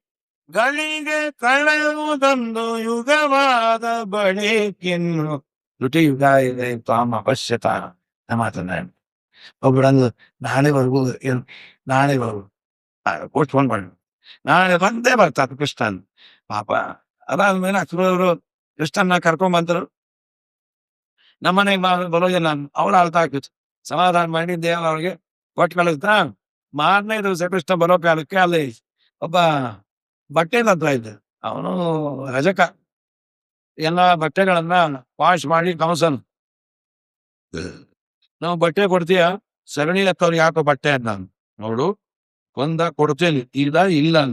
ಗಳಿಗೆ ಕಳೆಯುವುದೊಂದು ಯುಗವಾದ ಬಳಿಕಿನ್ನು ಋಟಿ ಯುಗ ಇದೆ ತಾಮ ಅವಶ್ಯತ ಮಾತನ್ನ ಒಬ್ಬರಂದು ನಾಳೆವರೆಗೂ ಪೋಸ್ಟ್ಪೋನ್ ಮಾಡಿ ನಾಳೆ ಬಂದೇ ಬರ್ತಾರೆ ಕೃಷ್ಣನ್ ಪಾಪ ಅದಾದ್ಮೇಲೆ ಅಕ್ರೂರವರು ಕೃಷ್ಣನ್ನ ಕರ್ಕೊಂಡ್ ಬಂದರು ನಮ್ಮನೆಗೆ ಬರೋದಿಲ್ಲ ಅವಳು ಅಳ್ತಾ ಹಾಕಿತ್ತು ಸಮಾಧಾನ ಮಾಡಿ ದೇವ ಅವ್ರಿಗೆ ಕೊಟ್ಟು ಕಳಿಸ್ತ ಮಾರನೇ ದಿವಸ ಕೃಷ್ಣ ಬರೋ ಕಾಲಕ್ಕೆ ಅಲ್ಲಿ ಒಬ್ಬ ಬಟ್ಟೆ ಹತ್ರ ಇದ್ದ ಅವನು ರಜಕ ಎಲ್ಲ ಬಟ್ಟೆಗಳನ್ನ ವಾಶ್ ಮಾಡಿ ಕಮಸನ್ ನಾವು ಬಟ್ಟೆ ಕೊಡ್ತೀಯ ಸಗಣಿ ಹತ್ತವ್ರಿಗೆ ಯಾಕೋ ಬಟ್ಟೆ ಅಂತ ನೋಡು ಕೊಡ್ತೇನೆ ಇಲ್ಲ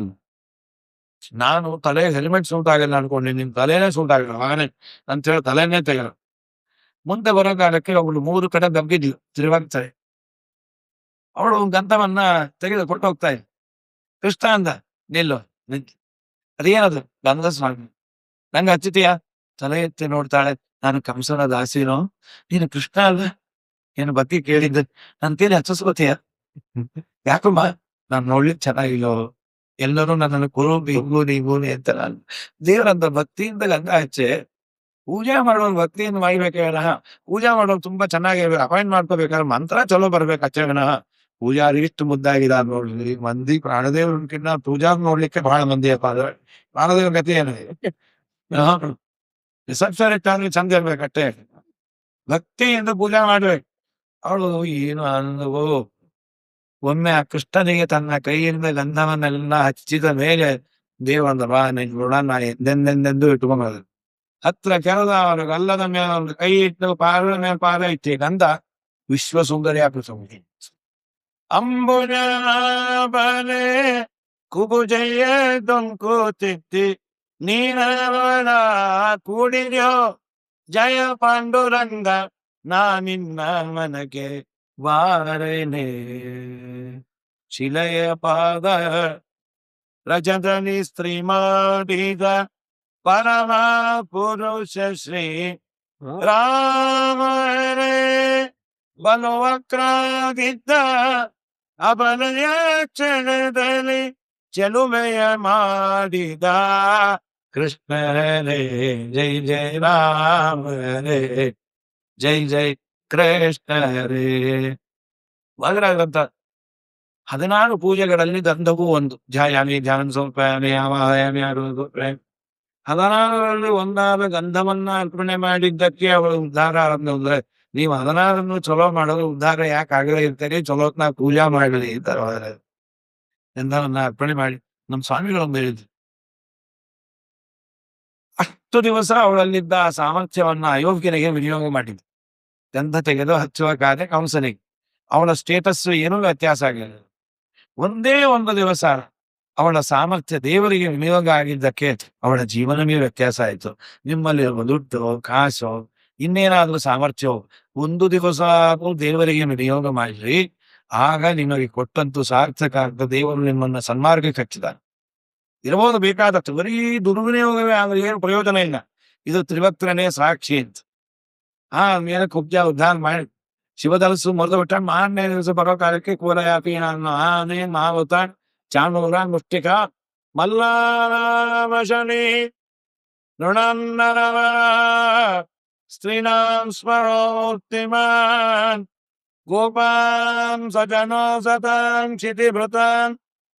ನಾನು ತಲೆ ಹೆಲ್ಮೆಟ್ ಸೂಟ್ ಆಗಿಲ್ಲ ಅನ್ಕೊಂಡೆ ನಿಮ್ ತಲೆನೇ ಸೂಟ್ ಆಗಿಲ್ಲ ಹಾಗನೆ ಅಂತ ಹೇಳಿ ತಲೆನೇ ತೆಗಲ ಮುಂದೆ ಬರೋ ಕಾಲಕ್ಕೆ ಅವಳು 3 ಕಡೆ ದಬ್ಬಿದ್ಲು ತಿರುವಾಗ್ತಾರೆ ಅವಳು ಗಂಧವನ್ನ ತೆಗೆದು ಕೊಟ್ಟು ಹೋಗ್ತಾ ಇದ್ದ ಕೃಷ್ಣ ಅಂದ ನಿಲ್ಲು ಅದೇನದು ಗಂಧ ಸ್ವಾಮಿ ನಂಗೆ ಹಚ್ಚಿತೀಯ ತಲೆ ಎತ್ತಿ ನೋಡ್ತಾಳೆ ನಾನು ಕಂಸನ ದಾಸಿನೋ ನೀನು ಕೃಷ್ಣ ಅಲ್ಲ ಏನು ಬಗ್ಗೆ ಕೇಳಿದ್ದ ನನ್ ಕೈಲಿ ಹಚ್ಚಿಸ್ಕೋತೀಯ ಯಾಕಮ್ಮ ನಾನ್ ನೋಡ್ಲಿಕ್ಕೆ ಚೆನ್ನಾಗಿಲ್ಲೋ ಎಲ್ಲರೂ ನನ್ನನ್ನು ಕುರು ನೀಗೂನಿ ಅಂತ ನಾನು ದೇವರಂತ ಭಕ್ತಿಯಿಂದ ಗಂಗಾ ಹಚ್ಚೆ ಪೂಜೆ ಮಾಡೋರು ಭಕ್ತಿಯಿಂದ ಮಾಡ್ಬೇಕೇ ವಿನಃ ಪೂಜಾ ಮಾಡೋರು ತುಂಬಾ ಚೆನ್ನಾಗಿರ್ಬೇಕು ಅಪಾಯಿಂಟ್ ಮಾಡ್ಕೋಬೇಕಾದ್ರೆ ಮಂತ್ರ ಚಲೋ ಬರ್ಬೇಕು ಅಚ್ಚೆ ವಿನಃ ಪೂಜಾರಿ ಇಷ್ಟು ಮುದ್ದಾಗಿದಾರ ನೋಡ್ರಿ ಮಂದಿ ಪ್ರಾಣದೇವ್ರನ್ಕಿನ್ನ ಪೂಜಾ ನೋಡ್ಲಿಕ್ಕೆ ಬಹಳ ಮಂದಿ ಅಪ್ಪ ಅಂದ್ರೆ ಪ್ರಾಣದೇವ್ರ ಗತಿ ಏನಿದೆ ರಿಸೆಪ್ಷನ್ ಇಟ್ಟಾದ್ರೆ ಚಂದ ಇರ್ಬೇಕಟ್ಟೆ ಭಕ್ತಿಯಿಂದ ಪೂಜೆ ಮಾಡ್ಬೇಕು ಅವಳು ಏನು ಅಂದವೋ ಒಮ್ಮೆ ಆ ಕೃಷ್ಣನಿಗೆ ತನ್ನ ಕೈಯಿಂದ ಗಂಧವನ್ನೆಲ್ಲ ಹಚ್ಚಿದ ಮೇಲೆ ದೇವಂದ ಬಾ ನೋಡ ನಾ ಎಂದೆಂದೆಂದೆಂದು ಇಟ್ಕೊಂಬದು ಹತ್ರ ಕೆಳದ ಅವ್ರಿಗೆ ಅಲ್ಲದ ಮೇಲೆ ಅವ್ರ ಕೈ ಇಟ್ಟು ಪಾದ ಮೇಲೆ ಪಾದ ಇಟ್ಟೆ ಗಂಧ ವಿಶ್ವ ಸುಂದರಿ ಆಕೃತಿ ಅಂಬುಜ ಬಲೆ ಕುಬುಜಯ್ಯ ದೊಂಕು ತಿತ್ತಿ ನೀನವಳ ಕೂಡಿದ್ಯೋ ಜಯ ಪಾಂಡುರಂಗ ನಾನಿನ್ನ ಮನಗೆ ವಾರನೆ ಶಿಲೆಯ ಪಾದ ರಜದಲ್ಲಿ ಸ್ತ್ರೀ ಮಾಡಿದ ಪರಮ ಪುರುಷ ಶ್ರೀ ರಾಮರೇ ಬಲವಕ್ರಾಗಿದ್ದ ಅಬಲೆಯ ಕ್ಷಣದಲ್ಲಿ ಚೆಲುಮೆಯ ಮಾಡಿದ ಕೃಷ್ಣರೇ ಜೈ ಜೈ ರಾಮರೇ ಜೈ ಜೈ ಕೃಷ್ಣರೇ ಅಂತ 16 ಪೂಜೆಗಳಲ್ಲಿ ಗಂಧವೂ ಒಂದು ಧ್ಯಾಯಾಮಿ ಧ್ಯಾನ ಸಮರ್ಪಯಾಮಿ ಆವಾಹಯಾಮಿ 16ರಲ್ಲಿ ಒಂದಾದ ಗಂಧವನ್ನ ಅರ್ಪಣೆ ಮಾಡಿದ್ದಕ್ಕೆ ಅವಳು ಉದ್ಧಾರ ಅಂದ್ರೆ ನೀವು 16 ಚಲೋ ಮಾಡೋದು ಉದ್ಧಾರ ಯಾಕೆ ಆಗಲೇ ಇರ್ತೀರಿ ಚಲೋತ್ನ ಪೂಜಾ ಮಾಡಲಿ ಅಂತಾರೆ ಗಂಧವನ್ನ ಅರ್ಪಣೆ ಮಾಡಿ ನಮ್ಮ ಸ್ವಾಮಿಗಳೊಂದು ಹೇಳಿದ್ರು ಅಷ್ಟು ದಿವಸ ಅವಳಲ್ಲಿದ್ದ ಆ ಸಾಮರ್ಥ್ಯವನ್ನ ಅಯೋಗ್ಯನಿಗೆ ವಿನಿಯೋಗ ಮಾಡಿದ್ರು ಗಂಧ ತೆಗೆದು ಹಚ್ಚುವ ಕಾರ್ಯ ಕಂಸನಿಗೆ ಅವಳ ಸ್ಟೇಟಸ್ ಏನೂ ವ್ಯತ್ಯಾಸ ಆಗಿಲ್ಲ ಒಂದೇ ಒಂದು ದಿವಸ ಅವಳ ಸಾಮರ್ಥ್ಯ ದೇವರಿಗೆ ವಿನಿಯೋಗ ಆಗಿದ್ದಕ್ಕೆ ಅವಳ ಜೀವನವೇ ವ್ಯತ್ಯಾಸ ಆಯ್ತು ನಿಮ್ಮಲ್ಲಿ ದುಡ್ಡು ಕಾಸು ಇನ್ನೇನಾದ್ರೂ ಸಾಮರ್ಥ್ಯವೋ ಒಂದು ದಿವಸ ದೇವರಿಗೆ ವಿನಿಯೋಗ ಮಾಡ್ರಿ ಆಗ ನಿಮಗೆ ಕೊಟ್ಟಂತೂ ಸಾರ್ಥಕ ಆಗ್ತದೆ ದೇವರು ನಿಮ್ಮನ್ನ ಸನ್ಮಾರ್ಗಕ್ಕೆ ಹಚ್ಚಿದ ಇರ್ಬೋದು ಬೇಕಾದಷ್ಟು, ಬರೀ ದುರ್ವಿನಿಯೋಗವೇ ಆದ್ರೆ ಏನು ಪ್ರಯೋಜನ ಇಲ್ಲ. ಇದು ತ್ರಿವಕ್ತ್ರನೇ ಸಾಕ್ಷಿ ಅಂತ. ಮೇಲೆ ಕುಬ್ಜ ಉದ್ಧಾರ ಮಾಡಿ ಶಿವದಲಸು ಮೊದಲು ಬಿಟ್ಟ ಮಾರನೇ ದಿವಸ ಬರೋ ಕಾಲಕ್ಕೆ ಕೂಲಯಾಪಿ ನಾನು ಆನೆ ಮಾವುತ ಚಾಣೂರ ಮುಷ್ಟಿಕ ಮಲ್ಲಾವಶನಿ ನೃಣನ್ನರವ ಸ್ತ್ರೀನಾಂ ಸ್ಮರೋಕ್ತಿಮಾನ್ ಗೋಪಾನ್ ಸಜನೋ ಸತಾಂ ಕ್ಷಿತಿಭೃತಾನ್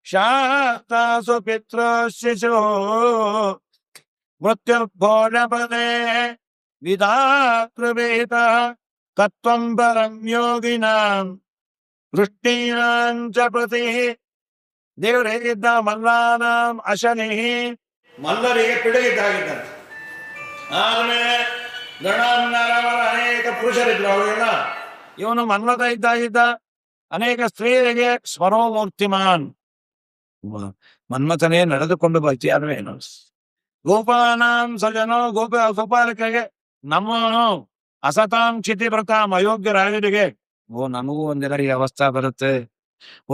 ಶಾಸ್ತಾಸು ಪಿತೃ ಶಿಶು ಮೃತ್ಯುರ್ಭೋಜಪದೇ ವಿಧಾತೃವೇದ ತತ್ವಂ ಪರಂ ಯೋಗಿನಾಂ ವೃಷ್ಟೀನಾಂ ಚ ಪ್ರತಿ. ದೇವರು ಹೇಗಿದ್ದ? ಮಲ್ಲಾನಾಂ ಅಶನಿ, ಮಲ್ಲರಿಗೆ ಪಿಡುಗಿದ್ದಾಗಿದ್ದಂತೆ. ಆಮೇಲೆ ಗಣನ್ನರವರ ಅನೇಕ ಪುರುಷರಿದ್ರು, ಅವರೆಲ್ಲ ಇವನು ಮನ್ಮಥ ಇದ್ದಾಗಿದ್ದ. ಅನೇಕ ಸ್ತ್ರೀಯರಿಗೆ ಸ್ವರೋಮೂರ್ತಿಮಾನ್, ಮನ್ಮಥನೇ ನಡೆದುಕೊಂಡು ಬರ್ತೀಯಾರೇನು. ಗೋಪಾನಾಂ ಸಜನೋ, ಗೋಪಾಲಕರಿಗೆ ನಮ್ಮನು ಅಸತಾಂ ಕ್ಷಿತಿವ್ರತಾಂ, ಅಯೋಗ್ಯ ರಾಜರಿಗೆ ನಮಗೂ ಒಂದಿನ ಈ ಅವಸ್ಥೆ ಬರುತ್ತೆ.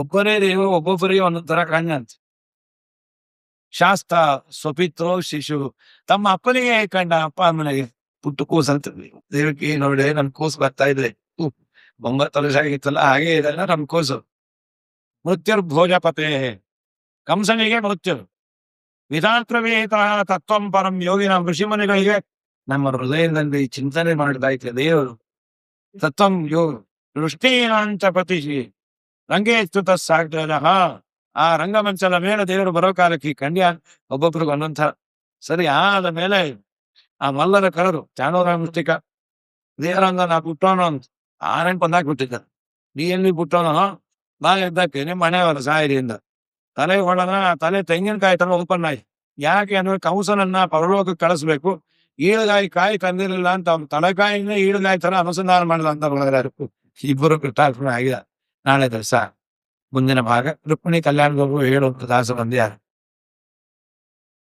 ಒಬ್ಬರೇ ದೇವರು ಒಬ್ಬೊಬ್ಬರಿಗೆ ಒಂದೊಂದರ ಕಾಣ್ಯಂತೆ. ಶಾಸ್ತ ಸ್ವಪಿತ್ರೋ ಶಿಶು, ತಮ್ಮ ಅಪ್ಪನಿಗೆ ಕಂಡ ಅಪ್ಪ ಅಮ್ಮನಿಗೆ ಪುಟ್ಟು ಕೂಸು ಅಂತ ದೇವಕ್ಕೆ ನೋಡಿ ನಮ್ ಕೂಸು ಬರ್ತಾ ಇದೆ, 9 ವರ್ಷ ಆಗಿತ್ತಲ್ಲ ಹಾಗೆ ಇದೆಲ್ಲ ನಮ್ ಕೂಸು. ಮೃತ್ಯುರ್ಭೋಜಪತೆ, ಕಂಸನಿಗೆ ಮೃತ್ಯು. ವಿಧಾತ್ರವೇತ ತತ್ವಂ ಪರಂ ಯೋಗಿನ, ಋಷಿಮುನಿಗಳಿಗೆ ನಮ್ಮ ಹೃದಯದಲ್ಲಿ ಚಿಂತನೆ ಮಾಡ್ತಾ ಇತ್ತು ದೇವರು. ತತ್ವಂ ಯೋಗ ವೃಷ್ಟೀನಾಂಚ ಪ್ರತಿಶಿ ರಂಗೇಸ್ತುತ ಸಾಗ್ರ. ಆ ರಂಗಮಂಚಲ ಮೇಲೆ ದೇವರು ಬರೋ ಕಾಲಕ್ಕೆ ಕಂಡ್ಯ ಒಬ್ಬೊಬ್ರಿಗೆ ಒಂದೊಂಥ. ಸರಿ ಆದ ಮೇಲೆ ಆ ಮಲ್ಲರ ಕರೆದು ಚಾಣೂರ ಮುಷ್ಟಿಕ ದೇವರಂಗ ನಾ ಬಿಟ್ಟೋನು ಅಂತ ಆನೆನ್ ಬಂದಾಕ್ಬಿಟ್ಟಿದ್ದ. ನೀ ಎಲ್ಲಿ ಬಿಟ್ಟೋನು? ನಾ ಎದ್ದಕ್ಕೆ ನಿಮ್ಮ ಮನೆಯವರ ಸಾಯಿರಿಯಿಂದ ತಲೆ ಹೊಡನ, ತಲೆ ತೆಂಗಿನಕಾಯಿ ತರ ಉತ್ಪನ್ನಾಯಿ. ಯಾಕೆ ಅಂದ್ರೆ ಕಂಸನನ್ನ ಪರಲೋಕಕ್ಕೆ ಕಳಿಸ್ಬೇಕು, ಈಳುಗಾಯಿ ಕಾಯಿ ತಂದಿರಲಿಲ್ಲ ಅಂತ ಅವ್ನ ತಲೆಕಾಯಿನ ಈಳುಗಾಯಿ ತರ ಅನುಸಂಧಾನ ಮಾಡಿದ ಅಂತ ಹೇಳಿದ್ರು. ಇಬ್ಬರು ಕೃತಾರ್ಪಣೆ ಆಗಿದೆ. ನಾಳೆ ದಿವಸ ಮುಂದಿನ ಭಾಗ ರುಕ್ಮಿಣಿ ಕಲ್ಯಾಣದವರೆಗೂ ಹೇಳುವಂತ ದಾಸ ಬಂದಿದ್ದಾರೆ.